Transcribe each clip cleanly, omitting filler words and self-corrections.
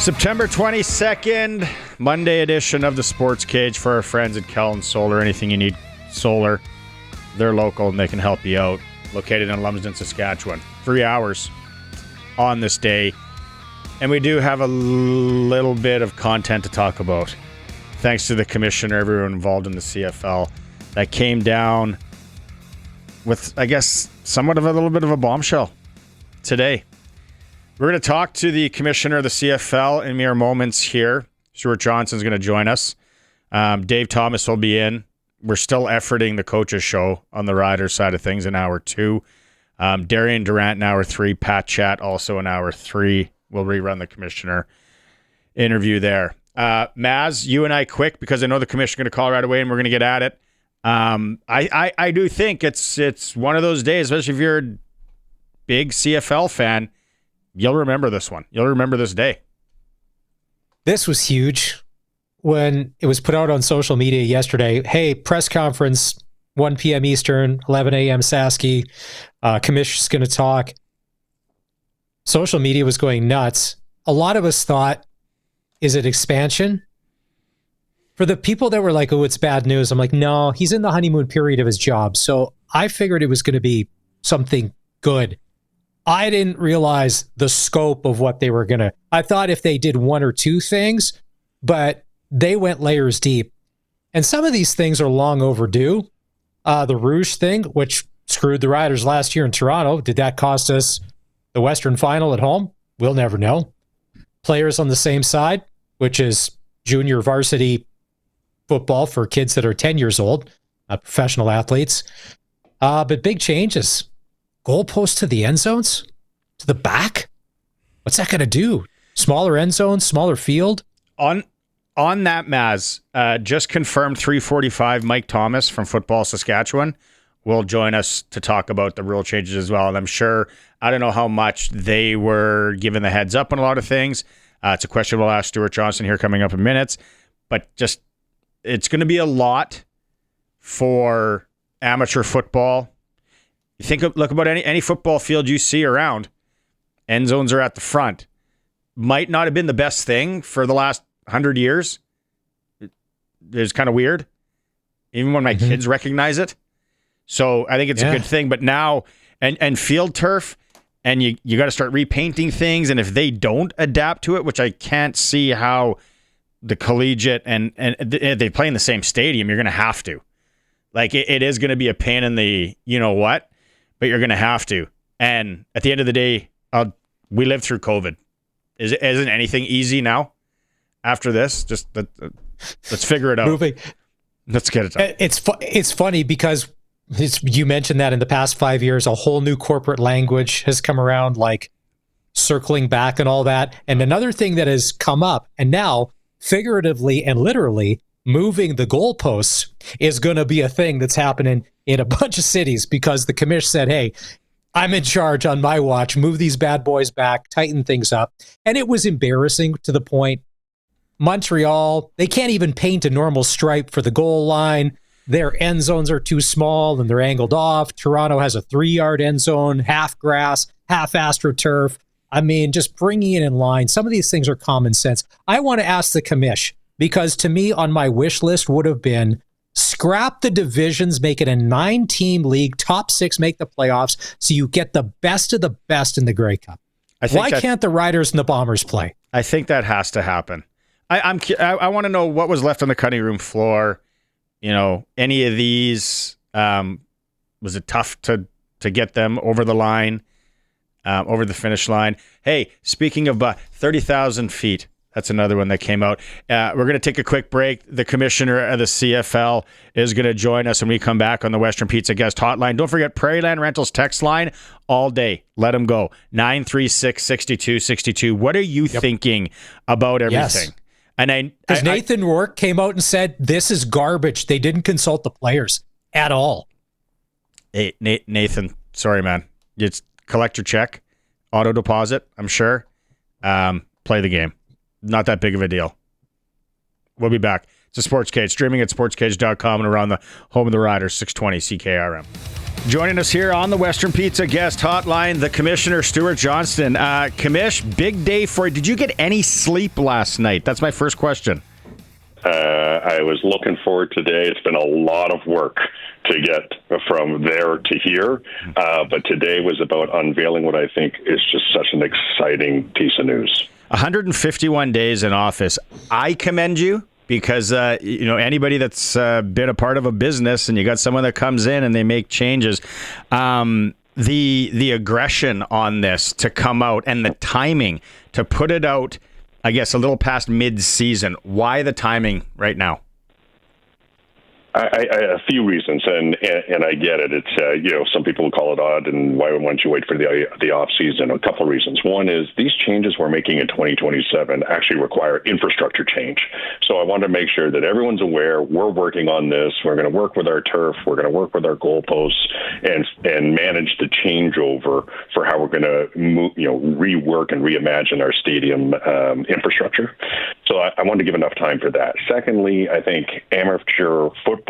September 22nd, Monday edition of the Sports Cage for our friends at Kellen Solar. Anything you need solar, they're local and they can help you out. Located in Lumsden, Saskatchewan. 3 hours on this day. And we do have a little bit of content to talk about. Thanks to the commissioner, everyone involved in the CFL. That came down with, I guess, somewhat of a little bit of a bombshell today. We're going to talk to the commissioner of the CFL in mere moments here. Stuart Johnson's going to join us. Dave Thomas will be in. We're still efforting the coaches show on the Riders side of things in hour 2. Darian Durant in hour 3. Pat Chat also in hour 3. We'll rerun the commissioner interview there. Maz, you and I quick, because I know the commissioner's going to call right away and we're going to get at it. I do think it's one of those days, especially if you're a big CFL fan, you'll remember this one. You'll remember this day. This was huge when it was put out on social media yesterday. Hey, press conference, 1 p.m. Eastern, 11 a.m. Sasky. Commissioner's going to talk. Social media was going nuts. A lot of us thought, is it expansion? For the people that were like, oh, it's bad news, I'm like, no, he's in the honeymoon period of his job. So I figured it was going to be something good. I didn't realize the scope of what they were going to. I thought if they did one or two things, but they went layers deep. And some of these things are long overdue. The Rouge thing, which screwed the Riders last year in Toronto. Did that cost us the Western Final at home? We'll never know. Players on the same side, which is junior varsity football for kids that are 10 years old, professional athletes. But big changes. Goalposts to the end zones? To the back? What's that going to do? Smaller end zones, smaller field? On that, Maz, just confirmed 3:45 Mike Thomas from Football Saskatchewan will join us to talk about the rule changes as well. And I'm sure, I don't know how much they were given the heads up on a lot of things. It's a question we'll ask Stuart Johnson here coming up in minutes. But just, it's going to be a lot for amateur football. You look about any football field you see around, end zones are at the front. Might not have been the best thing for the last 100 years. It's kind of weird. Even when my kids recognize it. So I think it's a good thing. But now, and field turf, and you got to start repainting things. And if they don't adapt to it, which I can't see how the collegiate and they play in the same stadium, you're going to have to. Like, it is going to be a pain in the you-know-what. But you're going to have to. And at the end of the day, we lived through COVID. Isn't anything easy now after this? Just let's figure it out. Let's get it done. It's funny because you mentioned that in the past 5 years, a whole new corporate language has come around, like circling back and all that. And another thing that has come up, and now figuratively and literally, moving the goalposts is going to be a thing that's happening in a bunch of cities because the commish said, hey, I'm in charge on my watch. Move these bad boys back, tighten things up. And it was embarrassing to the point. Montreal, they can't even paint a normal stripe for the goal line. Their end zones are too small and they're angled off. Toronto has a 3-yard end zone, half grass, half AstroTurf. I mean, just bringing it in line. Some of these things are common sense. I want to ask the commish, because to me, on my wish list would have been scrap the divisions, make it a 9-team league, top 6 make the playoffs, so you get the best of the best in the Grey Cup. Why can't the Riders and the Bombers play? I think that has to happen. I want to know what was left on the cutting room floor. Any of these, was it tough to get them over the line, over the finish line? Hey, speaking of 30,000 feet, that's another one that came out. We're going to take a quick break. The commissioner of the CFL is going to join us when we come back on the Western Pizza Guest Hotline. Don't forget Prairieland Rentals text line all day. Let them go. 936-6262. What are you thinking about everything? Yes. Because Nathan Rourke came out and said, this is garbage. They didn't consult the players at all. Hey, Nathan, sorry, man. Just collect your check. Auto deposit, I'm sure. Play the game. Not that big of a deal. We'll be back. It's a Sports Cage, streaming at sportscage.com and around the home of the Riders, 620 CKRM. Joining us here on the Western Pizza Guest Hotline, the Commissioner, Stuart Johnston. Commish, big day for you. Did you get any sleep last night? That's my first question. I was looking forward to today. It's been a lot of work to get from there to here, but today was about unveiling what I think is just such an exciting piece of news. 151 days in office. I commend you. Because, anybody that's been a part of a business and you got someone that comes in and they make changes, the aggression on this to come out and the timing to put it out, I guess, a little past mid-season. Why the timing right now? A few reasons, and I get it. It's some people call it odd, and why wouldn't you wait for the off season? A couple of reasons. One is these changes we're making in 2027 actually require infrastructure change. So I want to make sure that everyone's aware we're working on this. We're going to work with our turf. We're going to work with our goalposts and manage the changeover for how we're going to rework and reimagine our stadium infrastructure. So I want to give enough time for that. Secondly, I think amateur football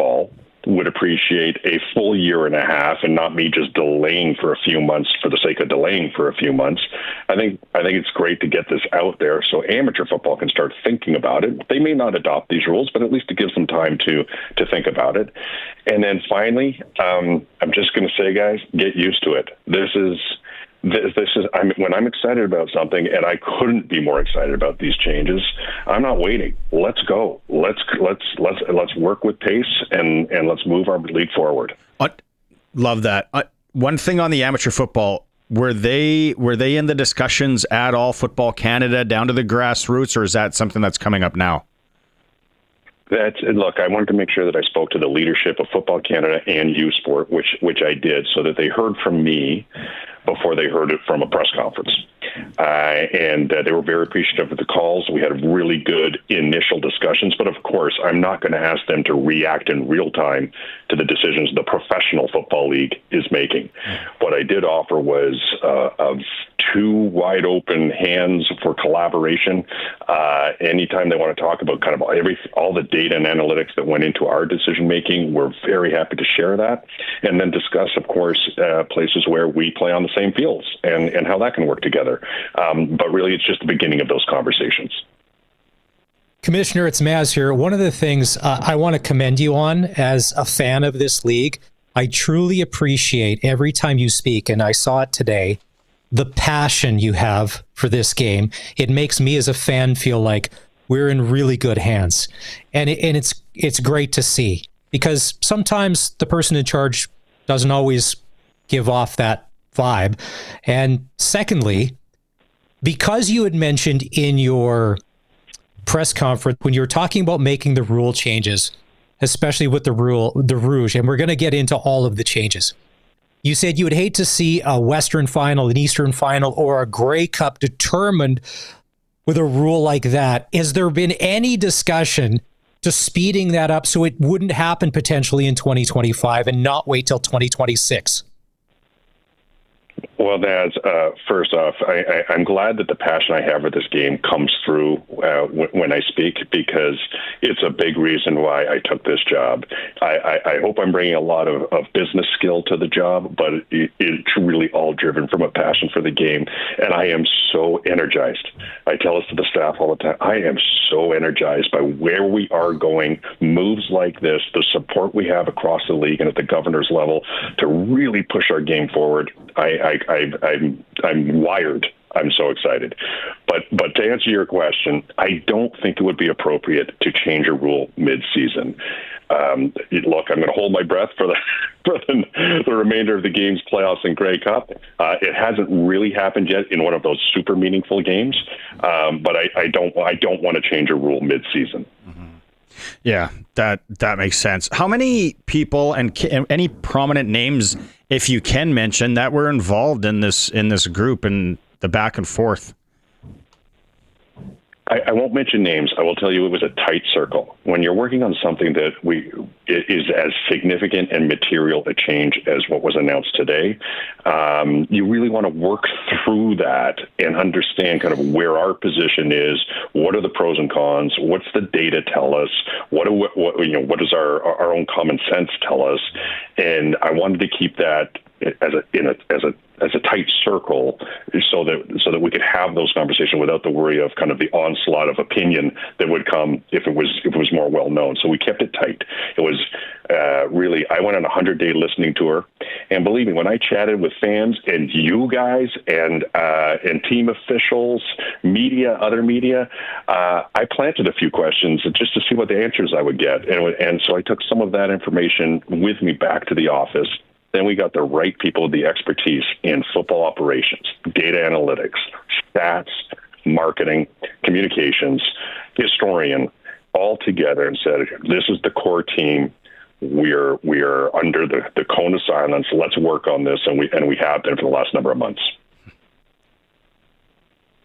would appreciate a full year and a half and not me just delaying for a few months for the sake of delaying for a few months. I think it's great to get this out there so amateur football can start thinking about it. They may not adopt these rules, but at least it gives them time to think about it. And then finally, I'm just going to say, guys, get used to it. This is when I'm excited about something, and I couldn't be more excited about these changes. I'm not waiting. Let's go. Let's work with pace and let's move our league forward. Love that. One thing on the amateur football, were they in the discussions at all? Football Canada down to the grassroots, or is that something that's coming up now? Look, I wanted to make sure that I spoke to the leadership of Football Canada and U Sport, which I did, so that they heard from me before they heard it from a press conference. And they were very appreciative of the calls. We had really good initial discussions, but of course, I'm not going to ask them to react in real time to the decisions the professional football league is making. What I did offer was of two wide open hands for collaboration. Anytime they want to talk about kind of all the data and analytics that went into our decision making, we're very happy to share that, and then discuss, of course, places where we play on the same fields and how that can work together. But really, it's just the beginning of those conversations. Commissioner, it's Maz here. One of the things I want to commend you on as a fan of this league, I truly appreciate every time you speak, and I saw it today, the passion you have for this game. It makes me as a fan feel like we're in really good hands. And it's great to see, because sometimes the person in charge doesn't always give off that vibe. And secondly, because you had mentioned in your press conference when you were talking about making the rule changes, especially with the Rouge, and we're going to get into all of the changes. You said you would hate to see a Western final, an Eastern final, or a Grey Cup determined with a rule like that. Has there been any discussion to speeding that up so it wouldn't happen potentially in 2025 and not wait till 2026? Well, Naz, first off, I'm glad that the passion I have for this game comes through when I speak, because it's a big reason why I took this job. I hope I'm bringing a lot of business skill to the job, but it's really all driven from a passion for the game, and I am so energized. I tell this to the staff all the time. I am so energized by where we are going, moves like this, the support we have across the league and at the governor's level to really push our game forward. I'm wired. I'm so excited. But to answer your question, I don't think it would be appropriate to change a rule mid-season. Look, I'm going to hold my breath for the remainder of the game's playoffs and Grey Cup. It hasn't really happened yet in one of those super meaningful games, but I don't want to change a rule mid-season. Mm-hmm. Yeah, that makes sense. How many people and any prominent names, if you can mention, that were involved in this group and the back and forth? I won't mention names. I will tell you it was a tight circle. When you're working on something that is as significant and material a change as what was announced today, you really want to work through that and understand kind of where our position is. What are the pros and cons? What's the data tell us? What does our own common sense tell us? And I wanted to keep that as a tight circle, so that we could have those conversations without the worry of kind of the onslaught of opinion that would come if it was more well known. So we kept it tight. It was really, I went on a 100-day listening tour, and believe me, when I chatted with fans and you guys and team officials, media, other media, I planted a few questions just to see what the answers I would get, and so I took some of that information with me back to the office. Then we got the right people with the expertise in football operations, data analytics, stats, marketing, communications, historian, all together and said, this is the core team. We're under the cone of silence. Let's work on this, and we have been for the last number of months.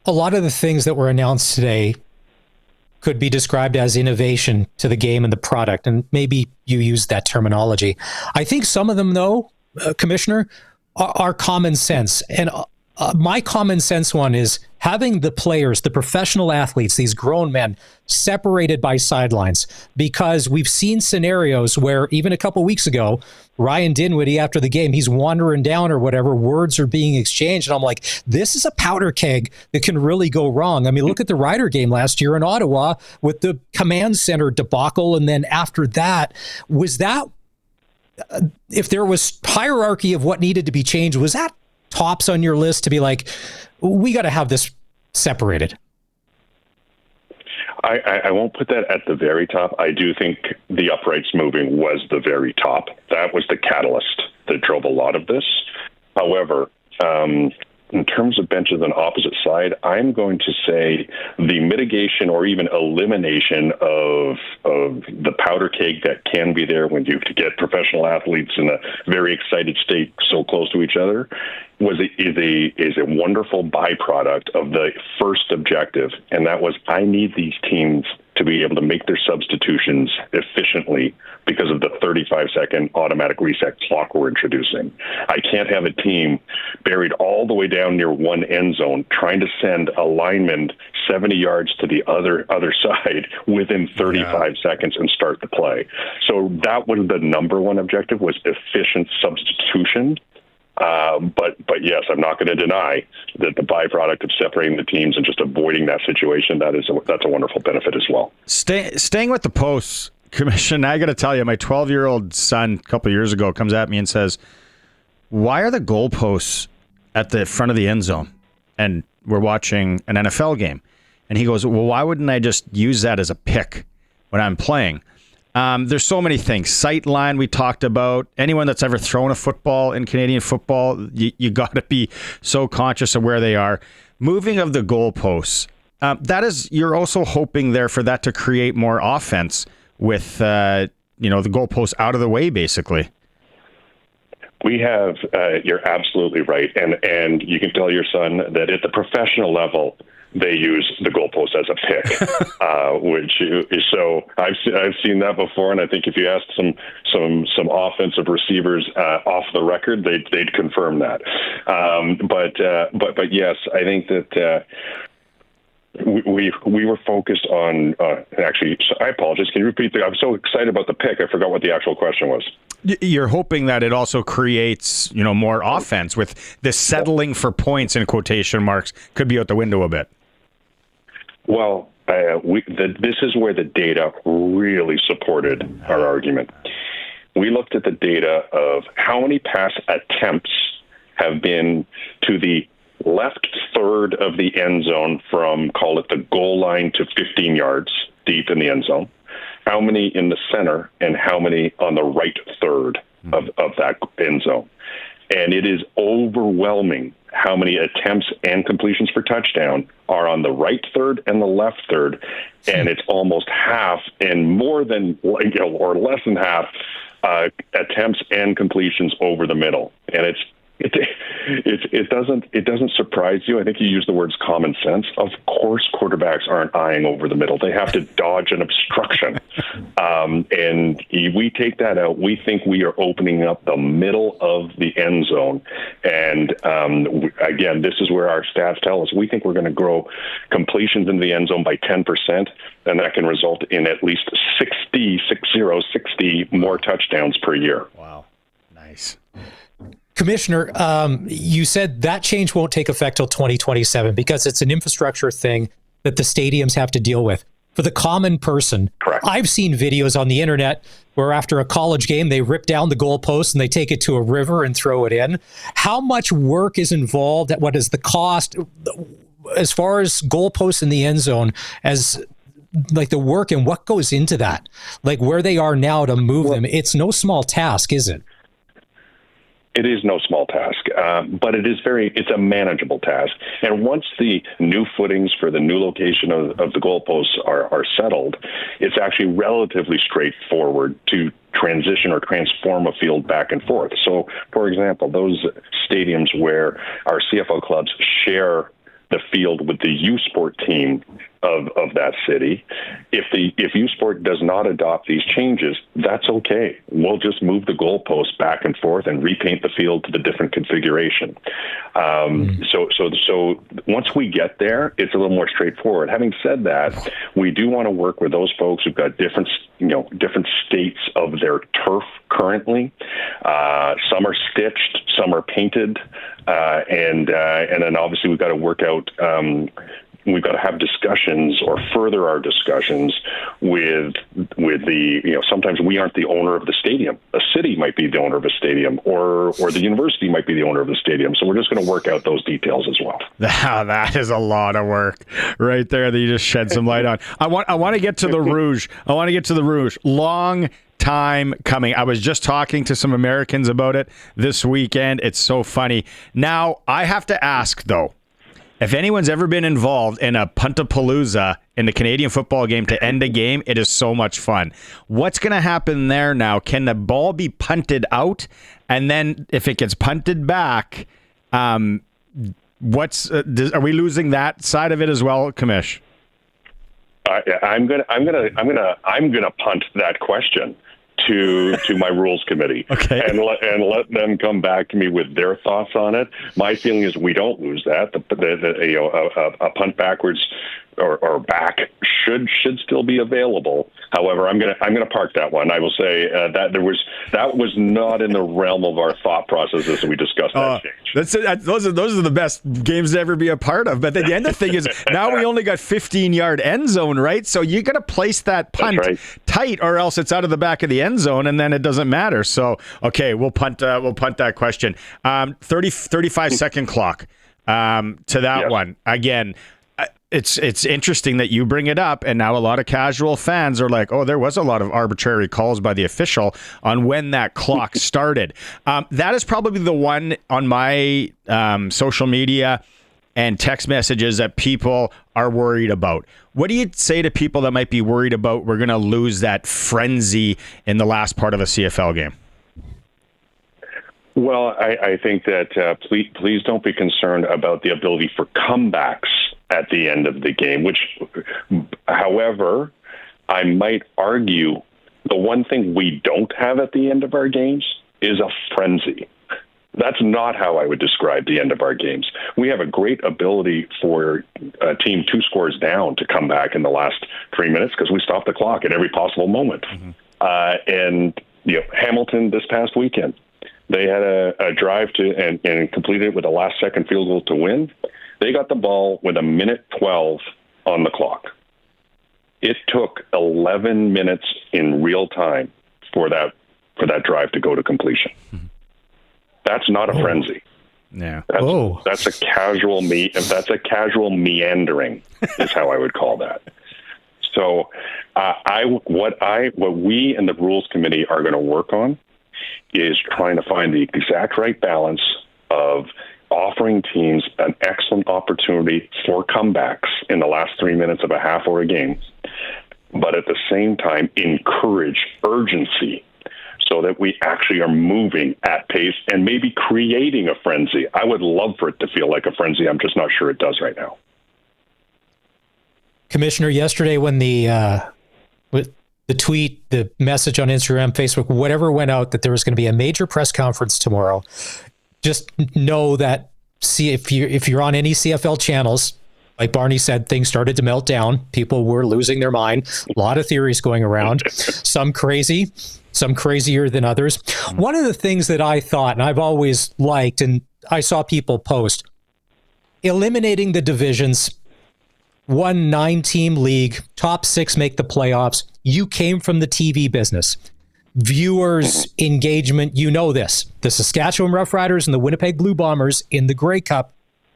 A lot of the things that were announced today could be described as innovation to the game and the product, and maybe you used that terminology. I think some of them, though, Commissioner, are common sense. And my common sense one is having the players, the professional athletes, these grown men, separated by sidelines, because we've seen scenarios where even a couple weeks ago, Ryan Dinwiddie, after the game, he's wandering down or whatever, words are being exchanged. And I'm like, this is a powder keg that can really go wrong. I mean, look at the Ryder game last year in Ottawa with the command center debacle. And then after that, was that, if there was hierarchy of what needed to be changed, was that tops on your list to be like, we got to have this separated? I won't put that at the very top. I do think the uprights moving was the very top. That was the catalyst that drove a lot of this. However, in terms of benches on opposite side, I'm going to say the mitigation or even elimination of the powder keg that can be there when you get professional athletes in a very excited state so close to each other is a wonderful byproduct of the first objective, and that was I need these teams to be able to make their substitutions efficiently because of the 35-second automatic reset clock we're introducing. I can't have a team buried all the way down near one end zone trying to send a lineman 70 yards to the other side within 35 seconds and start the play. So that was the number one objective, was efficient substitution. But yes, I'm not going to deny that the byproduct of separating the teams and just avoiding that situation, that's a wonderful benefit as well. Staying with the posts, Commissioner, I got to tell you, my 12-year-old son a couple of years ago comes at me and says, why are the goalposts at the front of the end zone? And we're watching an NFL game. And he goes, well, why wouldn't I just use that as a pick when I'm playing? There's so many things. Sight line we talked about. Anyone that's ever thrown a football in Canadian football, you got to be so conscious of where they are. Moving of the goalposts. That is, you're also hoping there for that to create more offense with the goalposts out of the way, basically. We have. You're absolutely right, and you can tell your son that at the professional level, they use the goalpost as a pick, which is so. I've seen that before, and I think if you asked some offensive receivers off the record, they'd confirm that. But yes, I think that. We were focused on actually. I apologize. Can you repeat? I'm so excited about the pick. I forgot what the actual question was. You're hoping that it also creates, more offense with the settling for points in quotation marks could be out the window a bit. Well, this is where the data really supported our argument. We looked at the data of how many pass attempts have been to the left third of the end zone from, call it the goal line to 15 yards deep in the end zone, how many in the center, and how many on the right third of that end zone. And it is overwhelming how many attempts and completions for touchdown are on the right third and the left third, and it's almost half and more than, or less than half attempts and completions over the middle. And It doesn't surprise you. I think you use the words common sense. Of course, quarterbacks aren't eyeing over the middle. They have to dodge an obstruction. And we take that out. We think we are opening up the middle of the end zone. And again, this is where our stats tell us we think we're going to grow completions in the end zone by 10%, and that can result in at least 60 more touchdowns per year. Wow. Nice. Commissioner, you said that change won't take effect till 2027 because it's an infrastructure thing that the stadiums have to deal with. For the common person, correct. I've seen videos on the internet where after a college game, they rip down the goalpost and they take it to a river and throw it in. How much work is involved? What is the cost as far as goalposts in the end zone, as like the work and what goes into that? Like where they are now to move them. It's no small task, is it? It is no small task, but it's a manageable task. And once the new footings for the new location of the goalposts are settled, it's actually relatively straightforward to transition or transform a field back and forth. So, for example, those stadiums where our CFL clubs share the field with the U Sport team of that city, if U Sport does not adopt these changes, that's okay. We'll just move the goalposts back and forth and repaint the field to the different configuration. So once we get there, it's a little more straightforward. Having said that, we do want to work with those folks who've got different states of their turf currently. Some are stitched, some are painted, and then obviously we've got to work out. We've got to have discussions or further our discussions with the, sometimes we aren't the owner of the stadium. A city might be the owner of a stadium or the university might be the owner of the stadium. So we're just going to work out those details as well. That is a lot of work right there that you just shed some light on. I want to get to the Rouge. Long time coming. I was just talking to some Americans about it this weekend. It's so funny. Now, I have to ask, though, if anyone's ever been involved in a puntapalooza in the Canadian football game to end a game, it is so much fun. What's going to happen there now? Can the ball be punted out? And then if it gets punted back, are we losing that side of it as well, Commish? I'm gonna punt that question to my rules committee, okay, and let them come back to me with their thoughts on it. My feeling is we don't lose that. A punt backwards or back should still be available. However, I'm gonna park that one. I will say that was not in the realm of our thought process as we discussed that change. Those are the best games to ever be a part of. But then the end of the thing is now we only got 15-yard end zone, right? So you got to place that punt tight, or else it's out of the back of the end zone, and then it doesn't matter. So okay, we'll punt that question. 35-second clock to that one again. It's interesting that you bring it up, and now a lot of casual fans are like, oh, there was a lot of arbitrary calls by the official on when that clock started. That is probably the one on my social media and text messages that people are worried about. What do you say to people that might be worried about we're going to lose that frenzy in the last part of a CFL game? Well, I think that please don't be concerned about the ability for comebacks at the end of the game, which, however, I might argue the one thing we don't have at the end of our games is a frenzy. That's not how I would describe the end of our games. We have a great ability for a team 2 scores down to come back in the last 3 minutes because we stop the clock at every possible moment. Mm-hmm. And Hamilton this past weekend, they had a drive and completed it with a last-second field goal to win. They got the ball with 1:12 on the clock. It took 11 minutes in real time for that drive to go to completion. Mm-hmm. That's not a frenzy. Yeah. That's a casual meandering is how I would call that. So what we and the rules committee are going to work on is trying to find the exact right balance of offering teams an excellent opportunity for comebacks in the last 3 minutes of a half or a game, but at the same time encourage urgency so that we actually are moving at pace and maybe creating a frenzy. I would love for it to feel like a frenzy. I'm just not sure it does right now. Commissioner, yesterday when the tweet, the message on Instagram, Facebook, whatever went out that there was going to be a major press conference tomorrow, just know that if you're on any CFL channels, like Barney said, things started to melt down. People were losing their mind. A lot of theories going around, some crazy, some crazier than others. One of the things that I thought, and I've always liked, and I saw people post, eliminating the divisions, 1 9-team league, top 6 make the playoffs. You came from the TV business. Viewers, engagement, you know this. The Saskatchewan Roughriders and the Winnipeg Blue Bombers in the Grey Cup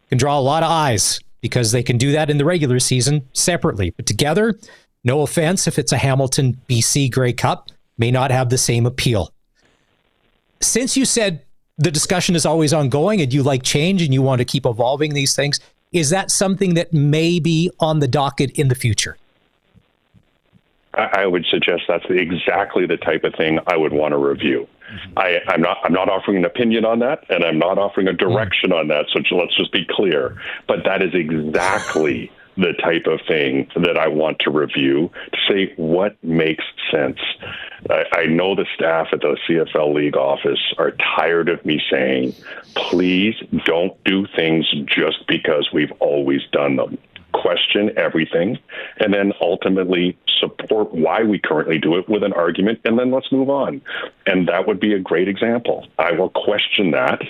can draw a lot of eyes because they can do that in the regular season separately. But together, no offense if it's a Hamilton, BC Grey Cup, may not have the same appeal. Since you said the discussion is always ongoing and you like change and you want to keep evolving these things, is that something that may be on the docket in the future? I would suggest that's exactly the type of thing I would want to review. I'm not offering an opinion on that, and I'm not offering a direction on that. So let's just be clear. But that is exactly the type of thing that I want to review to say what makes sense. I know the staff at the CFL League office are tired of me saying, please don't do things just because we've always done them. Question everything, and then ultimately support why we currently do it with an argument, and then let's move on. And that would be a great example. I will question that,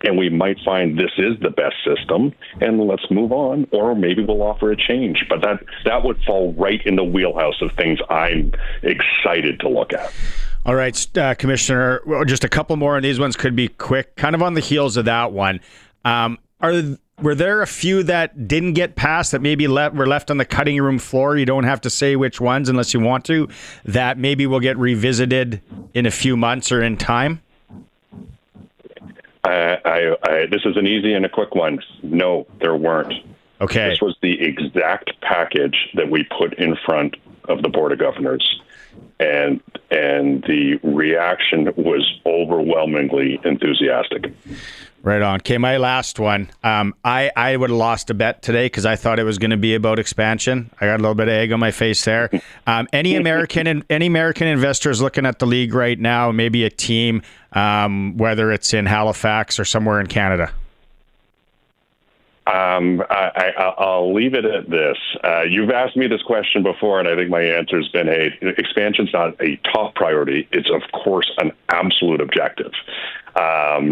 and we might find this is the best system, and let's move on, or maybe we'll offer a change. But that would fall right in the wheelhouse of things I'm excited to look at. All right, Commissioner, just a couple more, and these ones could be quick, kind of on the heels of that one. Were there a few that didn't get passed that maybe were left on the cutting room floor? You don't have to say which ones unless you want to, that maybe will get revisited in a few months or in time? This is an easy and a quick one. No, there weren't. Okay. This was the exact package that we put in front of the Board of Governors. And the reaction was overwhelmingly enthusiastic. Right on. Okay, my last one. I would have lost a bet today because I thought it was going to be about expansion. I got a little bit of egg on my face there. Any American investors looking at the league right now, maybe a team, whether it's in Halifax or somewhere in Canada? I'll leave it at this. You've asked me this question before, and I think my answer has been, hey, expansion's not a top priority. It's, of course, an absolute objective.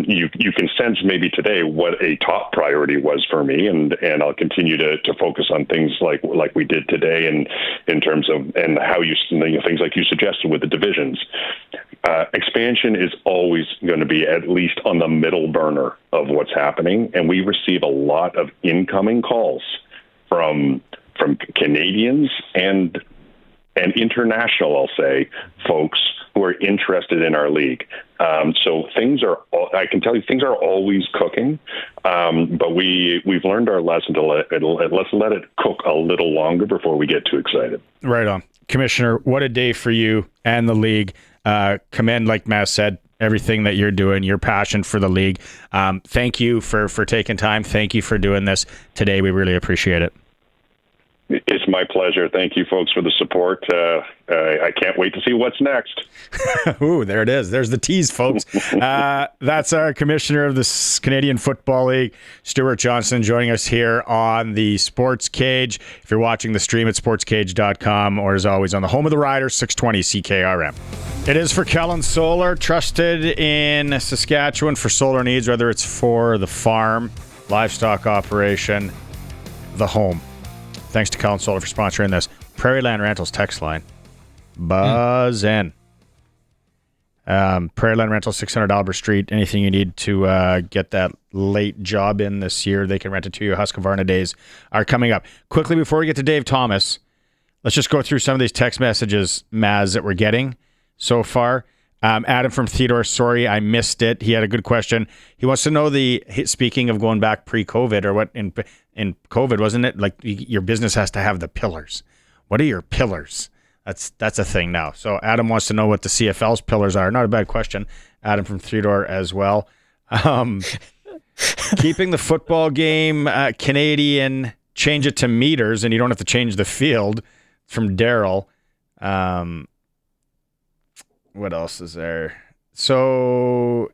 You can sense maybe today what a top priority was for me, and I'll continue to focus on things like we did today, and in terms of and how things like you suggested with the divisions. Expansion is always going to be at least on the middle burner of what's happening, and we receive a lot of incoming calls from Canadians and international, I'll say, folks who are interested in our league. So I can tell you, things are always cooking, but we've learned our lesson to let's let it cook a little longer before we get too excited. Right on. Commissioner, what a day for you and the league. Commend, like Maz said, everything that you're doing, your passion for the league. Thank you for taking time. Thank you for doing this today. We really appreciate it. It's my pleasure. Thank you, folks, for the support. I can't wait to see what's next. Ooh, there it is. There's the tease, folks. That's our commissioner of the Canadian Football League, Stuart Johnson, joining us here on the Sports Cage. If you're watching the stream at sportscage.com, or as always on the home of the Riders, 620 CKRM. It is for Kellen Solar, trusted in Saskatchewan for solar needs, whether it's for the farm, livestock operation, the home. Thanks to Kellen Solar for sponsoring this. Prairie Land Rentals text line. Buzz in. Prairie Land Rentals, 600 Albert Street. Anything you need to get that late job in this year, they can rent it to you. Husqvarna days are coming up. Quickly, before we get to Dave Thomas, let's just go through some of these text messages, Maz, that we're getting so far. Adam from Theodore, sorry, I missed it. He had a good question. He wants to know speaking of going back pre-COVID, or what in COVID, wasn't it? Like your business has to have the pillars. What are your pillars? That's a thing now. So Adam wants to know what the CFL's pillars are. Not a bad question. Adam from Three Door as well. Keeping the football game Canadian, change it to meters, and you don't have to change the field. From Daryl. What else is there? So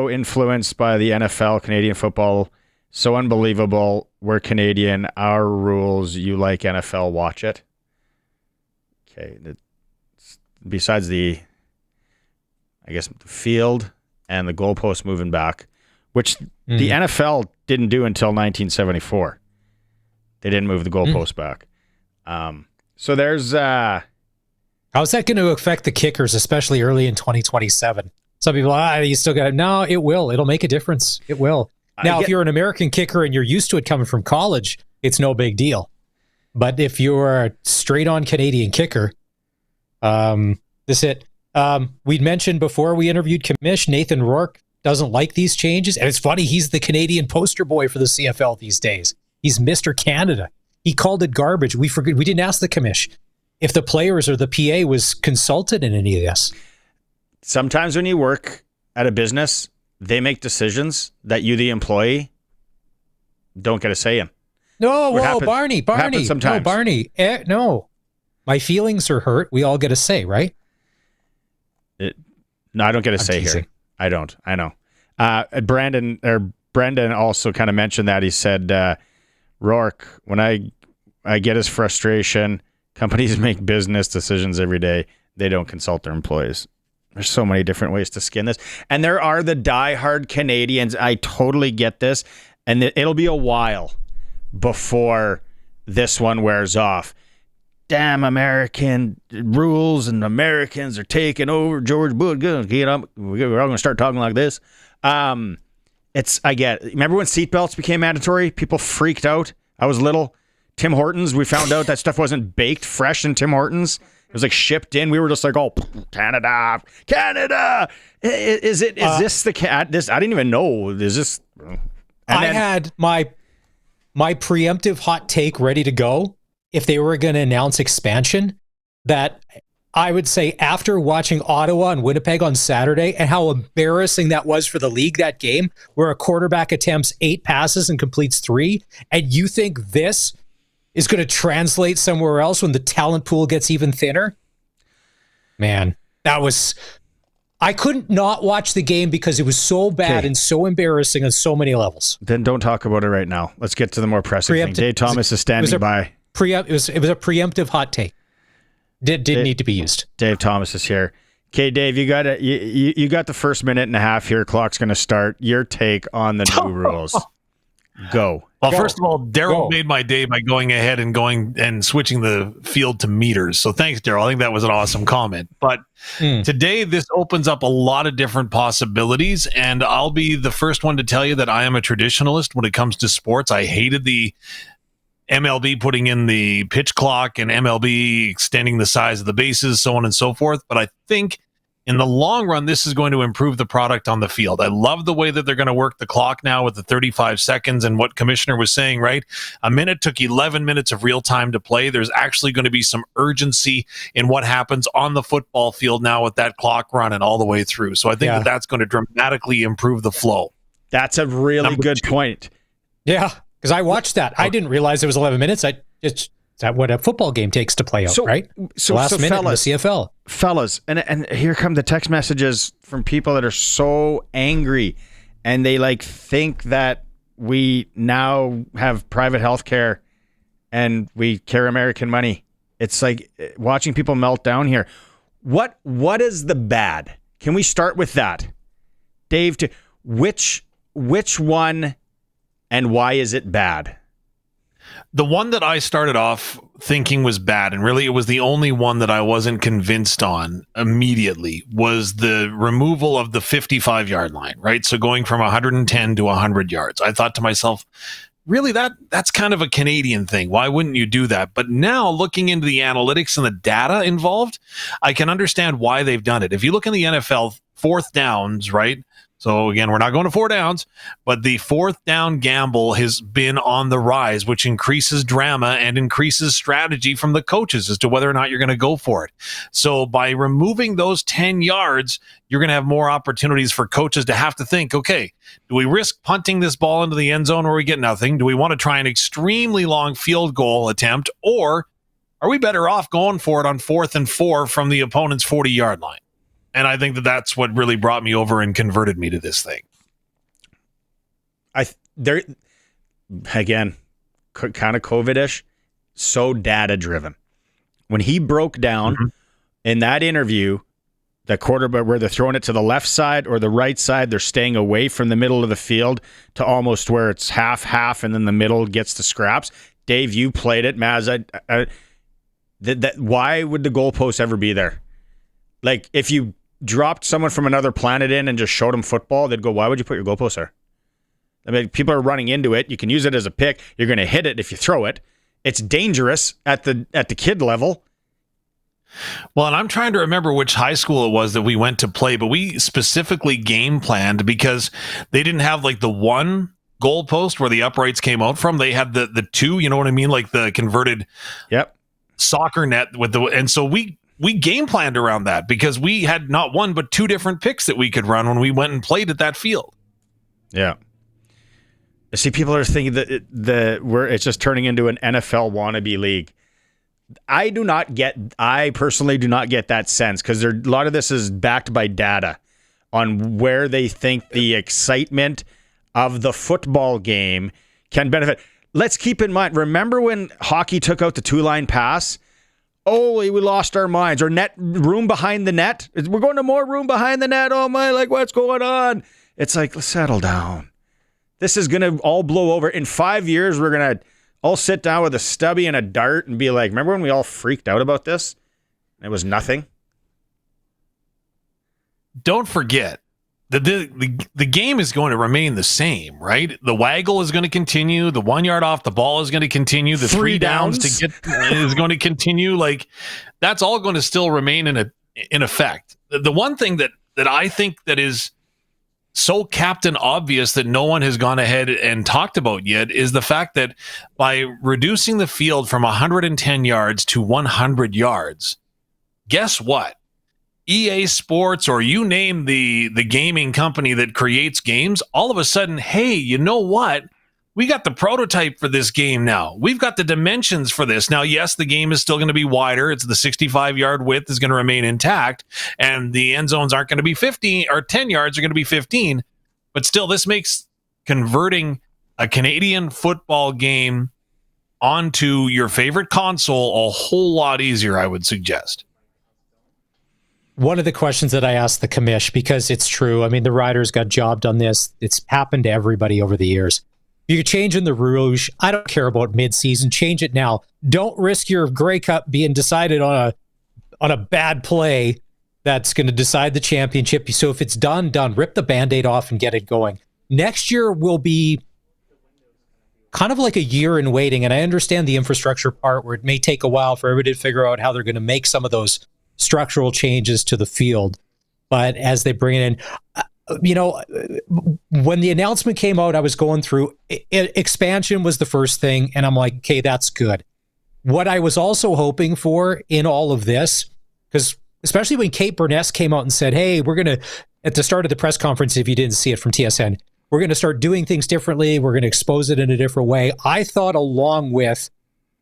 influenced by the NFL, Canadian football. So unbelievable. We're Canadian. Our rules. You like NFL? Watch it. Okay. Besides the field and the goalpost moving back, which the NFL didn't do until 1974. They didn't move the goalpost back. So there's how's that going to affect the kickers, especially early in 2027? Some people, you still got it. No, it will. It'll make a difference. It will. Now, if you're an American kicker and you're used to it coming from college, it's no big deal. But if you're a straight-on Canadian kicker, this it. We'd mentioned before we interviewed Commish, Nathan Rourke doesn't like these changes. And it's funny, he's the Canadian poster boy for the CFL these days. He's Mr. Canada. He called it garbage. We didn't ask the Commish if the players or the PA was consulted in any of this. Sometimes when you work at a business, they make decisions that you, the employee, don't get a say in. No, Barney. Sometimes. No, Barney. No. My feelings are hurt. We all get a say, right? No, I don't get a say here. I don't. I know. Brendan also kind of mentioned that. He said, Rourke, when I get his frustration, companies make business decisions every day. They don't consult their employees. There's so many different ways to skin this. And there are the diehard Canadians. I totally get this. And it'll be a while before this one wears off. Damn American rules and Americans are taking over. George Bush, get up. We're all going to start talking like this. I get it. Remember when seatbelts became mandatory? People freaked out. I was little. Tim Hortons, we found out that stuff wasn't baked fresh in Tim Hortons. It was like shipped in. We were just like, oh, Canada. Is this the cat? This I didn't even know. Is this? I had my preemptive hot take ready to go if they were going to announce expansion. That I would say after watching Ottawa and Winnipeg on Saturday and how embarrassing that was for the league, that game where a quarterback attempts 8 passes and completes 3, and you think this is going to translate somewhere else when the talent pool gets even thinner? Man, I couldn't not watch the game because it was so bad and so embarrassing on so many levels. Then don't talk about it right now. Let's get to the more pressing thing. Dave Thomas is standing by. It was a preemptive hot take. Didn't need to be used. Dave Thomas is here. Okay, Dave, you got the first minute and a half here. Clock's going to start. Your take on the new rules. Go. Well, first of all, Daryl made my day by going ahead and switching the field to meters. So thanks, Daryl. I think that was an awesome comment. But today, this opens up a lot of different possibilities, and I'll be the first one to tell you that I am a traditionalist when it comes to sports. I hated the MLB putting in the pitch clock and MLB extending the size of the bases, so on and so forth. But I think in the long run, this is going to improve the product on the field. I love the way that they're going to work the clock now with the 35 seconds and what Commissioner was saying, right? A minute took 11 minutes of real time to play. There's actually going to be some urgency in what happens on the football field now with that clock running all the way through. So I think that's going to dramatically improve the flow. That's a really good point. Yeah, because I watched that. I didn't realize it was 11 minutes. It's that what a football game takes to play out, right? So last minute fellas, in the CFL. Fellas, and here come the text messages from people that are so angry, and they think that we now have private health care and we care American money. It's like watching people melt down here. What is the bad? Can we start with that? Dave, which one and why is it bad? The one that I started off thinking was bad, and really it was the only one that I wasn't convinced on immediately, was the removal of the 55-yard line, right? So going from 110 to 100 yards. I thought to myself, really, that's kind of a Canadian thing. Why wouldn't you do that? But now looking into the analytics and the data involved, I can understand why they've done it. If you look in the NFL, fourth downs, right? So again, we're not going to 4 downs, but the 4th down gamble has been on the rise, which increases drama and increases strategy from the coaches as to whether or not you're going to go for it. So by removing those 10 yards, you're going to have more opportunities for coaches to have to think, okay, do we risk punting this ball into the end zone where we get nothing? Do we want to try an extremely long field goal attempt, or are we better off going for it on 4th and 4 from the opponent's 40-yard line? And I think that that's what really brought me over and converted me to this thing. There again, kind of COVID-ish, so data-driven. When he broke down in that interview, the quarterback where they're throwing it to the left side or the right side, they're staying away from the middle of the field to almost where it's half, and then the middle gets the scraps. Dave, you played it, Maz. Why would the goalpost ever be there? Like, if you dropped someone from another planet in and just showed them football, they'd go, why would you put your goalpost there? I mean, people are running into it. You can use it as a pick. You're going to hit it if you throw it. It's dangerous at the kid level. Well, and I'm trying to remember which high school it was that we went to play, but we specifically game planned because they didn't have like the one goalpost where the uprights came out from. They had the 2, you know what I mean? Like the converted soccer net with and so we game planned around that because we had not 1 but 2 different picks that we could run when we went and played at that field. Yeah. See, people are thinking that it's just turning into an NFL wannabe league. I personally do not get that sense because a lot of this is backed by data on where they think the excitement of the football game can benefit. Let's keep in mind, remember when hockey took out the 2-line pass? Oh, we lost our minds. Or net room behind the net. We're going to more room behind the net. Oh my, like what's going on? It's like, let's settle down. This is going to all blow over. In 5 years, we're going to all sit down with a stubby and a dart and be like, remember when we all freaked out about this? It was nothing. Don't forget that the game is going to remain the same, right? The waggle is going to continue. The 1 yard off the ball is going to continue. The 3 downs to get is going to continue. Like that's all going to still remain in effect. The one thing that I think that is so captain obvious that no one has gone ahead and talked about yet is the fact that by reducing the field from 110 yards to 100 yards, guess what? EA Sports, or you name the gaming company that creates games, all of a sudden, hey, you know what? We got the prototype for this game now. We've got the dimensions for this. Now, yes, the game is still going to be wider. It's the 65-yard width is going to remain intact, and the end zones aren't going to be 15 or 10 yards are going to be 15. But still, this makes converting a Canadian football game onto your favorite console a whole lot easier, I would suggest. One of the questions that I asked the commish, because it's true, I mean, the Riders got jobbed on this. It's happened to everybody over the years. You're changing the Rouge. I don't care about midseason. Change it now. Don't risk your Grey Cup being decided on a bad play that's going to decide the championship. So if it's done. Rip the Band-Aid off and get it going. Next year will be kind of like a year in waiting, and I understand the infrastructure part where it may take a while for everybody to figure out how they're going to make some of those structural changes to the field. But as they bring it in, when the announcement came out, I was going through expansion was the first thing. And I'm like, okay, that's good. What I was also hoping for in all of this, because especially when Kate Burness came out and said, hey, we're going to, at the start of the press conference, if you didn't see it from TSN, we're going to start doing things differently. We're going to expose it in a different way. I thought along with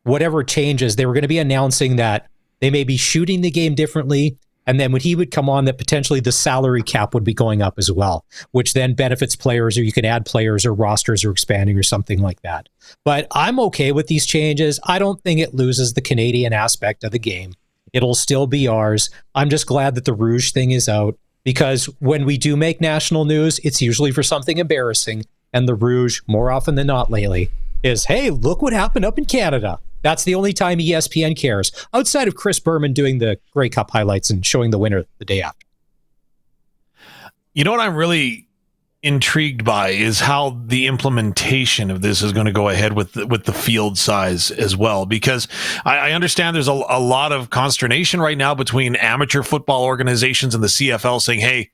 whatever changes, they were going to be announcing that they may be shooting the game differently. And then when he would come on, that potentially the salary cap would be going up as well, which then benefits players, or you can add players or rosters or expanding or something like that. But I'm okay with these changes. I don't think it loses the Canadian aspect of the game. It'll still be ours. I'm just glad that the Rouge thing is out, because when we do make national news, it's usually for something embarrassing. And the Rouge, more often than not lately, is, hey, look what happened up in Canada. That's the only time ESPN cares, outside of Chris Berman doing the Grey Cup highlights and showing the winner the day after. You know what I'm really intrigued by is how the implementation of this is going to go ahead with the field size as well, because I understand there's a lot of consternation right now between amateur football organizations and the CFL saying, hey,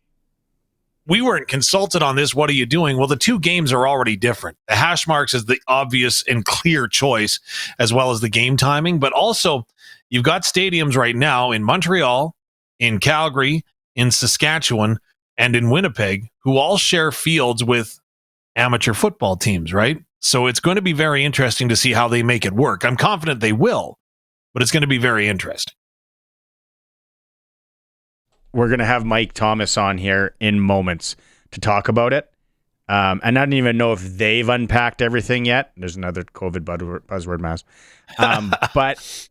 we weren't consulted on this. What are you doing? Well, the two games are already different. The hash marks is the obvious and clear choice, as well as the game timing. But also, you've got stadiums right now in Montreal, in Calgary, in Saskatchewan, and in Winnipeg, who all share fields with amateur football teams, right? So it's going to be very interesting to see how they make it work. I'm confident they will, but it's going to be very interesting. We're going to have Mike Thomas on here in moments to talk about it. And I don't even know if they've unpacked everything yet. There's another COVID buzzword mass. But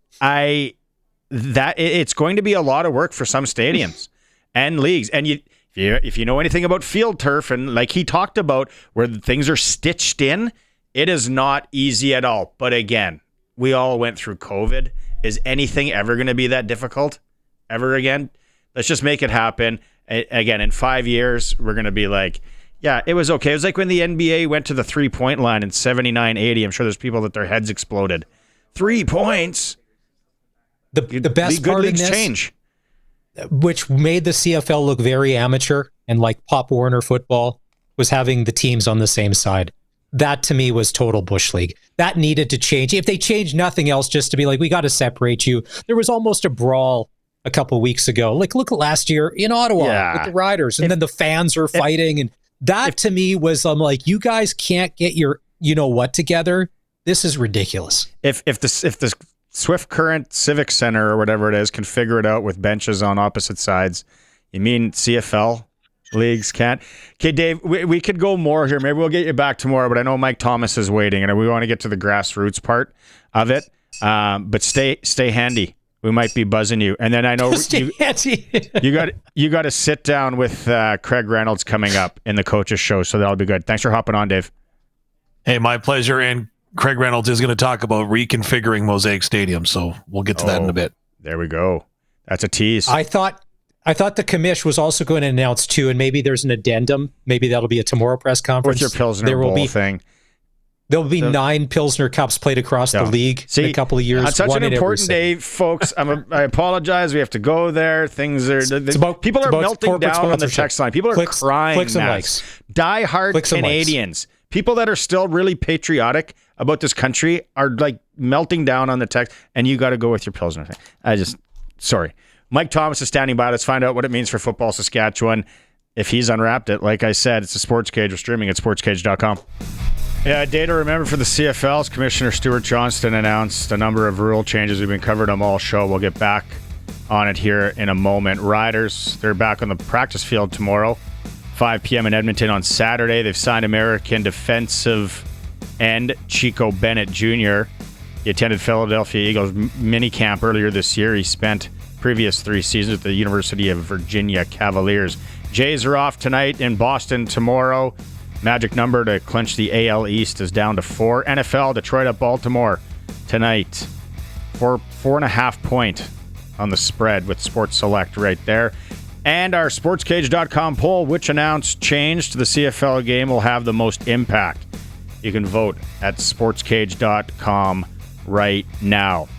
it's going to be a lot of work for some stadiums and leagues. And if you know anything about field turf, and like he talked about where things are stitched in, it is not easy at all. But again, we all went through COVID. Is anything ever going to be that difficult ever again? Let's just make it happen. Again, in 5 years, we're going to be like, yeah, it was okay. It was like when the NBA went to the 3-point line in 79-80. I'm sure there's people that their heads exploded. 3 points. The best part of this, change, which made the CFL look very amateur and like Pop Warner football, was having the teams on the same side. That to me was total Bush League. That needed to change. If they changed nothing else, just to be like, we got to separate you. There was almost a brawl a couple of weeks ago. Like, look at last year in Ottawa with the Riders, and then the fans are fighting, and that to me was, I'm like, you guys can't get your you know what together. This is ridiculous. If the Swift Current Civic Center or whatever it is can figure it out with benches on opposite sides, you mean CFL leagues can't? Okay, Dave, we could go more here. Maybe we'll get you back tomorrow, but I know Mike Thomas is waiting, and we want to get to the grassroots part of it. But stay handy. We might be buzzing you. And then I know you got to sit down with Craig Reynolds coming up in the coaches show, so that'll be good. Thanks for hopping on, Dave. Hey, my pleasure. And Craig Reynolds is going to talk about reconfiguring Mosaic Stadium, so we'll get to that in a bit. There we go. That's a tease. I thought the commish was also going to announce too, and maybe there's an addendum. Maybe that'll be a tomorrow press conference. What's your Pilsner Bowl thing? There'll be 9 Pilsner Cups played across the league in a couple of years. On such an important day, folks, I apologize. We have to go there. Things are... people are melting down on the text line. People are crying. Clicks and likes. Die-hard Canadians. People that are still really patriotic about this country are like melting down on the text, and you got to go with your Pilsner thing. Sorry. Mike Thomas is standing by. Let's find out what it means for Football Saskatchewan. If he's unwrapped it, like I said, it's a Sports Cage. We're streaming at sportscage.com. Yeah, day to remember for the CFLs. Commissioner Stuart Johnston announced a number of rule changes. We've been covering them all show. We'll get back on it here in a moment. Riders, they're back on the practice field tomorrow, 5 p.m. in Edmonton on Saturday. They've signed American defensive end Chico Bennett Jr. He attended Philadelphia Eagles minicamp earlier this year. He spent previous 3 seasons at the University of Virginia Cavaliers. Jays are off tonight in Boston tomorrow. Magic number to clinch the AL East is down to 4. NFL, Detroit at Baltimore tonight. 4.5 point on the spread with Sports Select right there. And our SportsCage.com poll, which announced change to the CFL game will have the most impact. You can vote at SportsCage.com right now.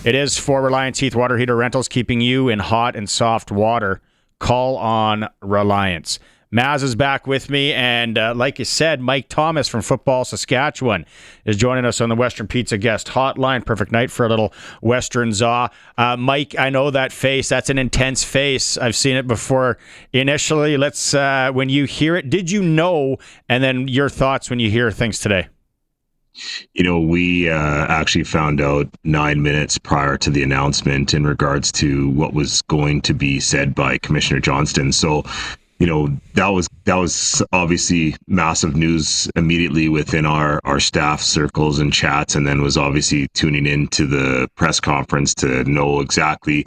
It is for Reliance Heath Water Heater Rentals, keeping you in hot and soft water. Call on Reliance. Maz is back with me, and like you said, Mike Thomas from Football Saskatchewan is joining us on the Western Pizza Guest Hotline. Perfect night for a little Western Zaw. Mike, I know that face. That's an intense face. I've seen it before. Initially, when you hear it, did you know? And then your thoughts when you hear things today. You know, we actually found out 9 minutes prior to the announcement in regards to what was going to be said by Commissioner Johnston. So, you know, that was obviously massive news immediately within our staff circles and chats, and then was obviously tuning into the press conference to know exactly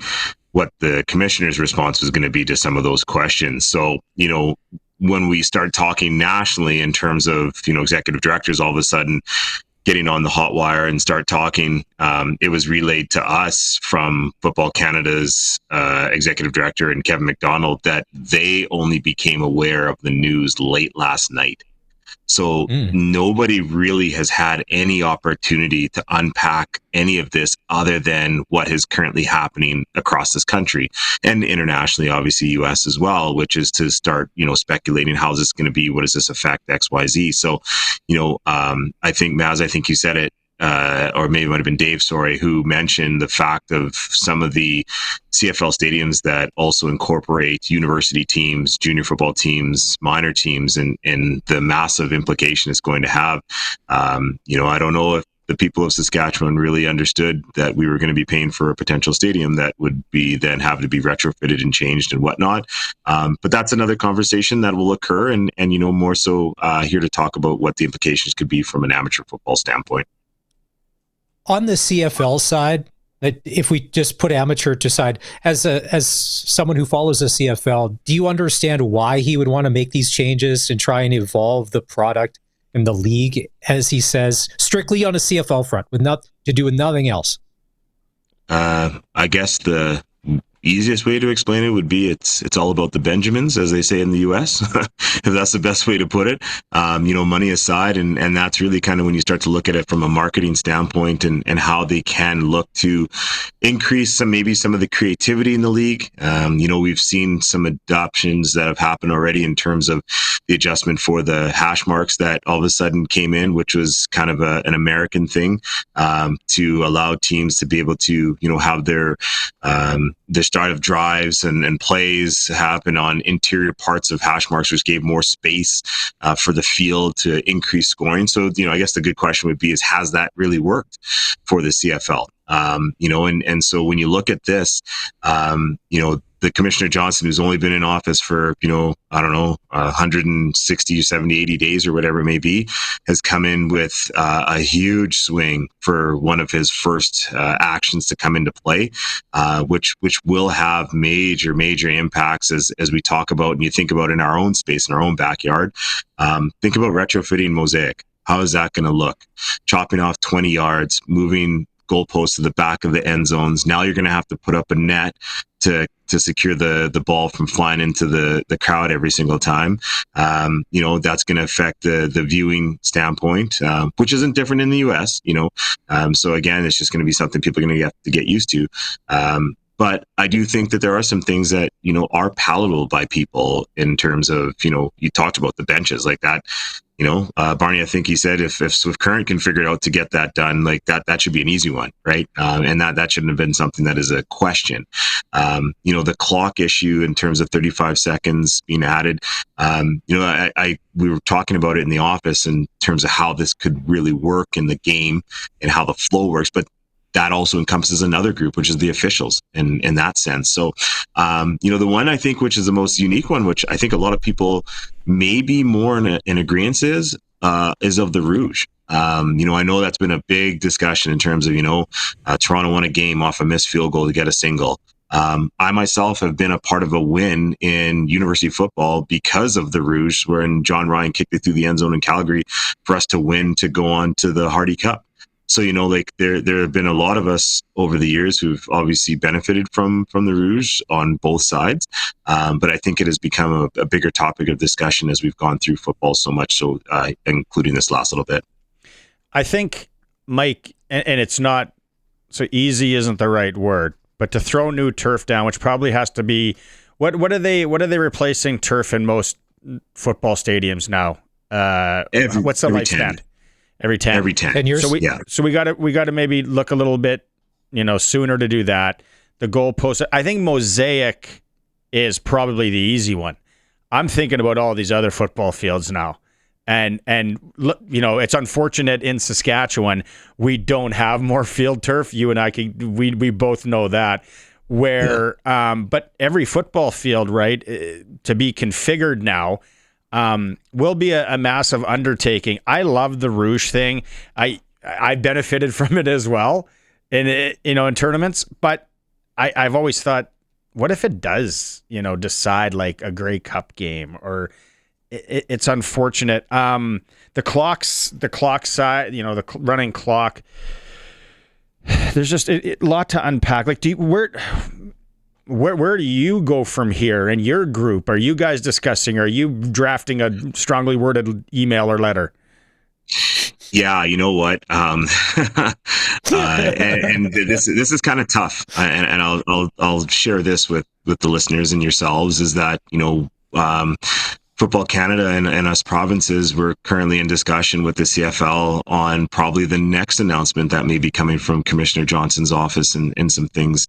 what the commissioner's response was going to be to some of those questions. So, you know, when we start talking nationally in terms of, you know, executive directors all of a sudden getting on the hot wire and start talking, it was relayed to us from Football Canada's executive director and Kevin McDonald that they only became aware of the news late last night. So nobody really has had any opportunity to unpack any of this other than what is currently happening across this country and internationally, obviously US as well, which is to start, speculating how is this going to be? What does this affect XYZ? So, I think Maz, I think you said it, or maybe it might have been Dave, sorry, who mentioned the fact of some of the CFL stadiums that also incorporate university teams, junior football teams, minor teams, and the massive implication it's going to have. I don't know if the people of Saskatchewan really understood that we were going to be paying for a potential stadium that would be then have to be retrofitted and changed and whatnot. But that's another conversation that will occur, and more so here to talk about what the implications could be from an amateur football standpoint. On the CFL side, if we just put amateur to side, as someone who follows the CFL, do you understand why he would want to make these changes and try and evolve the product in the league, as he says, strictly on a CFL front, with to do with nothing else? I guess the easiest way to explain it would be it's all about the Benjamins, as they say in the US, if that's the best way to put it. Money aside, and that's really kind of when you start to look at it from a marketing standpoint and how they can look to increase some of the creativity in the league. We've seen some adoptions that have happened already in terms of the adjustment for the hash marks that all of a sudden came in, which was kind of an American thing, to allow teams to be able to, have their start of drives and plays happen on interior parts of hash marks, which gave more space for the field to increase scoring. So, I guess the good question would be has that really worked for the CFL? And so when you look at this, the Commissioner Johnson, who's only been in office for, 160, 70, 80 days or whatever it may be, has come in with a huge swing for one of his first actions to come into play, which will have major impacts as we talk about, and you think about in our own space, in our own backyard. Think about retrofitting Mosaic. How is that going to look? Chopping off 20 yards, moving goalposts to the back of the end zones. Now you're going to have to put up a net to secure the ball from flying into the crowd every single time. That's going to affect the viewing standpoint, which isn't different in the US, so again, it's just going to be something people are going to have to get used to. But I do think that there are some things that, are palatable by people in terms of, you talked about the benches like that. Barney, I think he said if Swift Current can figure it out to get that done, like that should be an easy one, right? And that shouldn't have been something that is a question. The clock issue in terms of 35 seconds being added, we were talking about it in the office in terms of how this could really work in the game and how the flow works, but that also encompasses another group, which is the officials in that sense. So, the one I think, which is the most unique one, which I think a lot of people may be more in agreement is of the Rouge. I know that's been a big discussion in terms of, Toronto won a game off a missed field goal to get a single. I myself have been a part of a win in university football because of the Rouge, when John Ryan kicked it through the end zone in Calgary for us to win to go on to the Hardy Cup. So, there have been a lot of us over the years who've obviously benefited from the Rouge on both sides. But I think it has become a bigger topic of discussion as we've gone through football so much, so including this last little bit. I think, Mike, and it's not, so easy isn't the right word, but to throw new turf down, which probably has to be, what are they replacing turf in most football stadiums now? What's the lifespan? Every 10 years. So we got to maybe look a little bit, sooner to do that. The goalpost. I think Mosaic is probably the easy one. I'm thinking about all these other football fields now, and it's unfortunate in Saskatchewan we don't have more field turf. You and I we both know that. But every football field, right, to be configured now, will be a massive undertaking. I love the Rouge thing. I benefited from it as well in tournaments, but I've always thought, what if it does, decide like a Grey Cup game, or it's unfortunate. The clock side, the running clock, there's just a lot to unpack. Like, where do you go from here in your group? Are you guys discussing? Are you drafting a strongly worded email or letter? Yeah, you know what? And this is kind of tough, and I'll share this with the listeners and yourselves. Is that Football Canada and us provinces, we're currently in discussion with the CFL on probably the next announcement that may be coming from Commissioner Johnston's office and some things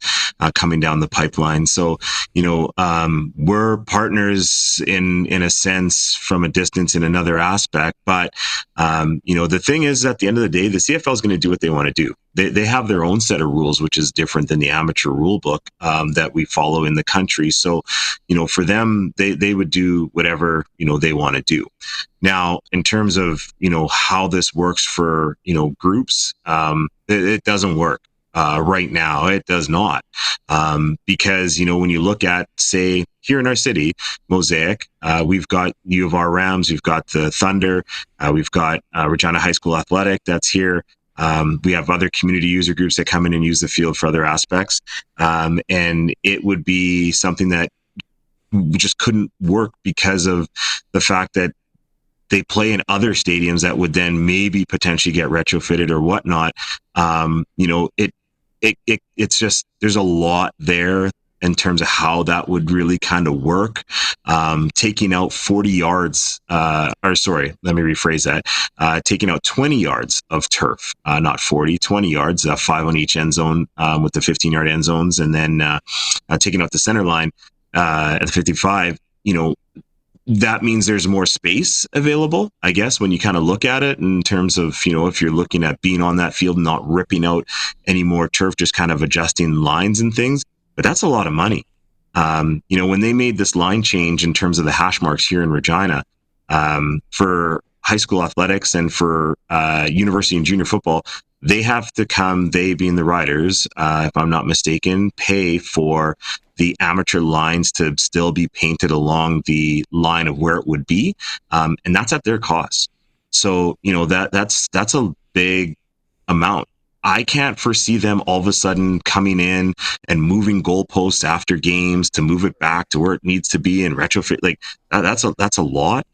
coming down the pipeline. So, we're partners in a sense from a distance in another aspect. But, the thing is, at the end of the day, the CFL is going to do what they want to do. They have their own set of rules, which is different than the amateur rule book that we follow in the country. So, for them, they would do whatever, they want to do. Now, in terms of, how this works for, groups, it doesn't work. Right now, it does not. Because, when you look at, say, here in our city, Mosaic, we've got U of R Rams, we've got the Thunder, we've got Regina High School Athletic that's here. We have other community user groups that come in and use the field for other aspects. And it would be something that just couldn't work because of the fact that they play in other stadiums that would then maybe potentially get retrofitted or whatnot. It's just, there's a lot there in terms of how that would really kind of work. Taking out 40 yards, let me rephrase that. Taking out 20 yards of turf, not 40, 20 yards, 5 on each end zone with the 15-yard end zones, and then taking out the center line at the 55, that means there's more space available, I guess, when you kind of look at it in terms of, if you're looking at being on that field, not ripping out any more turf, just kind of adjusting lines and things. But that's a lot of money. When they made this line change in terms of the hash marks here in Regina, for high school athletics and for university and junior football, they have to come, they being the riders, if I'm not mistaken, pay for the amateur lines to still be painted along the line of where it would be. And that's at their cost. So, that's a big amount. I can't foresee them all of a sudden coming in and moving goalposts after games to move it back to where it needs to be and retrofit. Like that's a lot.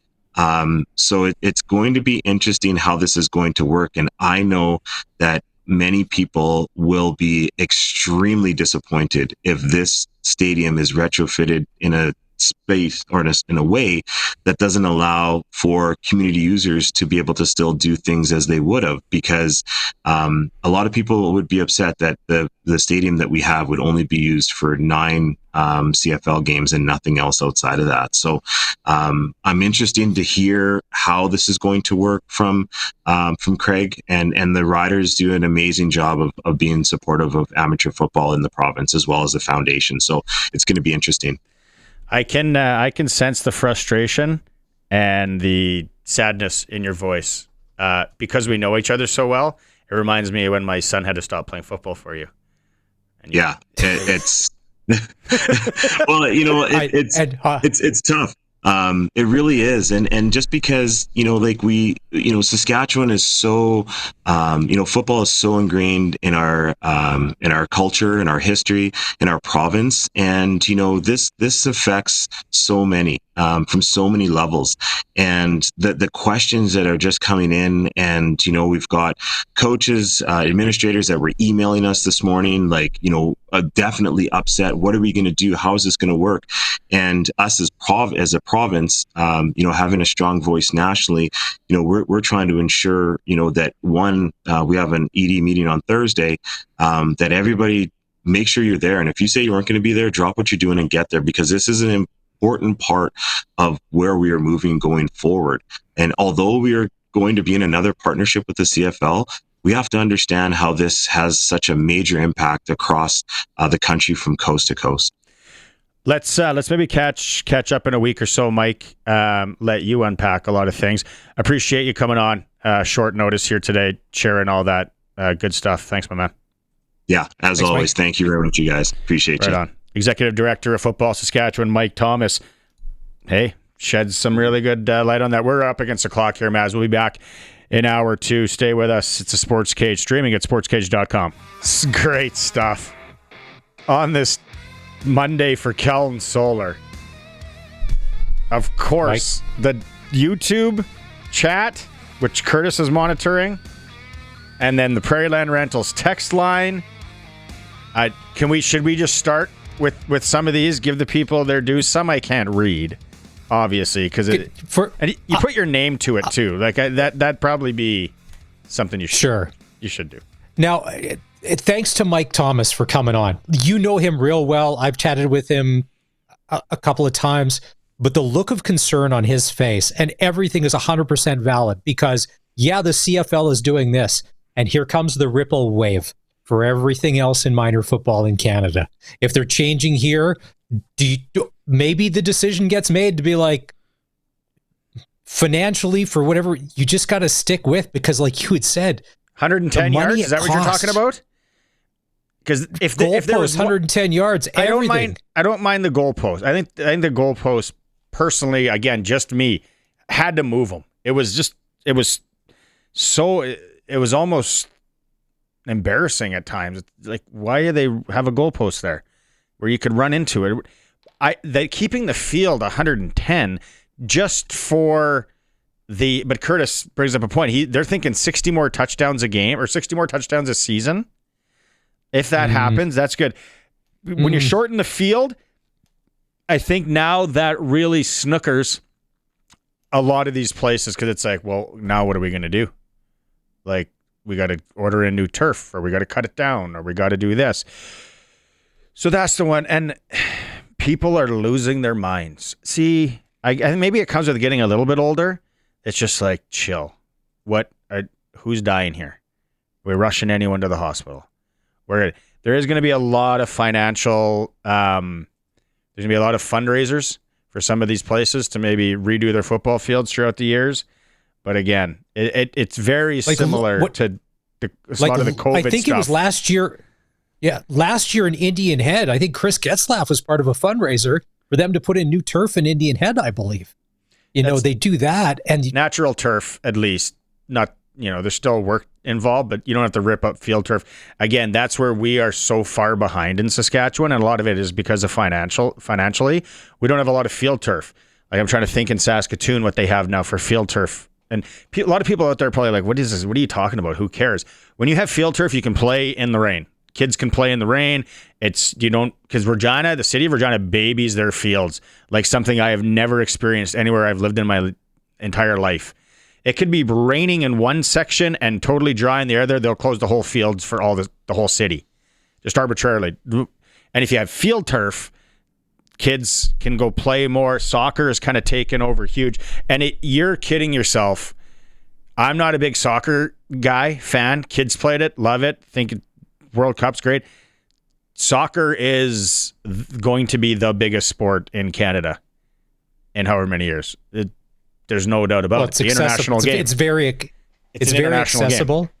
So it's going to be interesting how this is going to work. And I know that many people will be extremely disappointed if this stadium is retrofitted in a space or in a way that doesn't allow for community users to be able to still do things as they would have, because a lot of people would be upset that the stadium that we have would only be used for 9 CFL games and nothing else outside of that. So I'm interested to hear how this is going to work from Craig, and the riders do an amazing job of being supportive of amateur football in the province as well as the foundation. So it's going to be interesting. I can sense the frustration and the sadness in your voice because we know each other so well. It reminds me of when my son had to stop playing football for you. And it's well, it's tough. It really is, and just because Saskatchewan is so football is so ingrained in our culture, in our history, in our province, and this affects so many from so many levels, and the questions that are just coming in, and we've got coaches, administrators that were emailing us this morning, definitely upset. What are we going to do? How is this going to work? And us as a province, having a strong voice nationally, we're trying to ensure, that one, we have an ED meeting on Thursday, that everybody make sure you're there. And if you say you aren't going to be there, drop what you're doing and get there, because this is an important part of where we are moving going forward. And although we are going to be in another partnership with the CFL, we have to understand how this has such a major impact across the country from coast to coast. Let's maybe catch up in a week or so, Mike. Let you unpack a lot of things. Appreciate you coming on short notice here today, sharing all that good stuff. Thanks, my man. Yeah, as Thanks, always. Mike. Thank you very much, you guys. Appreciate you. Right on. Executive Director of Football Saskatchewan, Mike Thomas. Hey, sheds some really good light on that. We're up against the clock here, Maz. We'll be back in hour 2. Stay with us. It's a Sports Cage, streaming at sportscage.com. It's great stuff on this Monday for Kellen Solar. Of course, the YouTube chat, which Curtis is monitoring, and then the Prairieland Rentals text line. Should we just start with some of these? Give the people their due. Some I can't read, obviously, because you put your name to it too. Like that'd probably be something you should do. Now, thanks to Mike Thomas for coming on. You know him real well. I've chatted with him a couple of times, but the look of concern on his face, and everything is 100% valid because, the CFL is doing this, and here comes the ripple wave for everything else in minor football in Canada. If they're changing here, maybe the decision gets made to be like, financially, for whatever, you just got to stick with, because like you had said, 110 yards, is that what you're talking about? Because if there was 110 yards, everything. I don't mind the goalpost. I think the goalpost, personally, again, just me, had to move them. It was almost embarrassing at times. It's like, why do they have a goalpost there where you could run into it? Keeping the field 110 just for but Curtis brings up a point. They're thinking 60 more touchdowns a game or 60 more touchdowns a season. If that happens, that's good. When you shorten the field, I think now that really snookers a lot of these places, because it's like, well, now what are we going to do? Like, we got to order a new turf, or we got to cut it down, or we got to do this. So that's the one. And people are losing their minds. See, I maybe it comes with getting a little bit older. It's just like, chill. Who's dying here? We're rushing anyone to the hospital. There is going to be a lot of financial, there's going to be a lot of fundraisers for some of these places to maybe redo their football fields throughout the years. But again, it's very similar to a lot of the COVID stuff. I think it was last year. Yeah, last year in Indian Head, I think Chris Getzlaff was part of a fundraiser for them to put in new turf in Indian Head, I believe. They do that. And natural turf, at least. Not, there's still work involved, but you don't have to rip up field turf. Again, that's where we are so far behind in Saskatchewan, and a lot of it is because of financially. We don't have a lot of field turf. Like, I'm trying to think in Saskatoon what they have now for field turf. And a lot of people out there are probably like, what is this? What are you talking about? Who cares? When you have field turf, you can play in the rain. Kids can play in the rain. Because Regina, the city of Regina, babies their fields like something I have never experienced anywhere I've lived in my entire life. It could be raining in one section and totally dry in the other. They'll close the whole fields for all the whole city, just arbitrarily. And if you have field turf, kids can go play more. Soccer is kind of taken over huge. And you're kidding yourself. I'm not a big soccer fan. Kids played it, love it, think World Cup's great. Soccer is going to be the biggest sport in Canada in however many years. There's no doubt about it. It's the international game. It's very accessible. Game.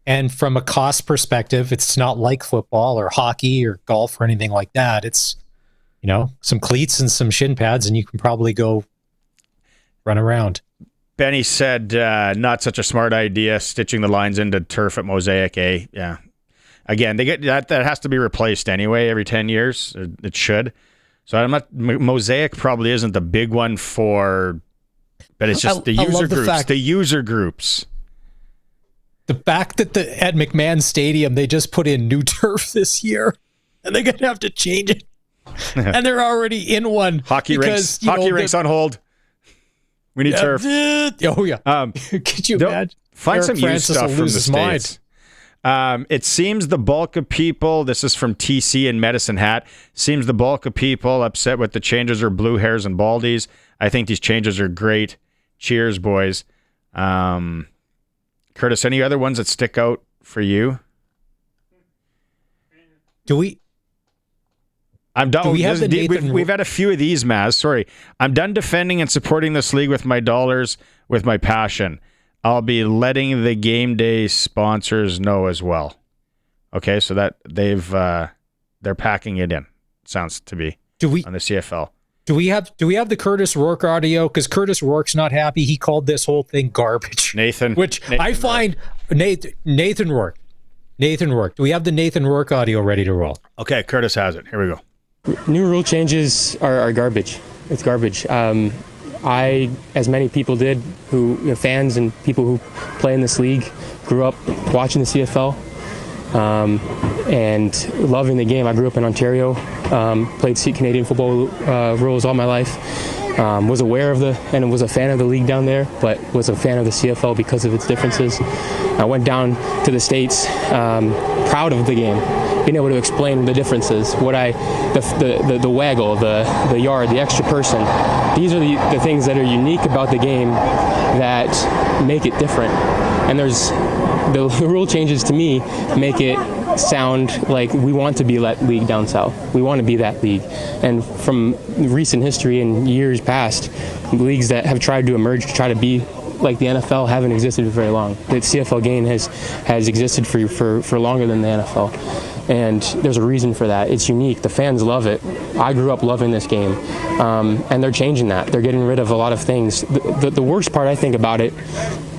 And from a cost perspective, it's not like football or hockey or golf or anything like that. It's, some cleats and some shin pads, and you can probably go run around. Benny said, not such a smart idea, stitching the lines into turf at Mosaic, eh? Yeah. Again, they get that has to be replaced anyway every 10 years. It should. So Mosaic probably isn't the big one but it's just the user groups. The fact that at McMahon Stadium, they just put in new turf this year, and they're going to have to change it. And they're already in one. Hockey rinks on hold. We need turf. Oh, yeah. Could you imagine? Find some used stuff from the States. It seems the bulk of people, this is from TC and Medicine Hat, seems the bulk of people upset with the changes are blue hairs and baldies. I think these changes are great. Cheers, boys. Curtis, any other ones that stick out for you? I'm done. We've had a few of these, Maz. Sorry. I'm done defending and supporting this league with my dollars, with my passion. I'll be letting the game day sponsors know as well. Okay, so that they're packing it in. Sounds to be on the CFL. Do we have the Curtis Rourke audio? Because Curtis Rourke's not happy. He called this whole thing garbage. Nathan find Nathan Rourke. Nathan Rourke. Do we have the Nathan Rourke audio ready to roll? Okay, Curtis has it. Here we go. New rule changes are garbage. It's garbage. I, as many people did, fans and people who play in this league, grew up watching the CFL and loving the game. I grew up in Ontario, played Canadian football rules all my life. Was aware of and was a fan of the league down there, but was a fan of the CFL because of its differences. I went down to the States, proud of the game, being able to explain the differences, the waggle, the yard, the extra person. These are the things that are unique about the game that make it different. And there's the rule changes to me make it sound like we want to be that league down south. We want to be that league. And from recent history and years past, leagues that have tried to emerge to try to be like the NFL haven't existed for very long. The CFL game has existed for longer than the NFL. And there's a reason for that. It's unique. The fans love it. I grew up loving this game. And they're changing that. They're getting rid of a lot of things. The worst part, I think, about it,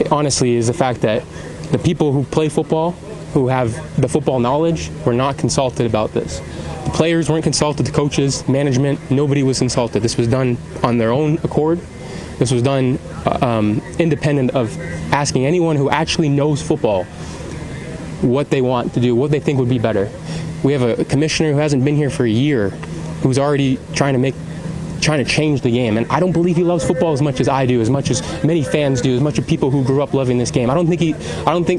honestly, is the fact that the people who play football, who have the football knowledge, were not consulted about this. The players weren't consulted, the coaches, management, nobody was consulted. This was done on their own accord. This was done independent of asking anyone who actually knows football what they want to do, what they think would be better. We have a commissioner who hasn't been here for a year, who's already trying to change the game. And I don't believe he loves football as much as I do, as much as many fans do, as much as people who grew up loving this game. I don't think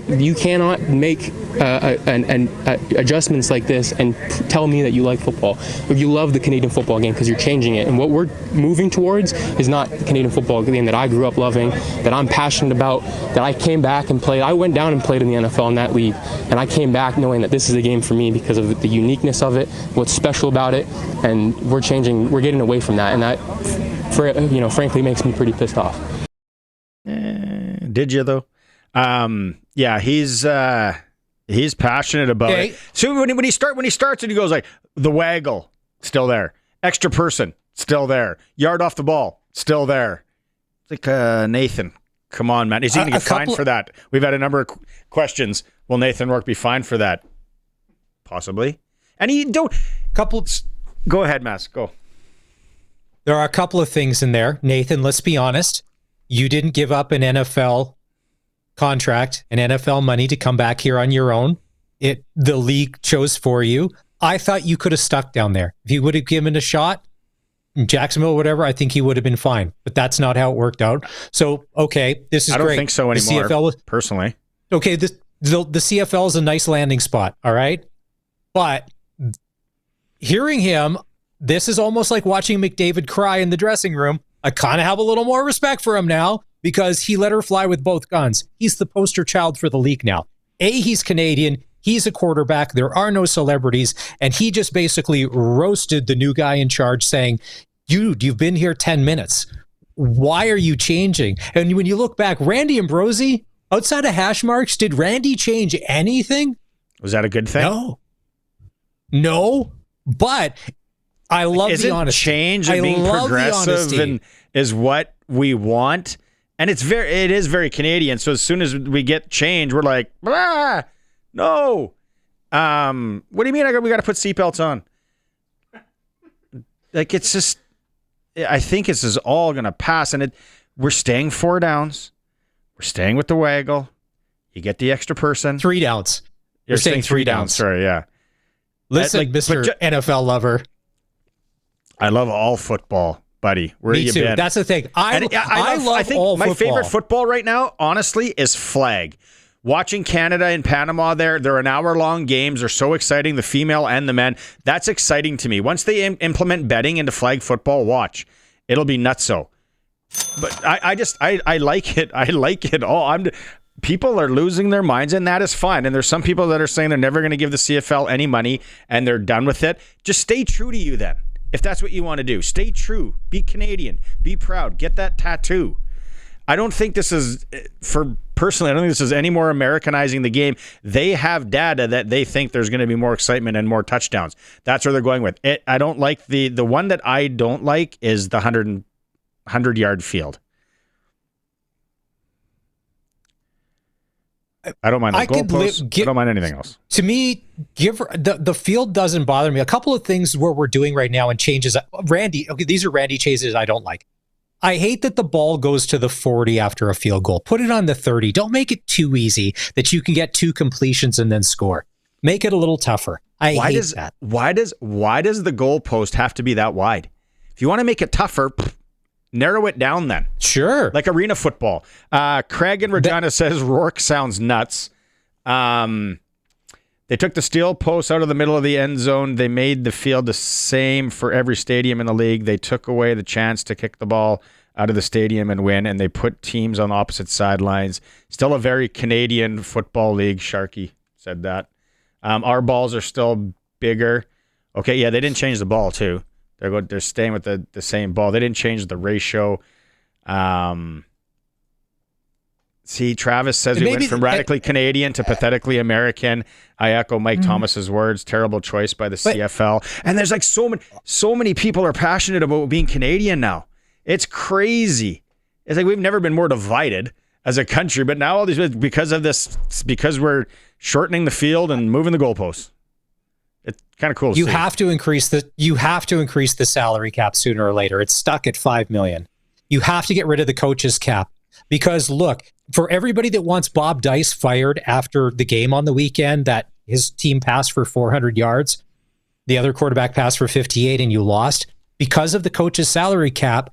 you cannot make adjustments like this and tell me that you like football. If you love the Canadian football game, because you're changing it. And what we're moving towards is not the Canadian football game that I grew up loving, that I'm passionate about, that I came back and played. I went down and played in the NFL in that league, and I came back knowing that this is the game for me because of the uniqueness of it, what's special about it, and we're getting away from that. And that, frankly, makes me pretty pissed off. Did you though? Yeah, he's passionate about it. So when he starts and he goes like the waggle, still there, extra person, still there, yard off the ball, still there. It's like Nathan, come on, man, is he going to get fined for that? We've had a number of questions. Will Nathan Rourke be fined for that? Possibly. And go ahead, Mass. Go. There are a couple of things in there. Nathan, let's be honest. You didn't give up an NFL contract and NFL money to come back here on your own. The league chose for you. I thought you could have stuck down there. If you would have given a shot in Jacksonville or whatever, I think he would have been fine. But that's not how it worked out. So, okay, this is great. I don't think so anymore, personally. Okay, the CFL is a nice landing spot, all right? But hearing him, this is almost like watching McDavid cry in the dressing room. I kind of have a little more respect for him now because he let her fly with both guns. He's the poster child for the league now. He's Canadian. He's a quarterback. There are no celebrities. And he just basically roasted the new guy in charge saying, you've been here 10 minutes. Why are you changing? And when you look back, Randy Ambrosie, outside of hash marks, did Randy change anything? Was that a good thing? No. But I love the honesty. Change and being progressive and is what we want. And it is very Canadian. So as soon as we get change, we're like, no. What do you mean we got to put seatbelts on? Like, it's just, I think this is all going to pass. And we're staying 4 downs. We're staying with the waggle. You get the extra person. 3 downs. You're saying 3 downs. Sorry, yeah. Listen, Mr. NFL lover. I love all football, buddy. Where Me you too. been? That's the thing. I love I think all my football. favorite football right now, honestly, is flag. Watching Canada and Panama, they're an hour-long games. They're so exciting, the female and the men. That's exciting to me. Once they implement betting into flag football, watch. It'll be nutso. But I like it. I like it all. People are losing their minds, and that is fine. And there's some people that are saying they're never going to give the CFL any money, and they're done with it. Just stay true to you then. If that's what you want to do, stay true. Be Canadian. Be proud. Get that tattoo. I don't think this is, I don't think this is any more Americanizing the game. They have data that they think there's going to be more excitement and more touchdowns. That's where they're going with it. I don't like the one that I don't like is the 100-yard field. I don't mind the goalposts. I don't mind anything else. To me, the field doesn't bother me. A couple of things where we're doing right now and changes. These are Randy changes I don't like. I hate that the ball goes to the 40 after a field goal. Put it on the 30. Don't make it too easy that you can get 2 completions and then score. Make it a little tougher. I hate that. Why does the goalpost have to be that wide? If you want to make it tougher, narrow it down then. Sure. Like arena football. Craig in Regina says Rourke sounds nuts. They took the steel post out of the middle of the end zone. They made the field the same for every stadium in the league. They took away the chance to kick the ball out of the stadium and win, and they put teams on opposite sidelines. Still a very Canadian football league. Sharky said that. Our balls are still bigger. Okay, yeah, they didn't change the ball too. They're staying with the same ball. They didn't change the ratio. See, Travis says we went from radically Canadian to pathetically American. I echo Mike Thomas's words. Terrible choice by the CFL. And there's like so many people are passionate about being Canadian now. It's crazy. It's like we've never been more divided as a country, but now all these because we're shortening the field and moving the goalposts. It's kind of cool. You have to increase the salary cap sooner or later. It's stuck at $5 million. You have to get rid of the coach's cap because look, for everybody that wants Bob Dice fired after the game on the weekend that his team passed for 400 yards, the other quarterback passed for 58 and you lost because of the coach's salary cap,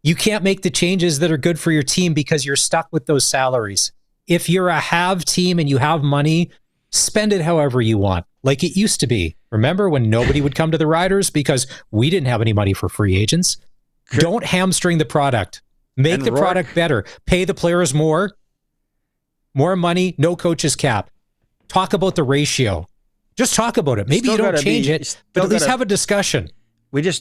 you can't make the changes that are good for your team because you're stuck with those salaries. If you're a have team and you have money, spend it however you want, like it used to be. Remember when nobody would come to the Riders because we didn't have any money for free agents? Don't hamstring the product. Make the product better. Pay the players more money, no coach's cap. Talk about the ratio. Just talk about it. Maybe you don't change it, but at least have a discussion.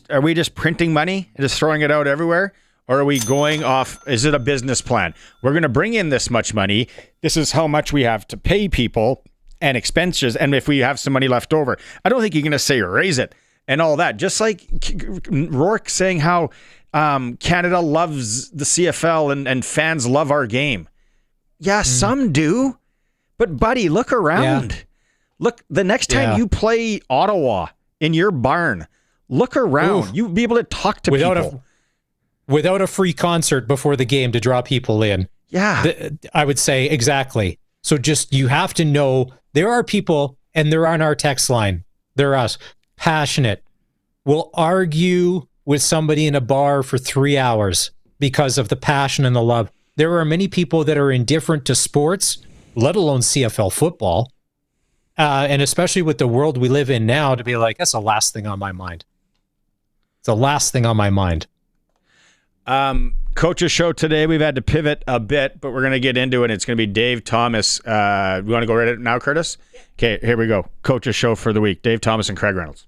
Are we just printing money and just throwing it out everywhere? Or are we going off, is it a business plan? We're going to bring in this much money. This is how much we have to pay people and expenses. And if we have some money left over, I don't think you're going to say raise it and all that. Just like Rourke saying how Canada loves the CFL and fans love our game. Yeah, some do. But buddy, look around. Yeah. Look, the next time you play Ottawa in your barn, look around. You'll be able to talk to people. Without a free concert before the game to draw people in. Yeah. I would say exactly. So just, you have to know there are people, and they're on our text line. They're us, passionate. We'll argue with somebody in a bar for 3 hours because of the passion and the love. There are many people that are indifferent to sports, let alone CFL football. And especially with the world we live in now, to be like, that's the last thing on my mind. It's the last thing on my mind. Coach's show today, we've had to pivot a bit, but we're going to get into it. It's going to be Dave Thomas. We want to go right at it now, Curtis? Okay, here we go. Coach's show for the week. Dave Thomas and Craig Reynolds.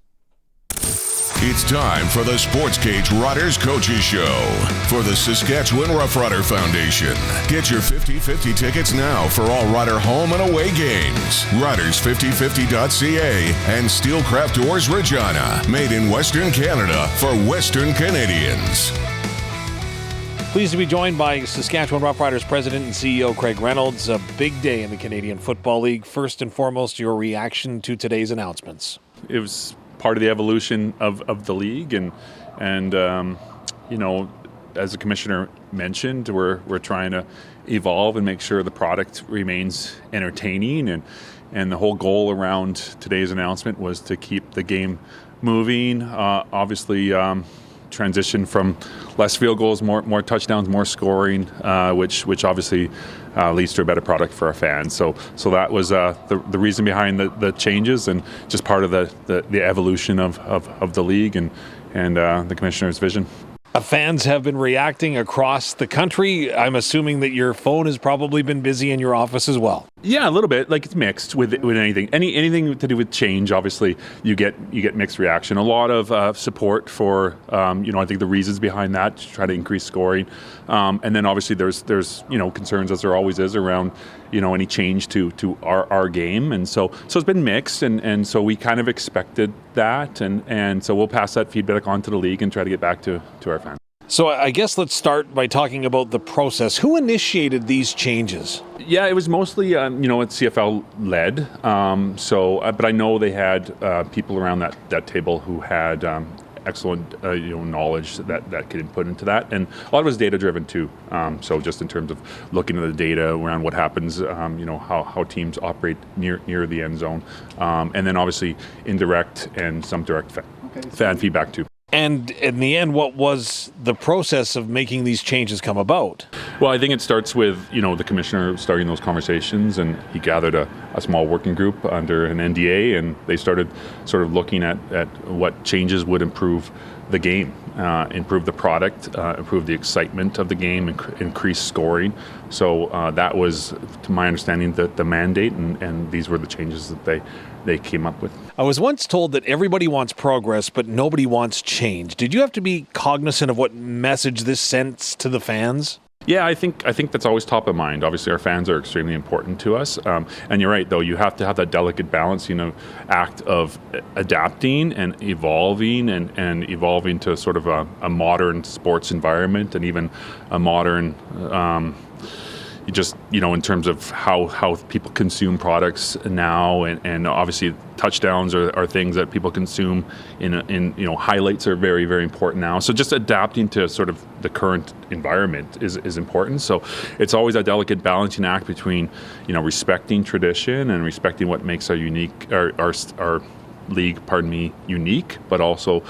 It's time for the SportsCage Riders Coaches Show for the Saskatchewan Roughrider Foundation. Get your 50-50 tickets now for all Rider home and away games. Riders5050.ca and Steelcraft Doors Regina, made in Western Canada for Western Canadians. Pleased to be joined by Saskatchewan Roughriders President and CEO Craig Reynolds. A big day in the Canadian Football League. First and foremost, your reaction to today's announcements. It was part of the evolution of the league, and you know, as the commissioner mentioned, we're trying to evolve and make sure the product remains entertaining, and the whole goal around today's announcement was to keep the game moving. Obviously, transition from less field goals, more touchdowns, more scoring, which obviously leads to a better product for our fans. So that was the reason behind the changes, and just part of the evolution of the league and the commissioner's vision. Fans have been reacting across the country. I'm assuming that your phone has probably been busy in your office as well. Yeah, a little bit. Like, it's mixed with anything. Anything to do with change, obviously, you get mixed reaction. A lot of support for, I think the reasons behind that, to try to increase scoring. And then obviously there's concerns, as there always is, around, any change to our game. And so it's been mixed, and so we kind of expected that. And so we'll pass that feedback on to the league and try to get back to our fans. So I guess let's start by talking about the process. Who initiated these changes? Yeah, it was mostly, it's CFL led. But I know they had people around that table who had excellent, knowledge that could input into that, and a lot of it was data driven too. So just in terms of looking at the data around what happens, how teams operate near the end zone, and then obviously indirect and some direct fan feedback too. And in the end, what was the process of making these changes come about? Well, I think it starts with, the commissioner starting those conversations, and he gathered a small working group under an NDA, and they started sort of looking at what changes would improve the game, improve the product, improve the excitement of the game, increase scoring. So that was, to my understanding, the mandate, and these were the changes that they came up with. I was once told that everybody wants progress, but nobody wants change. Did you have to be cognizant of what message this sends to the fans? Yeah, I think that's always top of mind. Obviously, our fans are extremely important to us. And you're right, though, you have to have that delicate balance, act of adapting and evolving and evolving to sort of a modern sports environment, and even a modern in terms of how people consume products now, and obviously touchdowns are things that people consume in highlights are very, very important now. So just adapting to sort of the current environment is important. So it's always a delicate balancing act between respecting tradition and respecting what makes our league, unique, but also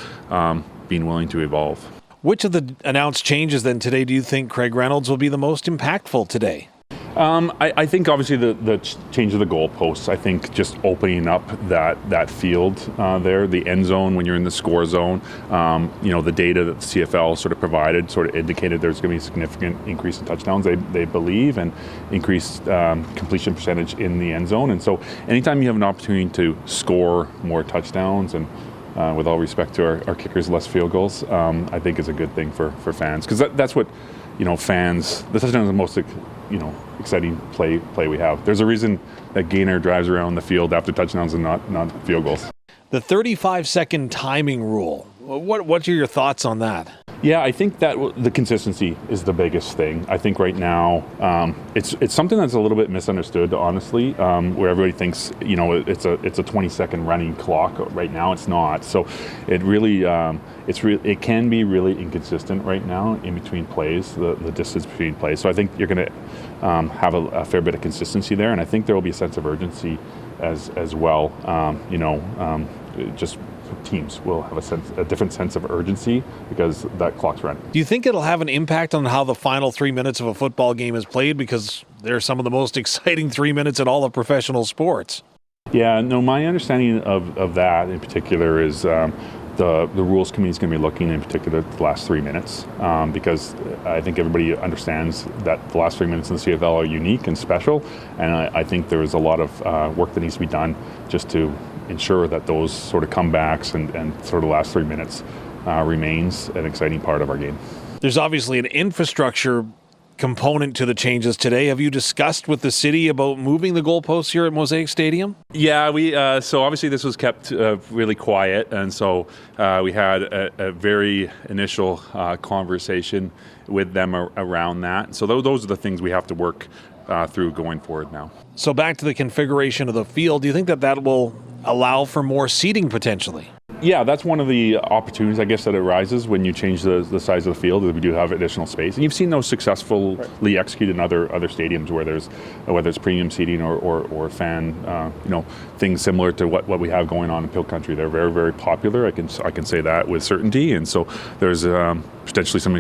being willing to evolve. Which of the announced changes then today do you think, Craig Reynolds, will be the most impactful today? I think obviously the change of the goalposts. I think just opening up that field there, the end zone when you're in the score zone. The data that the CFL sort of provided sort of indicated there's going to be a significant increase in touchdowns, they believe, and increased completion percentage in the end zone. And so anytime you have an opportunity to score more touchdowns, and with all respect to our kickers, less field goals, I think is a good thing for fans, because that's what fans. The touchdown is the most exciting play we have. There's a reason that Gaynor drives around the field after touchdowns and not field goals. The 35-second timing rule. What are your thoughts on that? Yeah, I think that the consistency is the biggest thing. I think right now it's something that's a little bit misunderstood, honestly, where everybody thinks it's a 20-second running clock. Right now, it's not. So it really it can be really inconsistent right now in between plays, the distance between plays. So I think you're going to have a fair bit of consistency there, and I think there will be a sense of urgency as well. Just teams will have a different sense of urgency because that clock's running. Do you think it'll have an impact on how the final 3 minutes of a football game is played? Because they're some of the most exciting 3 minutes in all of professional sports. Yeah, no, my understanding of that in particular is the rules committee is going to be looking in particular at the last 3 minutes, because I think everybody understands that the last 3 minutes in the CFL are unique and special, and I think there is a lot of work that needs to be done just to ensure that those sort of comebacks and sort of last 3 minutes remains an exciting part of our game. There's obviously an infrastructure component to the changes today. Have you discussed with the city about moving the goalposts here at Mosaic Stadium? Yeah, we so obviously this was kept really quiet, and so we had a very initial conversation with them around that. So those are the things we have to work through going forward now. So back to the configuration of the field, do you think that will allow for more seating potentially? Yeah, that's one of the opportunities, I guess, that arises when you change the size of the field, is we do have additional space. And you've seen those successfully executed in other stadiums where there's, whether it's premium seating or fan, things similar to what we have going on in Peel Country. They're very, very popular. I can say that with certainty. And so there's potentially some,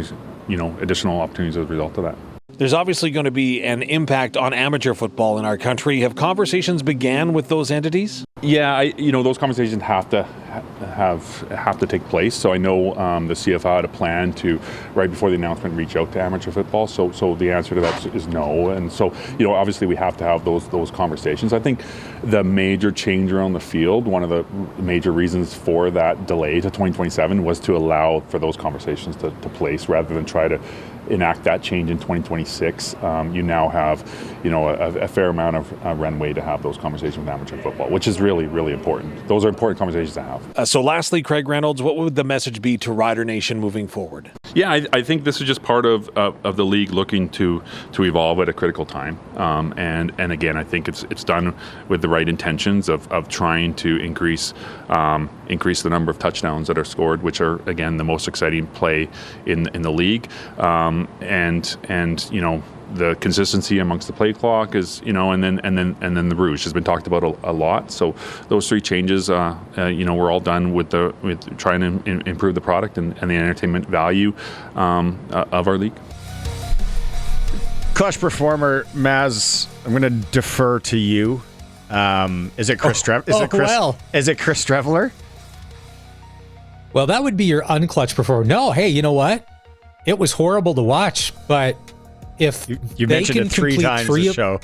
additional opportunities as a result of that. There's obviously going to be an impact on amateur football in our country. Have conversations began with those entities? Yeah, those conversations have to take place. So I know the CFL had a plan to, right before the announcement, reach out to amateur football. So the answer to that is no. And so obviously we have to have those conversations. I think the major change around the field, one of the major reasons for that delay to 2027 was to allow for those conversations to place rather than try to enact that change in 2026. You now have, a fair amount of runway to have those conversations with amateur football, which is really, really important. Those are important conversations to have. So lastly, Craig Reynolds, what would the message be to Rider Nation moving forward? Yeah, I think this is just part of the league looking to evolve at a critical time. And again, I think it's done with the right intentions of trying to increase the number of touchdowns that are scored, which are, again, the most exciting play in the league. And you know, the consistency amongst the play clock is, you know, and then the rouge has been talked about a lot. So those three changes, you know, we're all done with trying to improve the product and the entertainment value of our league. Clutch performer, Maz, I'm going to defer to you. Is it Chris Is it Chris Streveler? Well, that would be your unclutch performer. No, hey, you know what? It was horrible to watch, but if you mentioned it three times this show,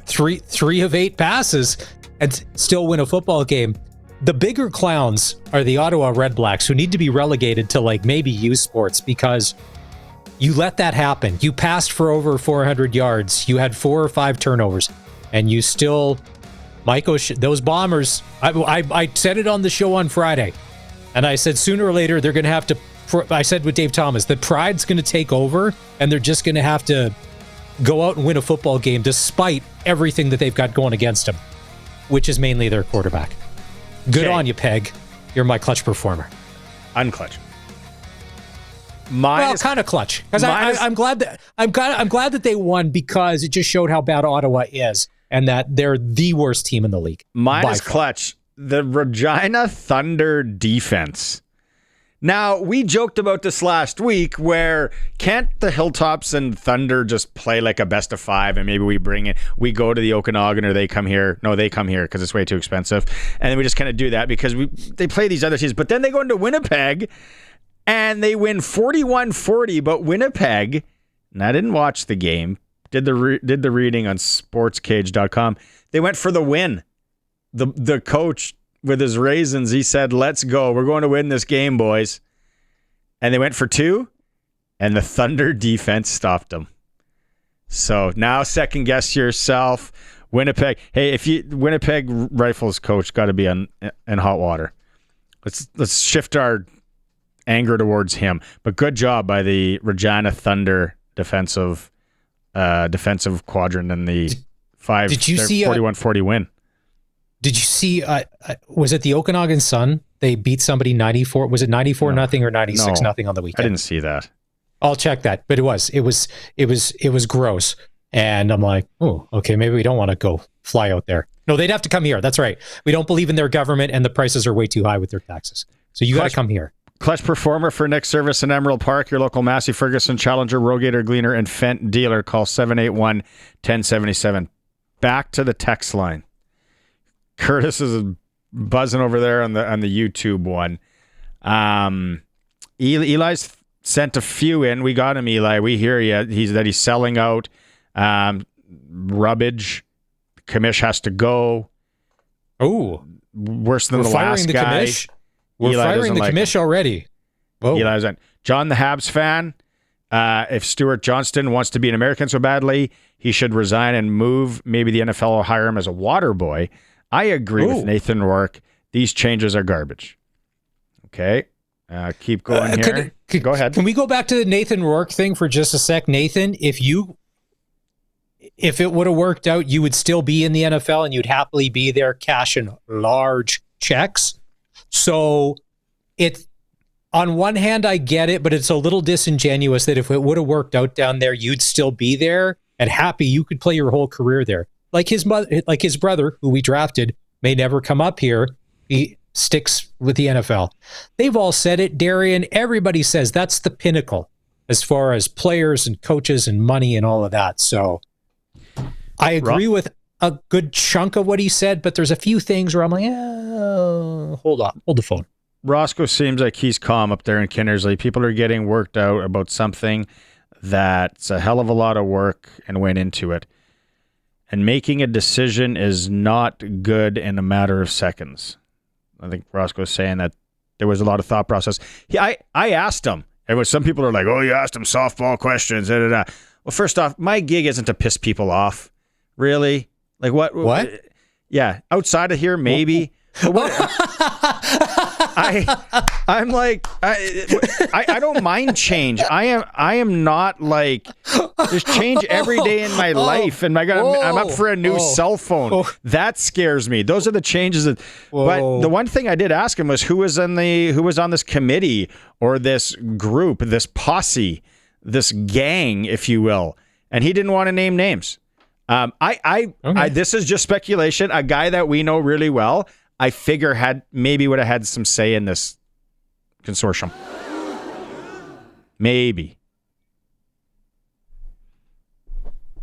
three of 8 passes and still win a football game, the bigger clowns are the Ottawa Redblacks, who need to be relegated to like maybe U Sports, because you let that happen. You passed for over 400 yards. You had 4 or 5 turnovers, and you still, those Bombers. I said it on the show on Friday, and I said sooner or later they're going to have to. I said with Dave Thomas, the pride's going to take over, and they're just going to have to go out and win a football game despite everything that they've got going against them, which is mainly their quarterback. Good on you, Peg. You're my clutch performer. Unclutch. Well, kind of clutch, because I'm glad that they won, because it just showed how bad Ottawa is and that they're the worst team in the league. Mine is clutch. The Regina Thunder defense. Now, we joked about this last week, where can't the Hilltops and Thunder just play like a best of 5, and maybe we go to the Okanagan, or they come here. No, they come here because it's way too expensive. And then we just kind of do that because they play these other teams. But then they go into Winnipeg and they win 41-40. But Winnipeg, and I didn't watch the game, did the reading on SportsCage.com. They went for the win. The coach, with his raisins, he said, "Let's go. We're going to win this game, boys." And they went for 2, and the Thunder defense stopped them. So now second guess yourself. Winnipeg. Hey, Winnipeg Rifles coach got to be in hot water. Let's shift our anger towards him. But good job by the Regina Thunder defensive quadrant in the 41-40 win. Did you see, was it the Okanagan Sun? They beat somebody 94. Was it 94-0 or 96-0 on the weekend? I didn't see that. I'll check that. But it was gross. And I'm like, oh, okay, maybe we don't want to go fly out there. No, they'd have to come here. That's right. We don't believe in their government, and the prices are way too high with their taxes. So you got to come here. Clutch performer for Nick Service in Emerald Park, your local Massey Ferguson Challenger, Rogator Gleaner, and Fent dealer. Call 781-1077. Back to the text line. Curtis is buzzing over there on the YouTube one. Eli's sent a few in. We got him, Eli. We hear you. He's selling out. Rubbage. Commish has to go. Oh, worse than the last guy. We're firing the commish already. Whoa. Eli's on. John the Habs fan. If Stuart Johnston wants to be an American so badly, he should resign and move. Maybe the NFL will hire him as a water boy. I agree with Nathan Rourke. These changes are garbage. Okay. Keep going here. Go ahead. Can we go back to the Nathan Rourke thing for just a sec? Nathan, if it would have worked out, you would still be in the NFL and you'd happily be there cashing large checks. So on one hand, I get it, but it's a little disingenuous that if it would have worked out down there, you'd still be there and happy you could play your whole career there. Like his brother, who we drafted, may never come up here. He sticks with the NFL. They've all said it, Darian. Everybody says that's the pinnacle as far as players and coaches and money and all of that. So I agree with a good chunk of what he said, but there's a few things where I'm like, hold the phone. Roscoe seems like he's calm up there in Kinnersley. People are getting worked out about something that's a hell of a lot of work and went into it. And making a decision is not good in a matter of seconds. I think Roscoe's saying that there was a lot of thought process. I asked him. Some people are like, oh, you asked him softball questions. Da, da, da. Well, first off, my gig isn't to piss people off. Really? Like what? What? Yeah. Outside of here, maybe. What? I'm like, I don't mind change. I am not like, there's change every day in my life, and I'm up for a new cell phone. That scares me. Those are the changes. But the one thing I did ask him was who was on this committee or this group, this posse, this gang, if you will, and he didn't want to name names. This is just speculation. A guy that we know really well, I figure would have had some say in this consortium. Maybe.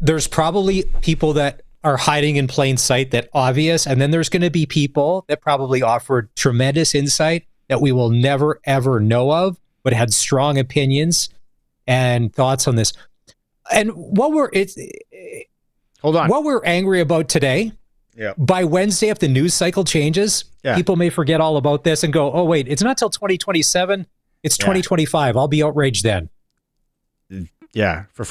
There's probably people that are hiding in plain sight that obvious, and then there's going to be people that probably offered tremendous insight that we will never ever know of, but had strong opinions and thoughts on this. And what we're angry about today, by Wednesday, if the news cycle changes, people may forget all about this and go, oh, wait, it's not till 2027. It's 2025. I'll be outraged then. Yeah, for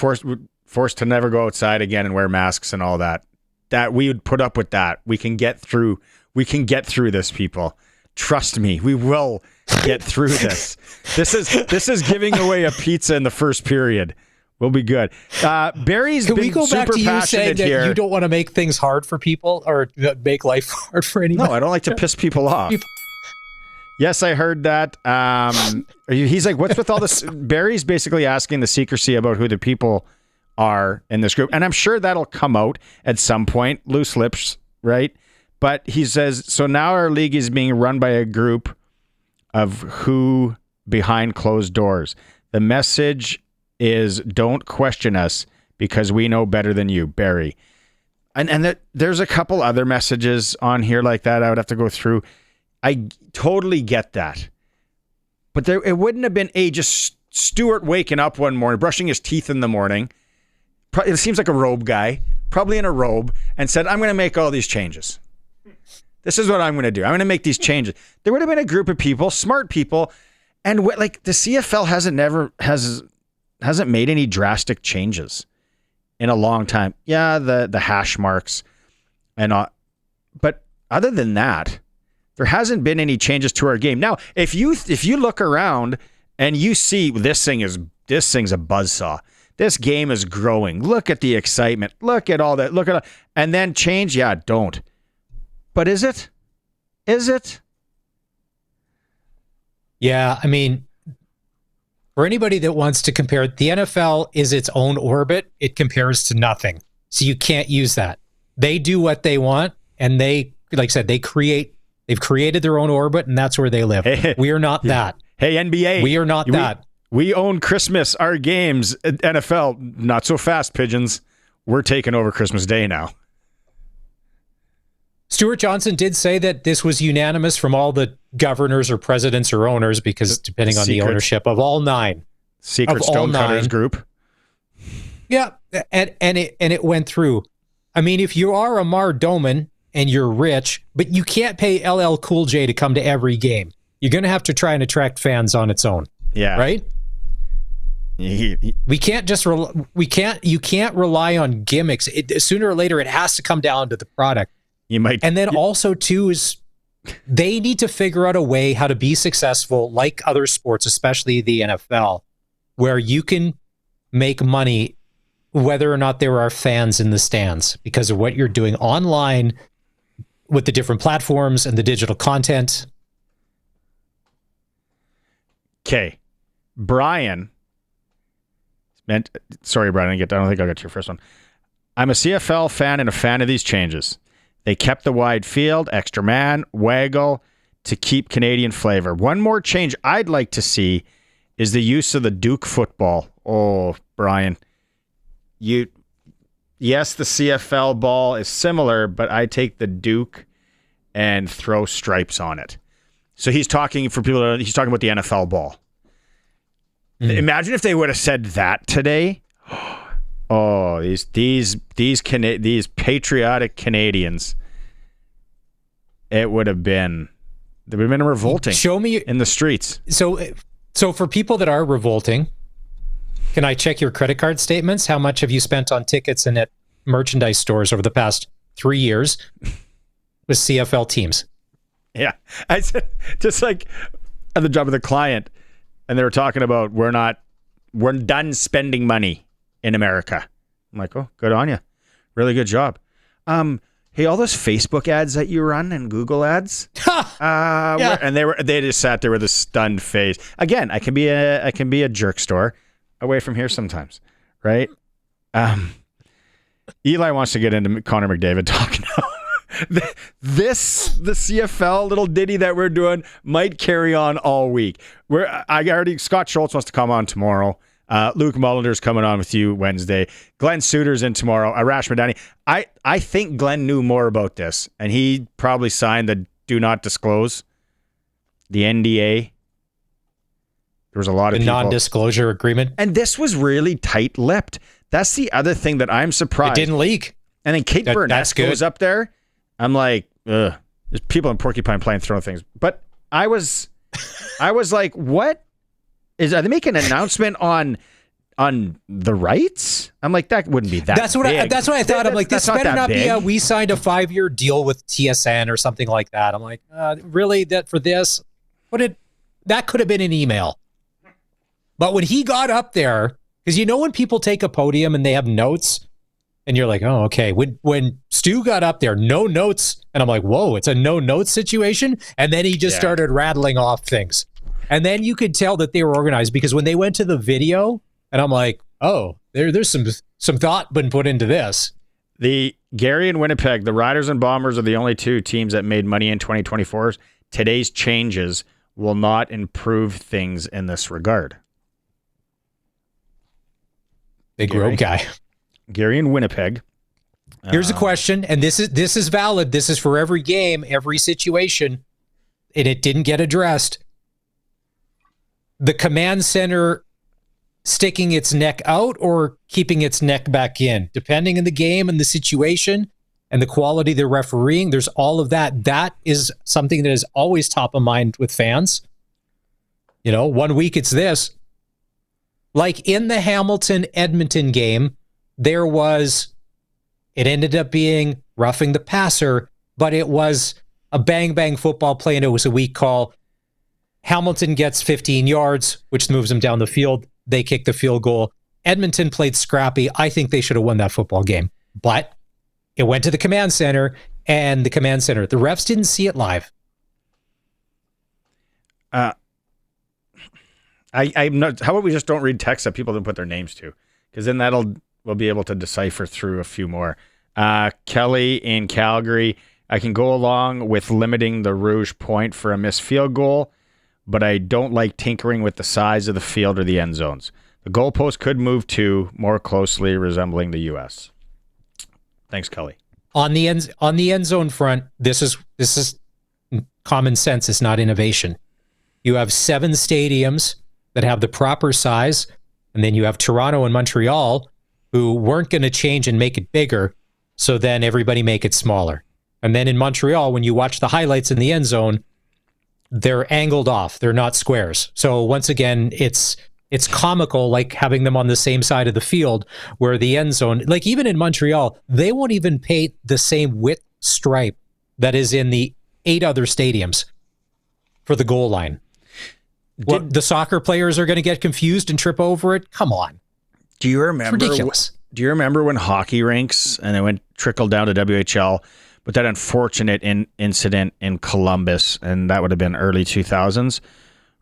forced to never go outside again and wear masks and all that. That we would put up with that. We can get through this, people. Trust me, we will get through this. This is giving away a pizza in the first period. We'll be good. Barry's Can been we go back super to you saying that here. you don't want to make things hard for people or make life hard for anybody? No, I don't like to piss people off. Yes, I heard that. He's like, what's with all this? Barry's basically asking the secrecy about who the people are in this group. And I'm sure that'll come out at some point. Loose lips, right? But he says, so now our league is being run by a group of who behind closed doors. The message is don't question us because we know better than you, Barry. And there's a couple other messages on here like that I would have to go through. I totally get that. But it wouldn't have been just Stuart waking up one morning, brushing his teeth in the morning. It seems like a robe guy, probably in a robe, and said, I'm going to make all these changes. This is what I'm going to do. I'm going to make these changes. There would have been a group of people, smart people, and like the CFL hasn't made any drastic changes in a long time. Yeah, the hash marks and all, but other than that, there hasn't been any changes to our game. Now, if you look around and you see this thing's a buzzsaw. This game is growing. Look at the excitement. Look at all that. And then change, don't. But is it? Is it? Yeah, I mean, for anybody that wants to compare, the NFL is its own orbit. It compares to nothing. So you can't use that. They do what they want, and they, like I said, they've created their own orbit, and that's where they live. Hey, we are not that. Hey, NBA. We are not that. We own Christmas, our games. NFL, not so fast, pigeons. We're taking over Christmas Day now. Stuart Johnson did say that this was unanimous from all the governors or presidents or owners, because depending on the ownership of all 9. Secret Stonecutters group. Yeah, and it went through. I mean, if you are Amar Doman and you're rich, but you can't pay LL Cool J to come to every game, you're going to have to try and attract fans on its own. Yeah. Right? We can't just you can't rely on gimmicks. Sooner or later, it has to come down to the product. And then also too is they need to figure out a way how to be successful like other sports, especially the NFL, where you can make money whether or not there are fans in the stands because of what you're doing online with the different platforms and the digital content. Okay. Brian. Sorry, Brian, I don't think I'll get to your first one. I'm a CFL fan and a fan of these changes. They kept the wide field, extra man, waggle to keep Canadian flavor. One more change I'd like to see is the use of the Duke football. Oh, Brian. Yes, the CFL ball is similar, but I take the Duke and throw stripes on it. So he's talking about the NFL ball. Imagine if they would have said that today. Oh, these patriotic Canadians. It would have been revolting. Show me in the streets. So for people that are revolting, can I check your credit card statements? How much have you spent on tickets and at merchandise stores over the past 3 years with CFL teams? Yeah. I said, just like at the job of the client, and they were talking about we're done spending money in America. I'm like, oh, good on you. Really good job. Hey, all those Facebook ads that you run and Google ads, Yeah. and they just sat there with a stunned face. Again, I can be a jerk store away from here sometimes, right? Eli wants to get into Connor McDavid talk now. The CFL little ditty that we're doing might carry on all week. Scott Schultz wants to come on tomorrow. Luke Mullender's coming on with you Wednesday. Glenn Suter's in tomorrow. Arash Madani. I think Glenn knew more about this, and he probably signed the do not disclose, the NDA. There was a lot of the people. Non-disclosure agreement. And this was really tight-lipped. That's the other thing that I'm surprised. It didn't leak. And then Kate Burnett goes up there. I'm like, ugh. There's people in Porcupine Plain throwing things. But I was like, what? Are they making an announcement on the rights? I'm like, that wouldn't be that That's what big. that's what I thought. I'm like, this better not be big. we signed a 5-year deal with TSN or something like that. I'm like, really? That for this? That could have been an email. But when he got up there, because when people take a podium and they have notes, and you're like, oh, okay. When Stu got up there, no notes, and I'm like, whoa, it's a no notes situation. And then he just started rattling off things. And then you could tell that they were organized, because when they went to the video, and I'm like, oh, there's some thought been put into this. The Gary and Winnipeg, the Riders and Bombers are the only two teams that made money in 2024. Today's changes will not improve things in this regard. Big road guy. Gary and Winnipeg. Here's a question, and this is valid. This is for every game, every situation, and it didn't get addressed. The command center sticking its neck out or keeping its neck back in, depending on the game and the situation and the quality of the refereeing. There's all of that. That is something that is always top of mind with fans. 1 week it's this. Like in the Hamilton-Edmonton game, it ended up being roughing the passer, but it was a bang-bang football play, and it was a weak call. Hamilton gets 15 yards, which moves them down the field. They kick the field goal. Edmonton played scrappy. I think they should have won that football game. But it went to the command center, and the refs didn't see it live. I'm not. How about we just don't read text that people didn't put their names to? Because then we'll be able to decipher through a few more. Kelly in Calgary. I can go along with limiting the Rouge point for a missed field goal, but I don't like tinkering with the size of the field or the end zones. The goalpost could move to more closely resembling the U.S. Thanks, Kelly. On the end zone front, this is common sense. It's not innovation. You have 7 stadiums that have the proper size, and then you have Toronto and Montreal who weren't going to change and make it bigger, so then everybody make it smaller. And then in Montreal, when you watch the highlights in the end zone, they're angled off. They're not squares. So once again, it's comical, like having them on the same side of the field, where the end zone, like even in Montreal, they won't even paint the same width stripe that is in the 8 other stadiums for the goal line. The soccer players are going to get confused and trip over it? Come on. Do you remember? It's ridiculous. Do you remember when hockey rinks and it trickled down to WHL, but that unfortunate incident in Columbus, and that would have been early 2000s,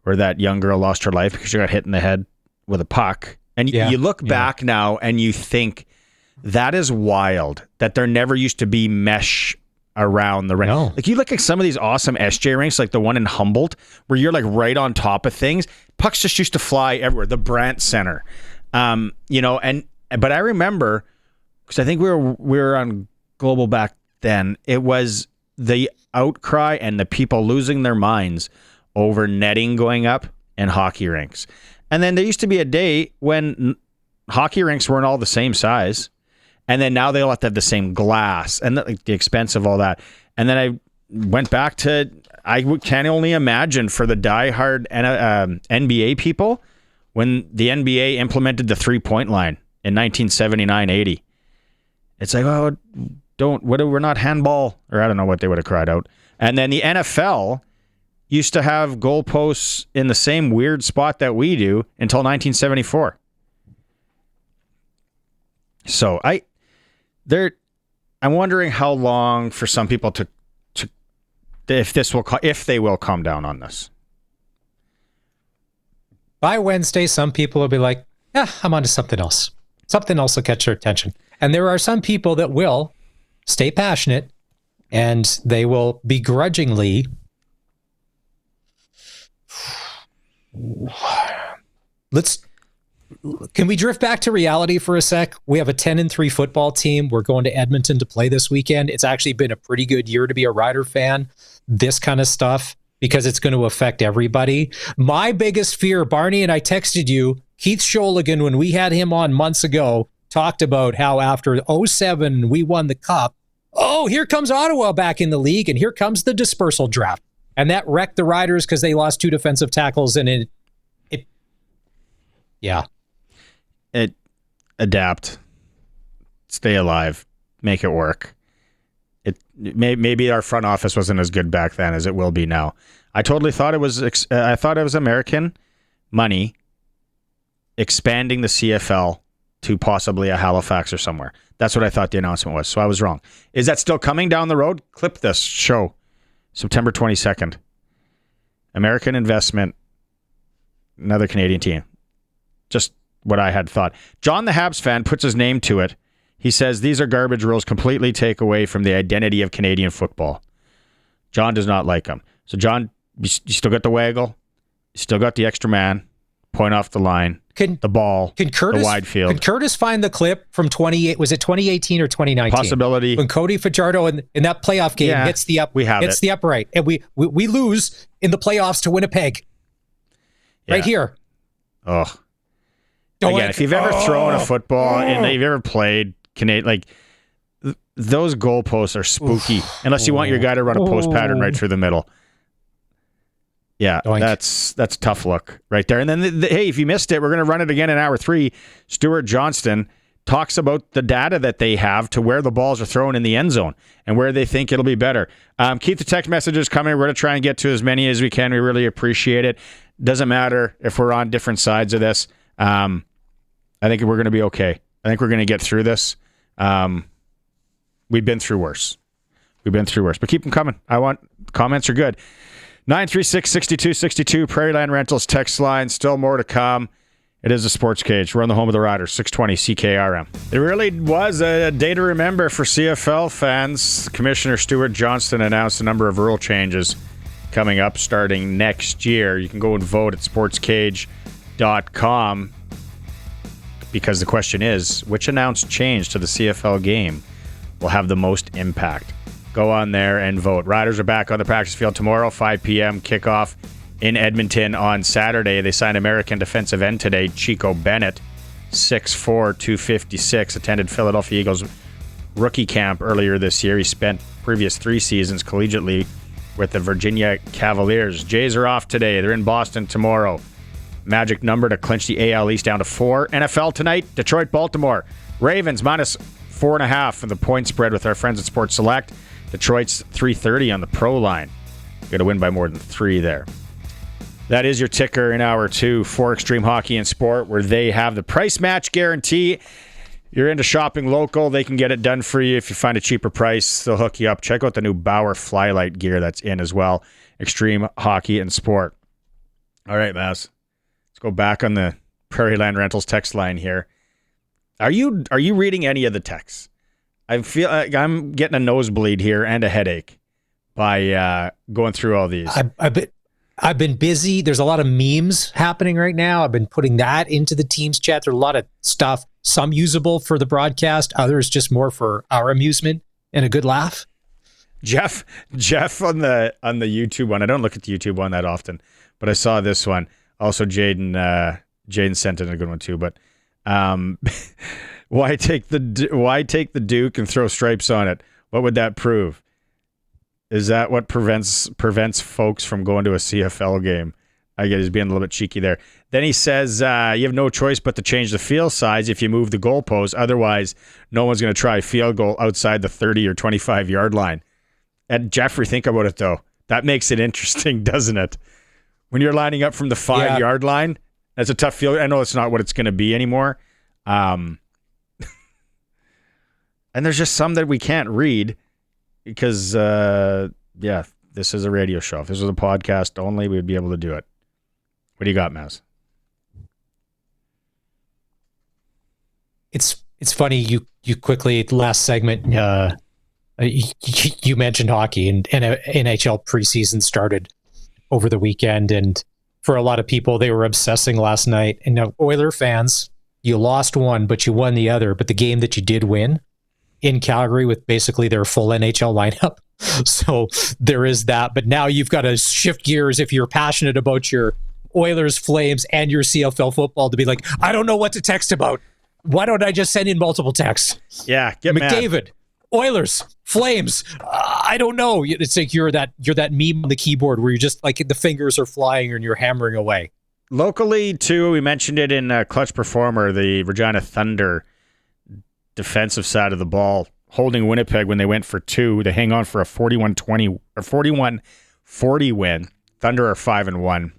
where that young girl lost her life because she got hit in the head with a puck. And you look back now and you think that is wild that there never used to be mesh around the rink. No. Like you look at some of these awesome SJ rinks, like the one in Humboldt, where you're like right on top of things. Pucks just used to fly everywhere. The Brandt Center, but I remember because I think we were on Global back then. It was the outcry and the people losing their minds over netting going up and hockey rinks. And then there used to be a day when hockey rinks weren't all the same size. And then now they all have to have the same glass and the expense of all that. And then I went back to, I can only imagine for the diehard NBA people when the NBA implemented the 3-point line in 1979-80. It's like, oh, we're not handball, or I don't know what they would have cried out. And then the NFL used to have goalposts in the same weird spot that we do until 1974. So I'm wondering how long for some people to if they will calm down on this. By Wednesday, some people will be like, I'm on to something else. Something else will catch their attention. And there are some people that will stay passionate and they will begrudgingly can we drift back to reality for a sec? We have a 10-3 football team. We're going to Edmonton to play this weekend. It's actually been a pretty good year to be a Rider fan. This kind of stuff, because it's going to affect everybody. My biggest fear, Barney, and I texted you, Keith Sholigan, when we had him on months ago, talked about how after 2007 we won the Cup. Oh, here comes Ottawa back in the league, and here comes the dispersal draft. And that wrecked the Riders because they lost 2 defensive tackles, and it adapt, stay alive, make it work. Maybe our front office wasn't as good back then as it will be now. I totally thought it was. I thought it was American money expanding the CFL to possibly a Halifax or somewhere. That's what I thought the announcement was. So I was wrong. Is that still coming down the road? Clip this show, September 22nd. American investment, another Canadian team. Just what I had thought. John, the Habs fan, puts his name to it. He says, these are garbage rules, completely take away from the identity of Canadian football. John does not like them. So, John, you still got the waggle. You still got the extra man. Point off the line. The ball. The wide field. Can Curtis find the clip from 2018 or 2019? Possibility. When Cody Fajardo in that playoff game hits the upright. And we lose in the playoffs to Winnipeg. Yeah. Right here. Oh. Again, if you've ever thrown a football and you've ever played Canadian, those goalposts are spooky. Unless you want your guy to run a post pattern right through the middle. Yeah, that's a tough look right there. And then, hey, if you missed it, we're going to run it again in hour 3. Stuart Johnston talks about the data that they have to where the balls are thrown in the end zone and where they think it'll be better. Keep the text messages coming. We're going to try and get to as many as we can. We really appreciate it. Doesn't matter if we're on different sides of this. I think we're going to be okay. I think we're going to get through this. We've been through worse. But keep them coming. Comments are good. 936-6262, Prairieland Rentals text line. Still more to come. It is a Sports Cage. We're on the home of the Riders, 620 CKRM. It really was a day to remember for CFL fans. Commissioner Stuart Johnston announced a number of rule changes coming up starting next year. You can go and vote at sportscage.com. Because the question is, which announced change to the CFL game will have the most impact? Go on there and vote. Riders are back on the practice field tomorrow, 5 p.m. kickoff in Edmonton on Saturday. They signed American defensive end today, Chico Bennett, 6'4", 256, attended Philadelphia Eagles rookie camp earlier this year. He spent previous 3 seasons collegiately with the Virginia Cavaliers. Jays are off today. They're in Boston tomorrow. Magic number to clinch the AL East down to 4. NFL tonight, Detroit, Baltimore. Ravens minus 4.5 for the point spread with our friends at Sports Select. Detroit's 330 on the pro line. Got to win by more than 3 there. That is your ticker in hour 2 for Extreme Hockey and Sport, where they have the price match guarantee. You're into shopping local, they can get it done for you. If you find a cheaper price, they'll hook you up. Check out the new Bauer Flylight gear that's in as well. Extreme Hockey and Sport. All right, Maz. Let's go back on the Prairieland Rentals text line here. Are you reading any of the texts? I feel like I'm getting a nosebleed here and a headache by going through all these. I've been busy. There's a lot of memes happening right now. I've been putting that into the Teams chat. There's a lot of stuff, some usable for the broadcast, others just more for our amusement and a good laugh. Jeff on the YouTube one. I don't look at the YouTube one that often, but I saw this one. Also, Jaden sent in a good one too. But why take the Duke and throw stripes on it? What would that prove? Is that what prevents folks from going to a CFL game? I guess he's being a little bit cheeky there. Then he says you have no choice but to change the field size if you move the goalpost. Otherwise, no one's going to try a field goal outside the 30 or 25 yard line. And Jeffrey, think about it though. That makes it interesting, doesn't it? When you're lining up from the 5-yard line, that's a tough field. I know it's not what it's going to be anymore. And there's just some that we can't read because, this is a radio show. If this was a podcast only, we would be able to do it. What do you got, Maz? It's funny. You quickly, last segment, you mentioned hockey, and NHL preseason started over the weekend. And for a lot of people, they were obsessing last night. And now, Oiler fans, you lost one, but you won the other. But the game that you did win in Calgary with basically their full NHL lineup. So there is that. But now you've got to shift gears if you're passionate about your Oilers, Flames, and your CFL football to be like, I don't know what to text about. Why don't I just send in multiple texts? Yeah, get McDavid, mad. Oilers, Flames. I don't know. It's like you're that meme on the keyboard where you're just like the fingers are flying and you're hammering away. Locally, too, we mentioned it in Clutch Performer, the Regina Thunder defensive side of the ball, holding Winnipeg when they went for 2. They hang on for a 41-20 or 41-40 win. Thunder are 5-1.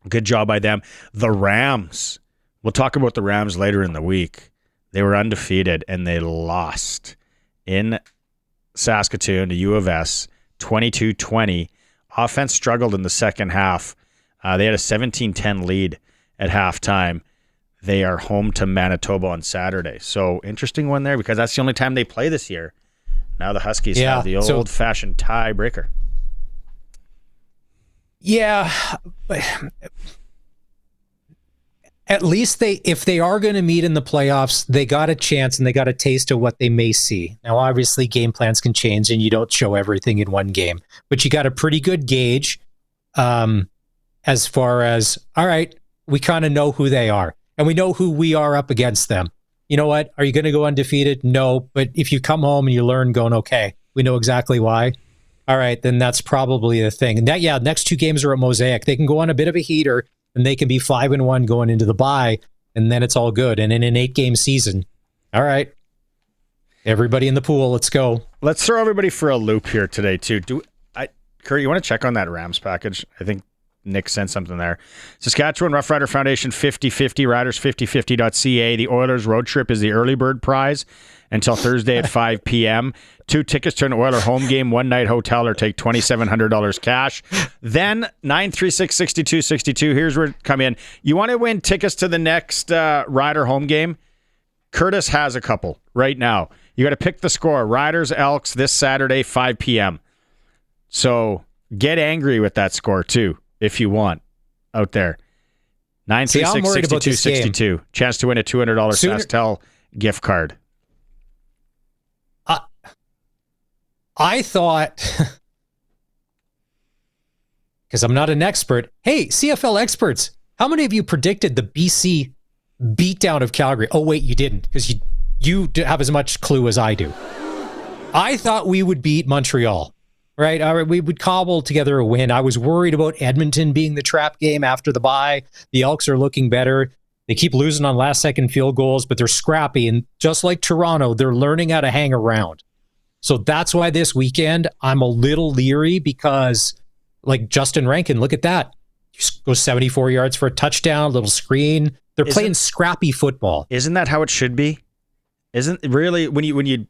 Good job by them. The Rams. We'll talk about the Rams later in the week. They were undefeated and they lost in Saskatoon to U of S 22-20. Offense struggled in the second half. They had a 17-10 lead at halftime. They are home to Manitoba on Saturday. So interesting one there because that's the only time they play this year. Now the Huskies have the old-fashioned tiebreaker. Yeah. At least if they are going to meet in the playoffs, they got a chance and they got a taste of what they may see. Now, obviously, game plans can change and you don't show everything in one game, but you got a pretty good gauge as far as, all right, we kind of know who they are and we know who we are up against them. You know what? Are you going to go undefeated? No, but if you come home and you learn going, okay, we know exactly why. All right, then that's probably the thing. And next 2 games are a mosaic. They can go on a bit of a heater and they can be 5-1 going into the bye, and then it's all good. And in an 8-game season, all right, everybody in the pool, let's go. Let's throw everybody for a loop here today, too. Kurt, you want to check on that Rams package? I think Nick sent something there. Saskatchewan Rough Rider Foundation 50/50, riders5050.ca. The Oilers road trip is the early bird prize until Thursday at 5 p.m. 2 tickets to an Oiler home game, 1-night hotel, or take $2,700 cash. Then 936-6262. Here's where it come in. You want to win tickets to the next Rider home game? Curtis has a couple right now. You got to pick the score. Riders Elks this Saturday, 5 p.m. So get angry with that score too, if you want, out there. 936-6262. Chance to win a $200 Sastel gift card. I thought, because I'm not an expert, hey, CFL experts, how many of you predicted the BC beatdown of Calgary? Oh, wait, you didn't, because you have as much clue as I do. I thought we would beat Montreal, right? We would cobble together a win. I was worried about Edmonton being the trap game after the bye. The Elks are looking better. They keep losing on last-second field goals, but they're scrappy, and just like Toronto, they're learning how to hang around. So that's why this weekend I'm a little leery because, like Justin Rankin, look at that. He goes 74 yards for a touchdown, little screen. They're playing scrappy football. Isn't that how it should be? Isn't really when you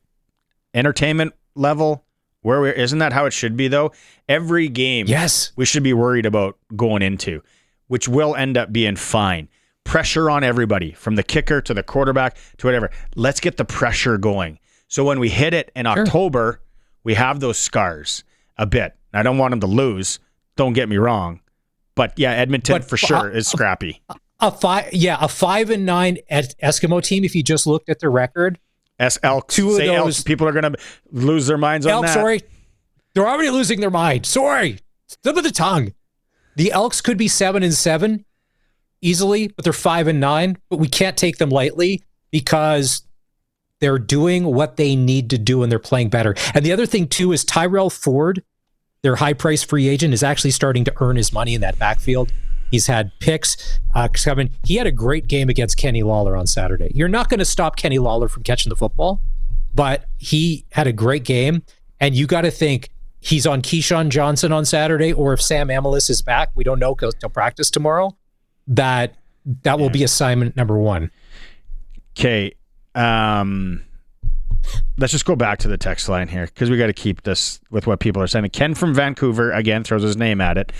entertainment level isn't that how it should be though? Every game, yes, we should be worried about going into, which will end up being fine. Pressure on everybody, from the kicker to the quarterback to whatever. Let's get the pressure going. So when we hit it in October, we have those scars a bit. I don't want them to lose. Don't get me wrong. But yeah, Edmonton for sure is scrappy. A 5-9 Eskimo team, if you just looked at the record. Elks. Two of those. Elks, people are going to lose their minds on that. Sorry. They're already losing their mind. Sorry. Slip of the tongue. The Elks could be 7-7 easily, but they're 5-9. But we can't take them lightly because they're doing what they need to do and they're playing better. And the other thing, too, is Tyrell Ford, their high-priced free agent, is actually starting to earn his money in that backfield. He's had picks coming. He had a great game against Kenny Lawler on Saturday. You're not going to stop Kenny Lawler from catching the football, but he had a great game. And you got to think he's on Keyshawn Johnson on Saturday, or if Sam Amelis is back, we don't know because he'll practice tomorrow, that will be assignment number one. Okay. Let's just go back to the text line here because we got to keep this with what people are saying. Ken from Vancouver, again, throws his name at it.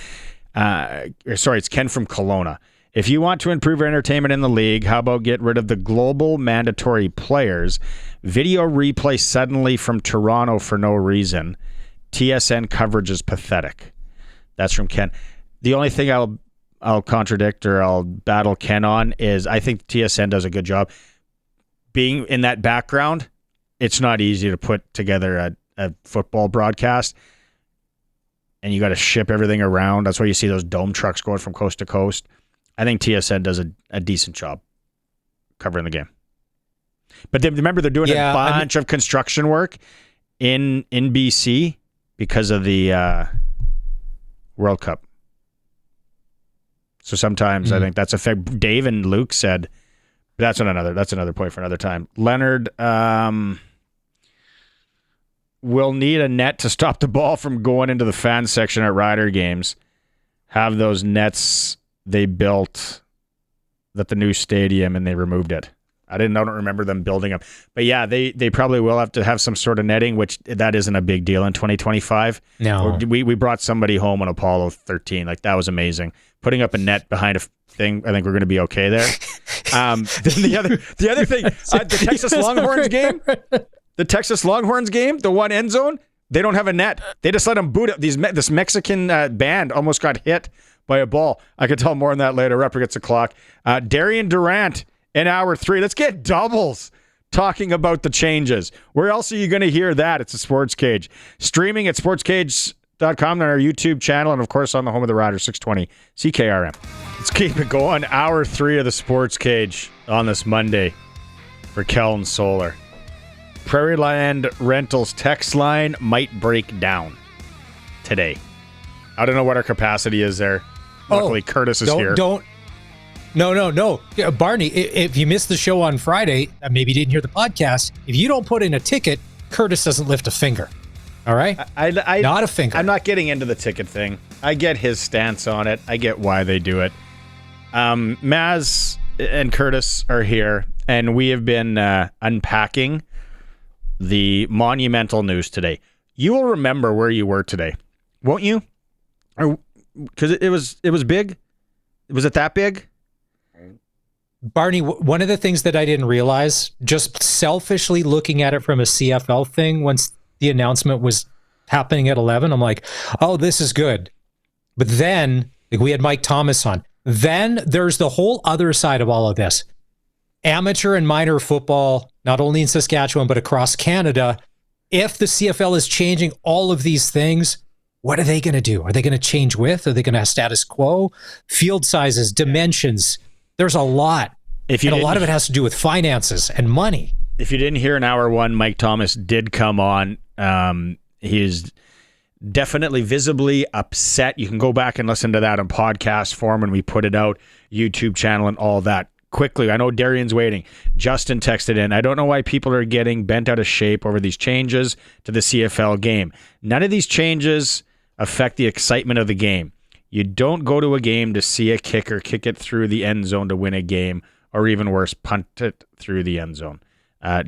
It's Ken from Kelowna. If you want to improve entertainment in the league, how about get rid of the global mandatory players? Video replay suddenly from Toronto for no reason. TSN coverage is pathetic. That's from Ken. The only thing I'll contradict or I'll battle Ken on is I think TSN does a good job. Being in that background, it's not easy to put together a football broadcast, and you got to ship everything around. That's why you see those dome trucks going from coast to coast. I think TSN does a decent job covering the game. But remember, they're doing a bunch of construction work in BC because of the World Cup. So sometimes I think that's a fact. Dave and Luke said, but that's another point for another time. Leonard will need a net to stop the ball from going into the fan section at Rider games. Have those nets they built at the new stadium, and they removed it. I don't remember them building them. But yeah, they probably will have to have some sort of netting, which that isn't a big deal in 2025. No. We brought somebody home on Apollo 13. Like, that was amazing. Putting up a net behind a thing, I think we're going to be okay there. Then the other thing, the Texas Longhorns game, the one end zone, they don't have a net. They just let them boot it. This Mexican band almost got hit by a ball. I could tell more on that later. Repper gets a clock. Darian Durant in hour 3. Let's get doubles talking about the changes. Where else are you going to hear that? It's a Sports Cage. Streaming at sportscage.com on our YouTube channel, and of course on the home of the Riders, 620 CKRM. Let's keep it going. Hour 3 of the Sports Cage on this Monday for Kellen Solar. Prairie Land Rentals text line might break down today. I don't know what our capacity is there. Luckily, Curtis is here. No. Barney, if you missed the show on Friday, maybe you didn't hear the podcast, if you don't put in a ticket, Curtis doesn't lift a finger. All right? Not a finger. I'm not getting into the ticket thing. I get his stance on it. I get why they do it. Maz and Curtis are here, and we have been unpacking the monumental news today. You will remember where you were today, won't you? Because it was big. Was it that big? Barney, one of the things that I didn't realize, just selfishly looking at it from a CFL thing, once the announcement was happening at 11, I'm like, oh, this is good. But then we had Mike Thomas on. Then there's the whole other side of all of this. Amateur and minor football, not only in Saskatchewan, but across Canada. If the CFL is changing all of these things, what are they going to do? Are they going to change with? Are they going to have status quo? Field sizes, dimensions. There's a lot. And a lot of it has to do with finances and money. If you didn't hear in hour 1, Mike Thomas did come on. He is definitely visibly upset. You can go back and listen to that in podcast form when we put it out, YouTube channel and all that. Quickly, I know Darian's waiting. Justin texted in, I don't know why people are getting bent out of shape over these changes to the CFL game. None of these changes affect the excitement of the game. You don't go to a game to see a kicker kick it through the end zone to win a game, or even worse, punt it through the end zone.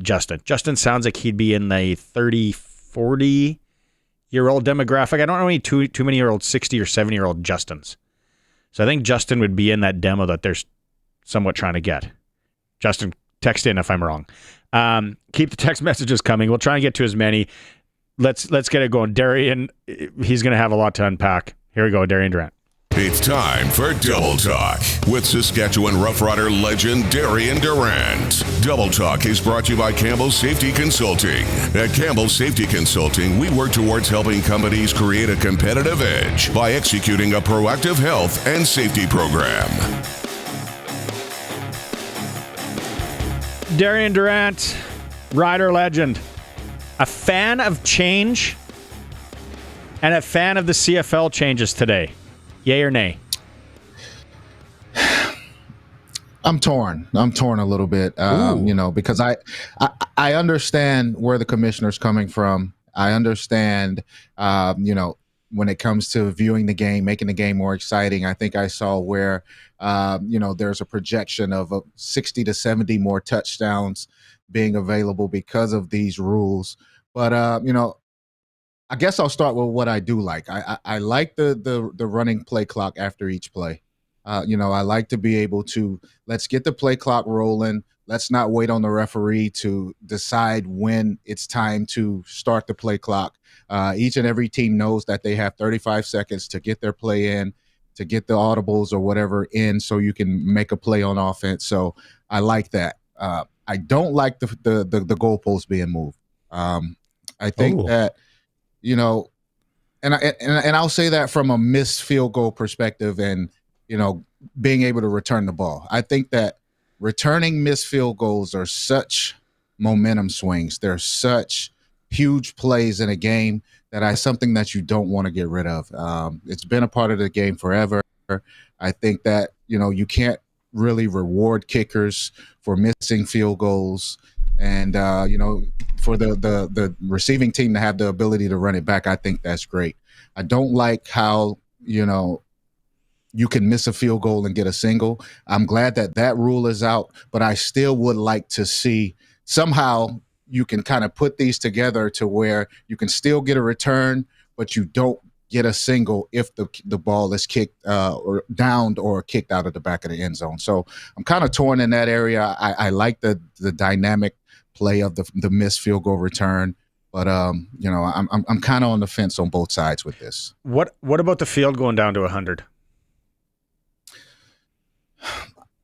Justin sounds like he'd be in the 30, 40-year-old demographic. I don't know any too many year old 60 or 70-year-old Justins. So I think Justin would be in that demo that they're somewhat trying to get. Justin, text in if I'm wrong. Keep the text messages coming. We'll try and get to as many. Let's get it going. Darian, he's going to have a lot to unpack. Here we go, Darian Durant. It's time for Double Talk with Saskatchewan Roughrider legend Darian Durant. Double Talk is brought to you by Campbell Safety Consulting. At Campbell Safety Consulting, we work towards helping companies create a competitive edge by executing a proactive health and safety program. Darian Durant, Rider legend. A fan of change and a fan of the CFL changes today. Yay or nay? I'm torn a little bit, because I understand where the commissioner's coming from, I understand, when it comes to viewing the game, making the game more exciting. I think I saw where, there's a projection of 60 to 70 more touchdowns being available because of these rules. But, I guess I'll start with what I do like. I like the running play clock after each play. I like to be able to, let's get the play clock rolling. Let's not wait on the referee to decide when it's time to start the play clock. Each and every team knows that they have 35 seconds to get their play in, to get the audibles or whatever in, so you can make a play on offense. So I like that. I don't like the goalpost being moved. I think that, and I'll say that from a missed field goal perspective, and being able to return the ball. I think that returning missed field goals are such momentum swings. They're such huge plays in a game that something that you don't want to get rid of. It's been a part of the game forever. I think that you can't really reward kickers for missing field goals, and for the receiving team to have the ability to run it back, I think that's great. I don't like how you can miss a field goal and get a single. I'm glad that rule is out, but I still would like to see somehow you can kind of put these together to where you can still get a return, but you don't get a single if the ball is kicked or downed or kicked out of the back of the end zone. So I'm kind of torn in that area. I like the dynamic play of the missed field goal return. But I'm kind of on the fence on both sides with this. What about the field going down to 100?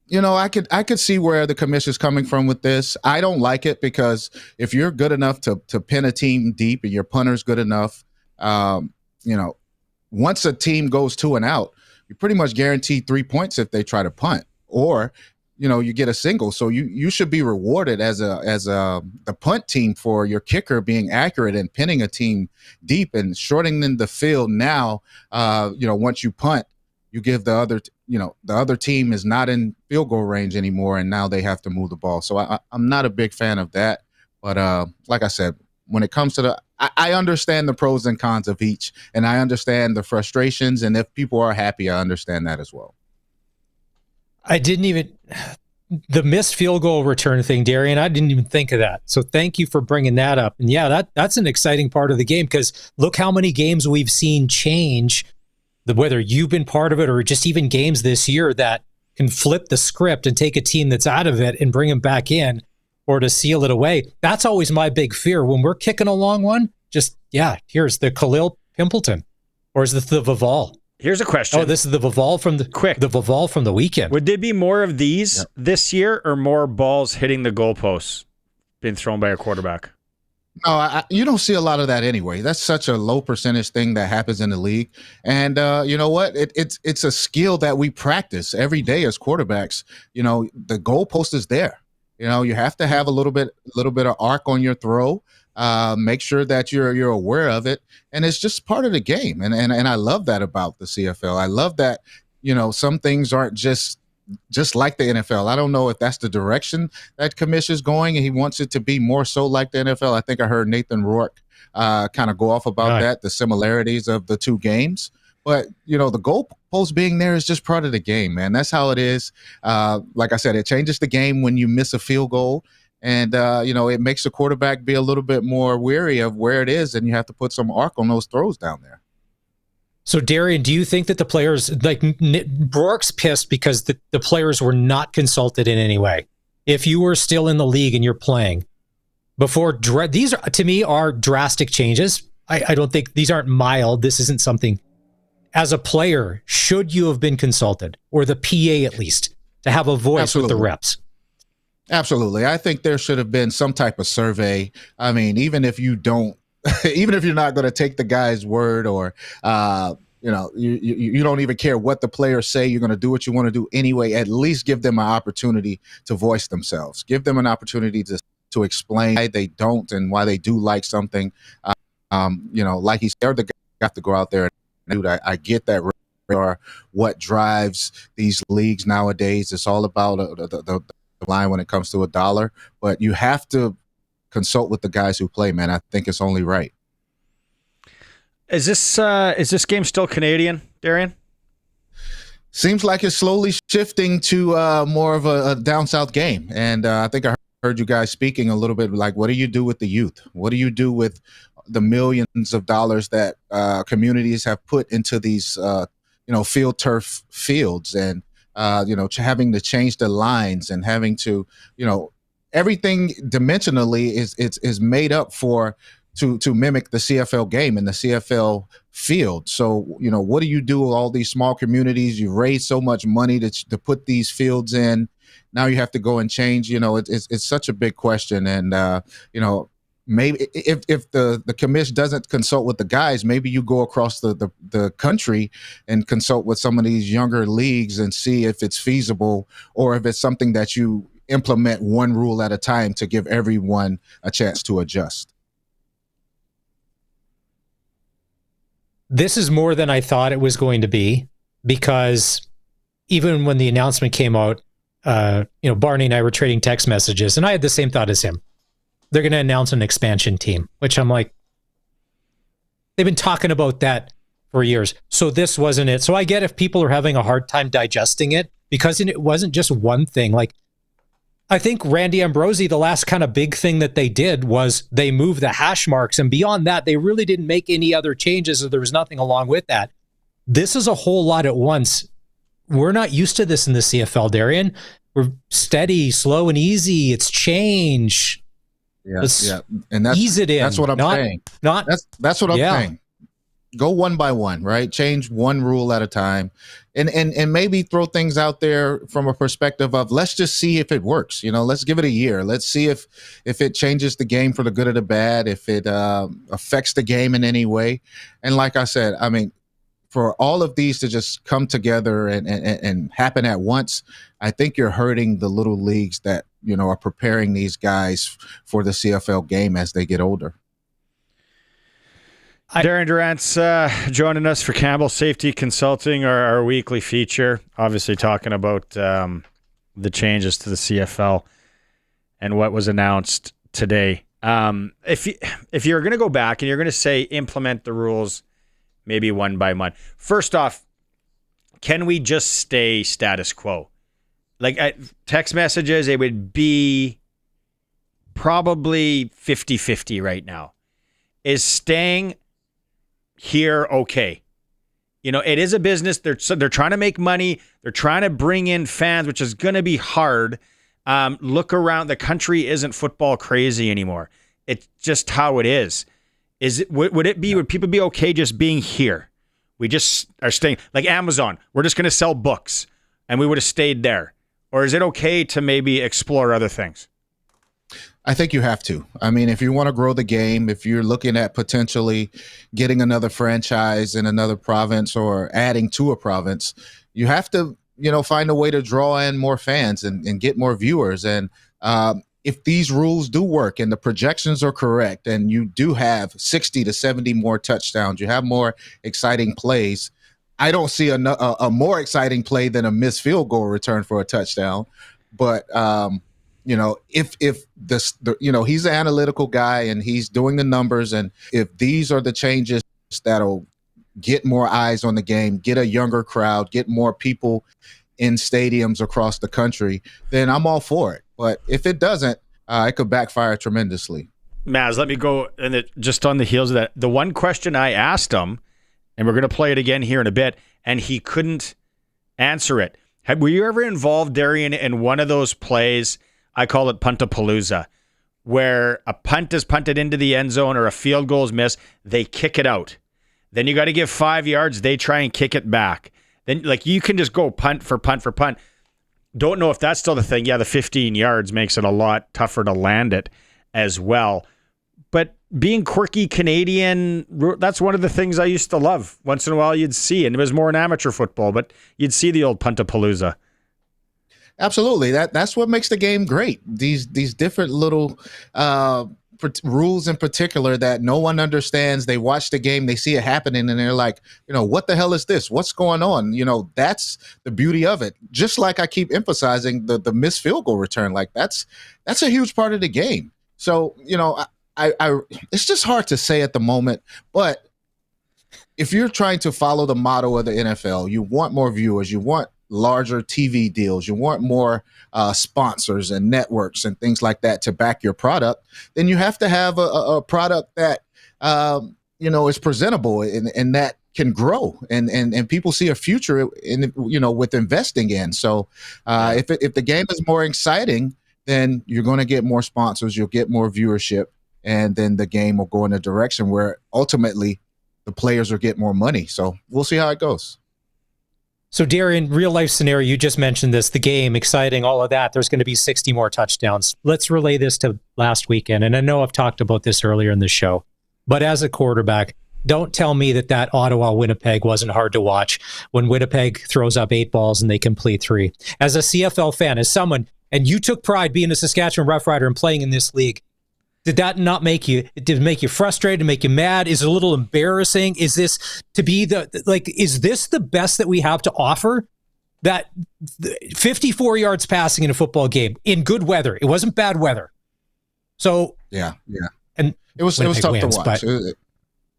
I could see where the commissioner's coming from with this. I don't like it because if you're good enough to pin a team deep and your punter's good enough, once a team goes 2 and out, you pretty much guarantee 3 points if they try to punt, or you get a single. So you should be rewarded as the punt team for your kicker being accurate and pinning a team deep and shortening the field. Now, once you punt, you give the other team is not in field goal range anymore, and now they have to move the ball. So I'm not a big fan of that. But like I said, when it comes to I understand the pros and cons of each, and I understand the frustrations. And if people are happy, I understand that as well. The missed field goal return thing, Darian, I didn't even think of that. So thank you for bringing that up. And yeah, that's an exciting part of the game, because look how many games we've seen change, whether you've been part of it or just even games this year that can flip the script and take a team that's out of it and bring them back in, or to seal it away. That's always my big fear when we're kicking a long one. Here's the Khalil Pimpleton, or is this the Vival? Here's a question. Oh, this is the Vival from the Vival from the weekend. Would there be more of these this year, or more balls hitting the goalposts being thrown by a quarterback? No, you don't see a lot of that anyway. That's such a low percentage thing that happens in the league. And you know what? It's a skill that we practice every day as quarterbacks. The goalpost is there. You have to have a little bit of arc on your throw. Make sure that you're aware of it, and it's just part of the game. And I love that about the CFL. I love that some things aren't just like the NFL. I don't know if that's the direction that commissioner's going, and he wants it to be more so like the NFL. I think I heard Nathan Rourke kind of go off about that, the similarities of the two games. But, the goalpost being there is just part of the game, man. That's how it is. Like I said, it changes the game when you miss a field goal. And, it makes the quarterback be a little bit more wary of where it is, and you have to put some arc on those throws down there. So, Darian, do you think that the players, like Rourke's pissed because the players were not consulted in any way? If you were still in the league and you're playing, these are, to me, are drastic changes. I don't think these aren't mild. This isn't something. As a player, should you have been consulted, or the PA at least, to have a voice with the reps? Absolutely. I think there should have been some type of survey. I mean, even if you don't, even if you're not going to take the guy's word, or, you don't even care what the players say, you're going to do what you want to do anyway, at least give them an opportunity to voice themselves. Give them an opportunity to explain why they don't and why they do like something. Like he said, the guy got to go out there and do that. I get that. Are what drives these leagues nowadays. It's all about the line when it comes to $1, but you have to consult with the guys who play, man. I think it's only right. Is this game still Canadian, Darian? Seems like it's slowly shifting to more of a down south game. And I think I heard you guys speaking a little bit like, what do you do with the youth? What do you do with the millions of dollars that communities have put into these, field turf fields and, having to change the lines and having to, everything dimensionally is made up to mimic the CFL game and the CFL field. So, what do you do with all these small communities? You raise so much money to put these fields in. Now you have to go and change. It's such a big question. And, maybe if the commission doesn't consult with the guys, maybe you go across the country and consult with some of these younger leagues and see if it's feasible or if it's something that you implement one rule at a time to give everyone a chance to adjust. This is more than I thought it was going to be, because even when the announcement came out, Barney and I were trading text messages, and I had the same thought as him. They're going to announce an expansion team, which I'm like, they've been talking about that for years. So this wasn't it. So I get if people are having a hard time digesting it, because it wasn't just one thing. Like, I think Randy Ambrosi, the last kind of big thing that they did was they moved the hash marks. And beyond that, they really didn't make any other changes, or there was nothing along with that. This is a whole lot at once. We're not used to this in the CFL, Darian. We're steady, slow, and easy. It's change. Yeah. And that's, ease it in. That's what I'm saying. That's what I'm saying. Go one by one, right? Change one rule at a time, and maybe throw things out there from a perspective of, let's just see if it works. Let's give it a year. Let's see if it changes the game for the good or the bad, if it affects the game in any way. And like I said, I mean, for all of these to just come together and happen at once, I think you're hurting the little leagues that, are preparing these guys for the CFL game as they get older. Darren Durant's joining us for Campbell Safety Consulting, our weekly feature, obviously talking about the changes to the CFL and what was announced today. If you're going to go back and you're going to say implement the rules maybe one by one, first off, can we just stay status quo? Like text messages, it would be probably 50-50 right now. Is staying here okay? It is a business. They're trying to make money. They're trying to bring in fans, which is going to be hard. Look around. The country isn't football crazy anymore. It's just how it is. Would people be okay just being here? We just are staying like Amazon. We're just going to sell books, and we would have stayed there. Or is it okay to maybe explore other things? I think you have to. I mean, if you want to grow the game, if you're looking at potentially getting another franchise in another province or adding to a province, you have to, find a way to draw in more fans and get more viewers. And if these rules do work and the projections are correct and you do have 60 to 70 more touchdowns, you have more exciting plays, I don't see a more exciting play than a missed field goal return for a touchdown. But, if he's an analytical guy and he's doing the numbers, and if these are the changes that'll get more eyes on the game, get a younger crowd, get more people in stadiums across the country, then I'm all for it. But if it doesn't, it could backfire tremendously. Maz, let me go, and just on the heels of that, the one question I asked him, and we're going to play it again here in a bit, and he couldn't answer it. Were you ever involved, Darian, in one of those plays, I call it Puntapalooza, where a punt is punted into the end zone or a field goal is missed, they kick it out. Then you got to give 5 yards, they try and kick it back. Then, you can just go punt for punt for punt. Don't know if that's still the thing. Yeah, the 15 yards makes it a lot tougher to land it as well. But being quirky Canadian, that's one of the things I used to love. Once in a while you'd see, and it was more in amateur football, but you'd see the old Puntapalooza. Absolutely. That's what makes the game great. These different little rules in particular that no one understands. They watch the game, they see it happening, and they're like, what the hell is this? What's going on? That's the beauty of it. Just like I keep emphasizing the missed field goal return, like that's a huge part of the game. So, I it's just hard to say at the moment, but if you're trying to follow the motto of the NFL, you want more viewers, you want larger TV deals, you want more sponsors and networks and things like that to back your product, then you have to have a product that is presentable and that can grow and people see a future in with investing in. So if the game is more exciting, then you're going to get more sponsors, you'll get more viewership, and then the game will go in a direction where ultimately the players will get more money. So we'll see how it goes. So, Darian, real life scenario, you just mentioned this, the game, exciting, all of that. There's going to be 60 more touchdowns. Let's relay this to last weekend. And I know I've talked about this earlier in the show, but as a quarterback, don't tell me that Ottawa-Winnipeg wasn't hard to watch when Winnipeg throws up 8 balls and they complete 3. As a CFL fan, as someone, and you took pride being a Saskatchewan Roughrider and playing in this league, did that not make you? Did it make you frustrated? Make you mad? Is it a little embarrassing? Is this to be is this the best that we have to offer? That 54 yards passing in a football game in good weather. It wasn't bad weather. So yeah, and it was tough to watch.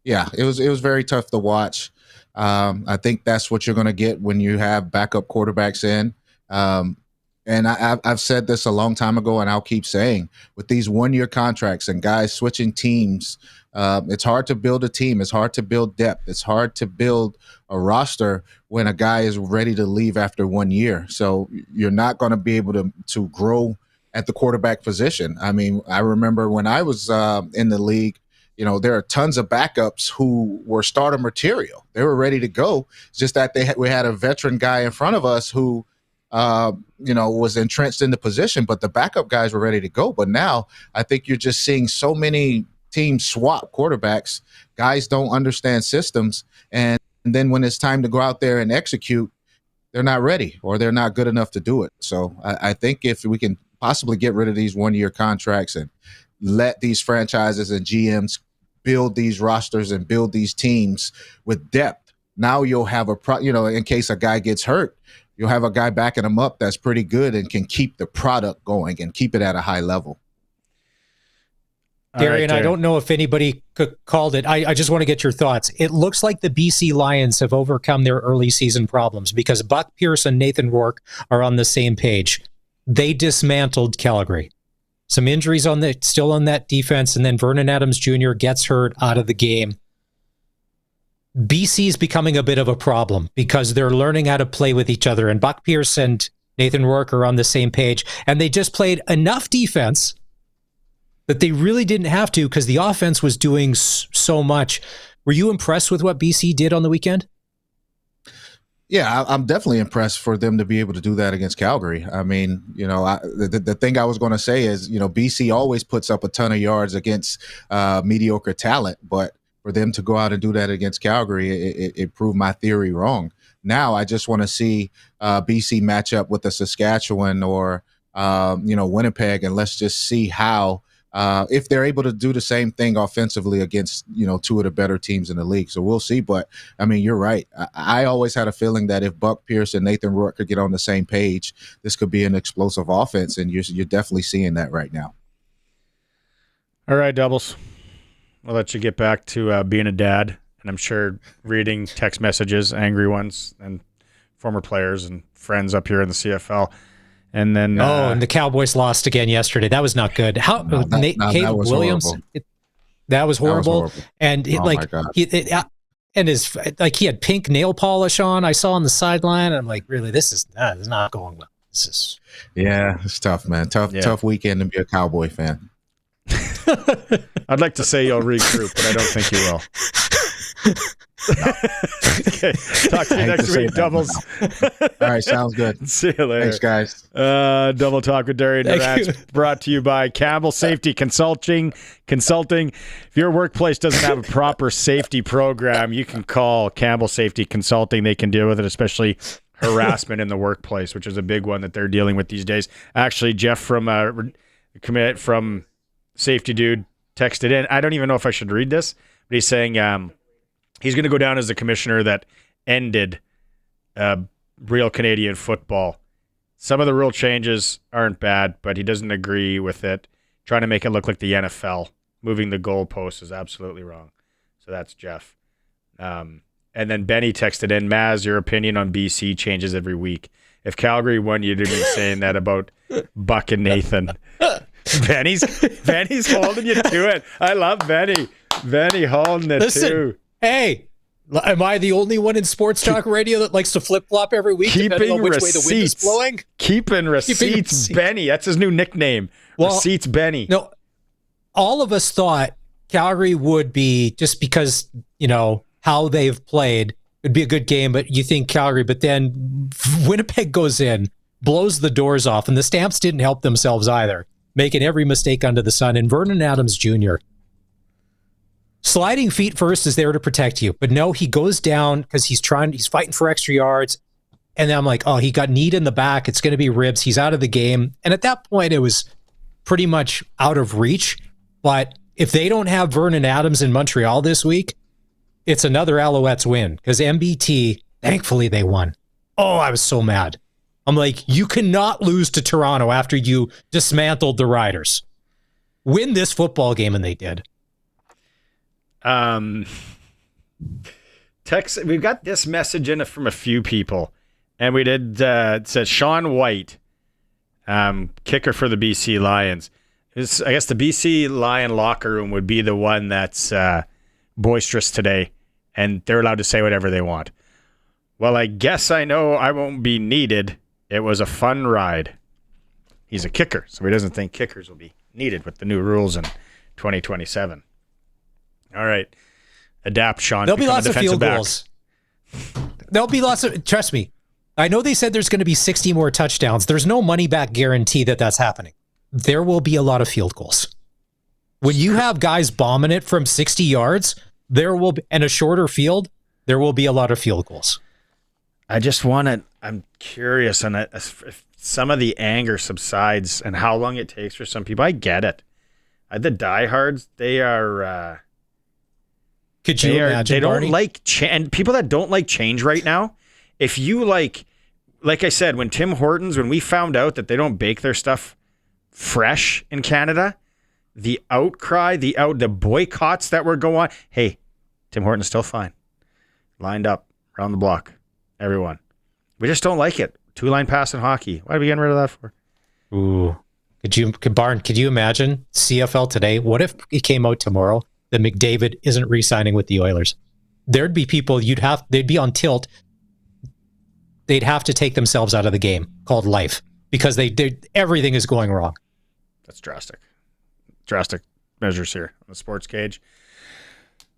It was very tough to watch. I think that's what you're going to get when you have backup quarterbacks in. And I've said this a long time ago, and I'll keep saying, with these 1-year contracts and guys switching teams, it's hard to build a team. It's hard to build depth. It's hard to build a roster when a guy is ready to leave after 1 year. So you're not going to be able to grow at the quarterback position. I mean, I remember when I was in the league, there are tons of backups who were starter material. They were ready to go. It's just that we had a veteran guy in front of us who was entrenched in the position, but the backup guys were ready to go. But now I think you're just seeing so many teams swap quarterbacks. Guys don't understand systems. And then when it's time to go out there and execute, they're not ready or they're not good enough to do it. So I think if we can possibly get rid of these 1-year contracts and let these franchises and GMs build these rosters and build these teams with depth, now you'll have in case a guy gets hurt, you'll have a guy backing him up that's pretty good and can keep the product going and keep it at a high level. Darian, I don't know if anybody called it. I just want to get your thoughts. It looks like the BC Lions have overcome their early season problems because Buck Pierce and Nathan Rourke are on the same page. They dismantled Calgary. Some injuries still on that defense, and then Vernon Adams Jr. gets hurt out of the game. BC is becoming a bit of a problem because they're learning how to play with each other, and Buck Pierce and Nathan Rourke are on the same page, and they just played enough defense that they really didn't have to because the offense was doing so much. Were you impressed with what BC did on the weekend? Yeah, I'm definitely impressed for them to be able to do that against Calgary. I mean, the thing I was going to say is, BC always puts up a ton of yards against mediocre talent, but for them to go out and do that against Calgary, it proved my theory wrong. Now I just want to see BC match up with the Saskatchewan or Winnipeg, and let's just see how if they're able to do the same thing offensively against two of the better teams in the league. So we'll see. But I mean, you're right. I always had a feeling that if Buck Pierce and Nathan Rourke could get on the same page, this could be an explosive offense, and you're definitely seeing that right now. All right, Doubles. I'll let you get back to being a dad, and I'm sure reading text messages, angry ones, and former players and friends up here in the CFL. And then and the Cowboys lost again yesterday. That was not good. Caleb Williams, that was horrible. And he had pink nail polish on. I saw on the sideline. I'm like, really, this is not going well. It's tough, man. Tough weekend to be a Cowboy fan. I'd like to say you'll regroup, but I don't think you will. Okay. Talk to you next week, Doubles. All right, sounds good. See you later. Thanks, guys. Double Talk with Darian Durant, brought to you by Campbell Safety Consulting. If your workplace doesn't have a proper safety program, you can call Campbell Safety Consulting. They can deal with it, especially harassment in the workplace, which is a big one that they're dealing with these days. Actually, Jeff from Safety Dude texted in. I don't even know if I should read this, but he's saying he's going to go down as the commissioner that ended real Canadian football. Some of the rule changes aren't bad, but he doesn't agree with it. Trying to make it look like the NFL. Moving the goalpost is absolutely wrong. So that's Jeff. And then Benny texted in, Maz, your opinion on BC changes every week. If Calgary won, you'd have been saying that about Buck and Nathan. Benny's holding you to it. I love Benny. Benny holding it too. Hey, am I the only one in sports talk radio that likes to flip-flop every week depending on which way the wind is blowing? Keeping receipts, Benny. That's his new nickname. Well, Receipts Benny. No, all of us thought Calgary would be, just because, how they've played, it'd be a good game, but you think Calgary, but then Winnipeg goes in, blows the doors off, and the Stamps didn't help themselves either, making every mistake under the sun. And Vernon Adams Jr., sliding feet first is there to protect you. But no, he goes down because he's fighting for extra yards. And then I'm like, oh, he got kneed in the back. It's going to be ribs. He's out of the game. And at that point, it was pretty much out of reach. But if they don't have Vernon Adams in Montreal this week, it's another Alouettes win, because MBT, thankfully they won. Oh, I was so mad. I'm like, you cannot lose to Toronto after you dismantled the Riders. Win this football game, and they did. We've got this message in from a few people, and we did. It says Sean White, kicker for the BC Lions. I guess the BC Lion locker room would be the one that's boisterous today, and they're allowed to say whatever they want. Well, I guess I know I won't be needed. It was a fun ride. He's a kicker, so he doesn't think kickers will be needed with the new rules in 2027. All right. Adapt, Sean. There'll be lots of field goals. There'll be lots of, trust me, I know they said there's going to be 60 more touchdowns. There's no money back guarantee that that's happening. There will be a lot of field goals. When you have guys bombing it from 60 yards, and a shorter field, there will be a lot of field goals. I'm curious on if some of the anger subsides and how long it takes for some people. I get it. The diehards, they are. Could you imagine? They don't Barney? like and people that don't like change right now. If you like I said, when Tim Hortons, when we found out that they don't bake their stuff fresh in Canada, the outcry, the boycotts that were going on. Hey, Tim Hortons still fine, lined up around the block. Everyone, we just don't like it. 2-line pass in hockey. Why are we getting rid of that for? Ooh, could you imagine CFL today? What if it came out tomorrow that McDavid isn't re-signing with the Oilers? There'd be people they'd be on tilt. They'd have to take themselves out of the game called life, because everything is going wrong. That's drastic. Drastic measures here on the Sports Cage.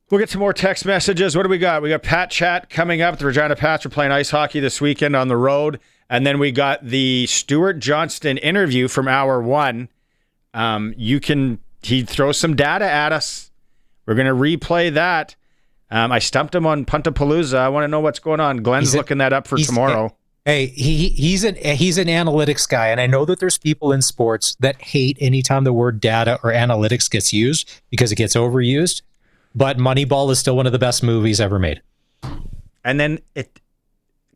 We'll get some more text messages. What do we got? We got Pat Chat coming up. The Regina Pats are playing ice hockey this weekend on the road. And then we got the Stuart Johnston interview from hour one. He throws some data at us. We're going to replay that. I stumped him on Puntapalooza. I want to know what's going on. Glenn's looking that up for tomorrow. Hey, he's an analytics guy, and I know that there's people in sports that hate anytime the word data or analytics gets used because it gets overused. But Moneyball is still one of the best movies ever made. And then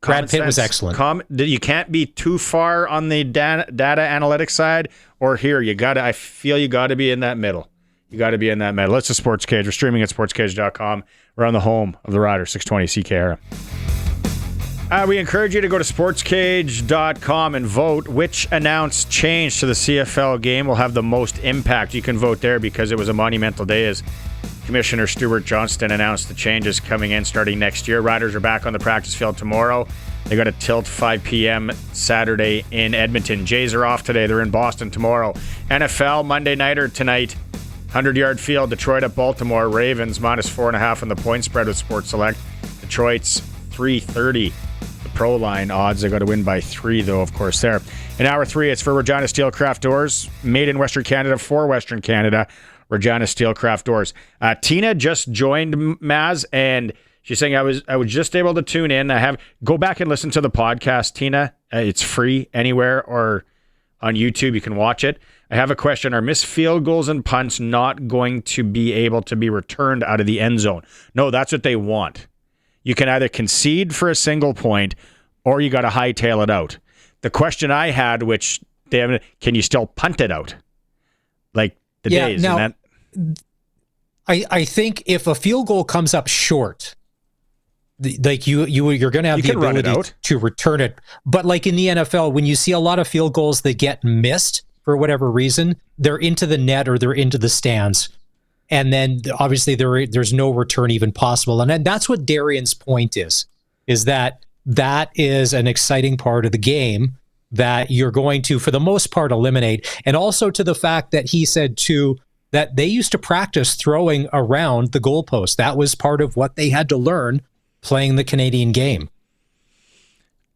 Brad Pitt was excellent. You can't be too far on the data analytics side, or here I feel you got to be in that middle. You got to be in that middle. It's the Sports Cage. We're streaming at sportscage.com. We're on the home of the Riders, 620 CKRM. We encourage you to go to sportscage.com and vote which announced change to the CFL game will have the most impact. You can vote there because it was a monumental day as Commissioner Stuart Johnston announced the changes coming in starting next year. Riders are back on the practice field tomorrow. They got a tilt 5 p.m. Saturday in Edmonton. Jays are off today. They're in Boston tomorrow. NFL Monday nighter tonight. 100-yard field, Detroit at Baltimore. Ravens -4.5 on the point spread with Sports Select. Detroit's 330. The pro line odds. They got to win by 3, though, of course, there. In hour 3, it's for Regina Steelcraft Doors. Made in Western Canada for Western Canada. Regina Steelcraft Doors. Tina just joined Maz, and she's saying I was just able to tune in. Go back and listen to the podcast, Tina. It's free anywhere or on YouTube. You can watch it. I have a question. Are missed field goals and punts not going to be able to be returned out of the end zone? No, that's what they want. You can either concede for a single point or you got to hightail it out. The question I had, which they haven't, can you still punt it out? Like the days. Now, and that... I think if a field goal comes up short, like you're going to have the ability to return it. But like in the NFL, when you see a lot of field goals that get missed for whatever reason, they're into the net or they're into the stands. And then obviously there's no return even possible. And that's what Darian's point is that is an exciting part of the game that you're going to, for the most part, eliminate. And also to the fact that he said too, that they used to practice throwing around the goalpost. That was part of what they had to learn playing the Canadian game.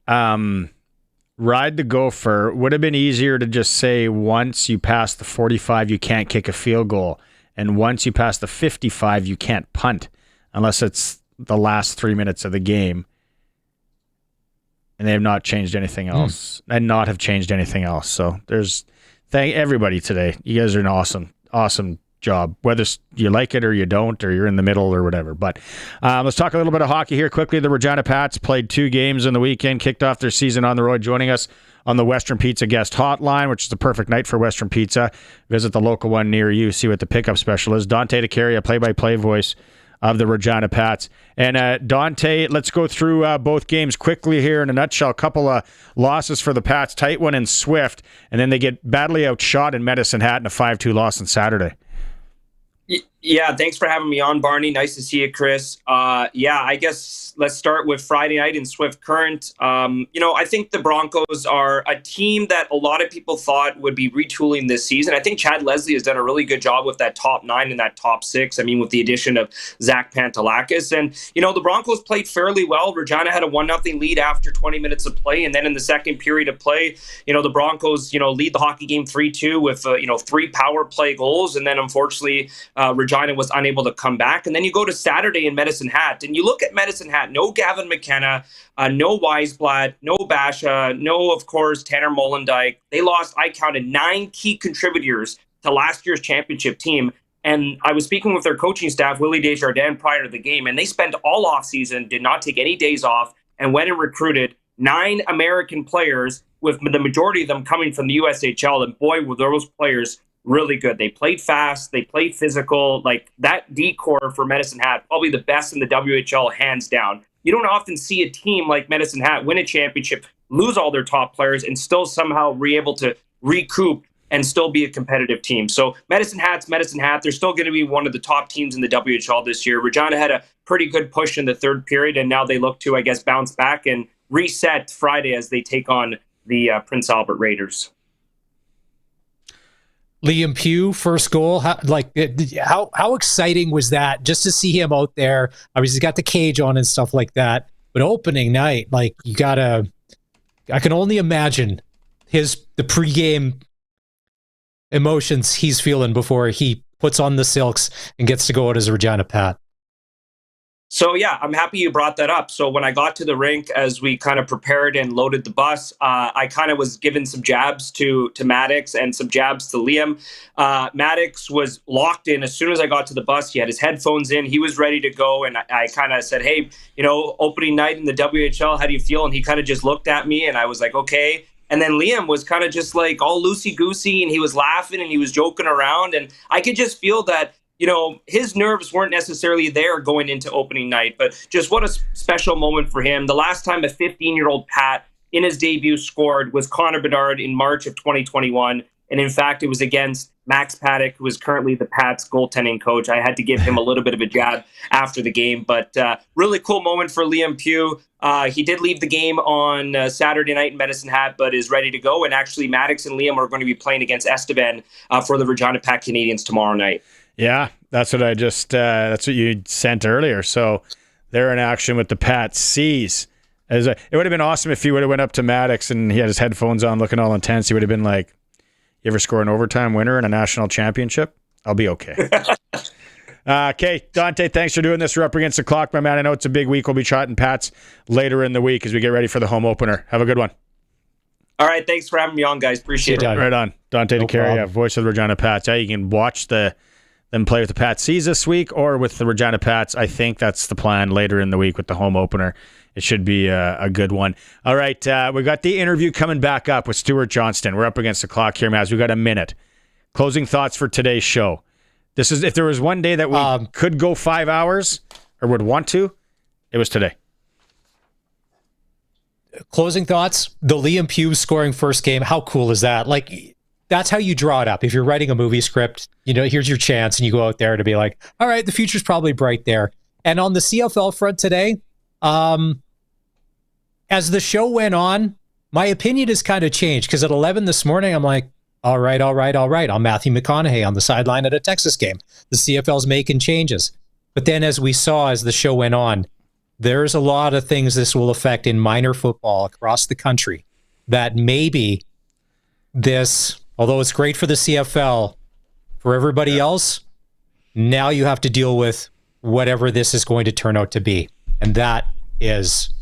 Ride the gopher would have been easier to just say once you pass the 45, you can't kick a field goal. And once you pass the 55, you can't punt unless it's the last 3 minutes of the game. And they have not changed anything else and not have changed anything else. So thank everybody today. You guys are an awesome job, whether you like it or you don't, or you're in the middle or whatever. But let's talk a little bit of hockey here quickly. The Regina Pats played 2 games in the weekend, kicked off their season on the road. Joining us on the Western Pizza guest hotline, which is the perfect night for Western Pizza. Visit the local one near you, see what the pickup special is. Dante DeCaria, play-by-play voice of the Regina Pats. And Dante, let's go through both games quickly here in a nutshell. A couple of losses for the Pats, tight one in Swift, and then they get badly outshot in Medicine Hat in a 5-2 loss on Saturday. Yeah, thanks for having me on, Barney. Nice to see you, Chris. I guess let's start with Friday night in Swift Current. I think the Broncos are a team that a lot of people thought would be retooling this season. I think Chad Leslie has done a really good job with that top 9 and that top 6. I mean, with the addition of Zach Pantelakis. And, the Broncos played fairly well. Regina had a 1-0 lead after 20 minutes of play. And then in the second period of play, the Broncos, lead the hockey game 3-2 with, 3 power play goals. And then unfortunately, Regina was unable to come back. And then you go to Saturday in Medicine Hat, and you look at Medicine Hat, no Gavin McKenna, no Weisblatt, no Basha, no, of course, Tanner Molendyke. They lost, I counted, 9 key contributors to last year's championship team. And I was speaking with their coaching staff, Willie Desjardins, prior to the game, and they spent all offseason, did not take any days off, and went and recruited 9 American players, with the majority of them coming from the USHL. And boy, were those players really good. They played fast. They played physical. Like that D-core for Medicine Hat, probably the best in the WHL, hands down. You don't often see a team like Medicine Hat win a championship, lose all their top players, and still somehow be able to recoup and still be a competitive team. So Medicine Hat's Medicine Hat. They're still going to be one of the top teams in the WHL this year. Regina had a pretty good push in the third period, and now they look to, I guess, bounce back and reset Friday as they take on the Prince Albert Raiders. Liam Pugh, first goal. How exciting was that just to see him out there? Obviously, he's got the cage on and stuff like that. But opening night, I can only imagine the pregame emotions he's feeling before he puts on the silks and gets to go out as a Regina Pat. So, yeah, I'm happy you brought that up. So when I got to the rink, as we kind of prepared and loaded the bus, I kind of was given some jabs to Maddox and some jabs to Liam. Maddox was locked in. As soon as I got to the bus, he had his headphones in. He was ready to go. And I kind of said, hey, opening night in the WHL, how do you feel? And he kind of just looked at me and I was like, okay. And then Liam was kind of just like all loosey-goosey, and he was laughing and he was joking around. And I could just feel that, his nerves weren't necessarily there going into opening night, but just what a special moment for him. The last time a 15-year-old Pat in his debut scored was Connor Bedard in March of 2021. And in fact, it was against Max Paddock, who is currently the Pats goaltending coach. I had to give him a little bit of a jab after the game, but really cool moment for Liam Pugh. He did leave the game on Saturday night in Medicine Hat, but is ready to go. And actually, Maddox and Liam are going to be playing against Esteban for the Regina Pat Canadians tomorrow night. Yeah, that's what that's what you sent earlier. So they're in action with the Pat C's. It would have been awesome if he would have went up to Maddox and he had his headphones on looking all intense. He would have been like, you ever score an overtime winner in a national championship? I'll be okay. Okay, Dante, thanks for doing this. We're up against the clock, my man. I know it's a big week. We'll be chatting Pats later in the week as we get ready for the home opener. Have a good one. All right, thanks for having me on, guys. Appreciate it. Right on. Dante DeCaria, voice of the Regina Pats. Yeah, you can watch them play with the Pat C's this week or with the Regina Pats. I think that's the plan later in the week with the home opener. It should be a good one. All right, we got the interview coming back up with Stuart Johnston. We're up against the clock here, Maz. We got a minute. Closing thoughts for today's show. This is if there was one day that we could go 5 hours or would want to, it was today. closing thoughts, the Liam Pugh scoring first game, how cool is that? Like, that's how you draw it up. If you're writing a movie script, here's your chance, and you go out there to be like, all right, the future's probably bright there. And on the CFL front today, as the show went on, my opinion has kind of changed, because at 11 this morning, I'm like, all right. I'm Matthew McConaughey on the sideline at a Texas game. The CFL's making changes. But then as we saw as the show went on, there's a lot of things this will affect in minor football across the country that maybe this, although it's great for the CFL, for everybody else, now you have to deal with whatever this is going to turn out to be. And that is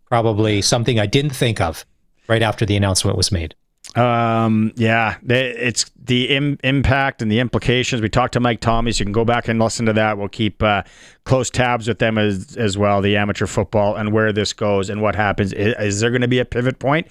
probably something I didn't think of right after the announcement was made. It's the impact and the implications. We talked to Mike Thomas. You can go back and listen to that. We'll keep close tabs with them as well, the amateur football, and where this goes and what happens. Is there going to be a pivot point?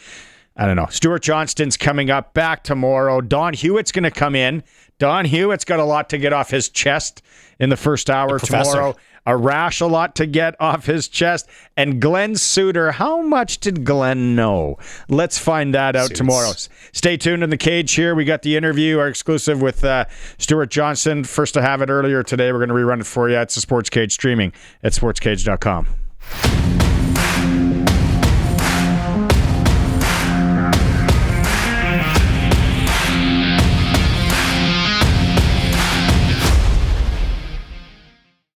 I don't know. Stuart Johnston's coming up back tomorrow. Don Hewitt's going to come in. Don Hewitt's got a lot to get off his chest in the first hour tomorrow. Arash, a lot to get off his chest. And Glenn Suter, how much did Glenn know? Let's find that out tomorrow. Stay tuned in the cage here. We got the interview, our exclusive with Stuart Johnston. First to have it earlier today. We're going to rerun it for you. It's the Sports Cage streaming at sportscage.com.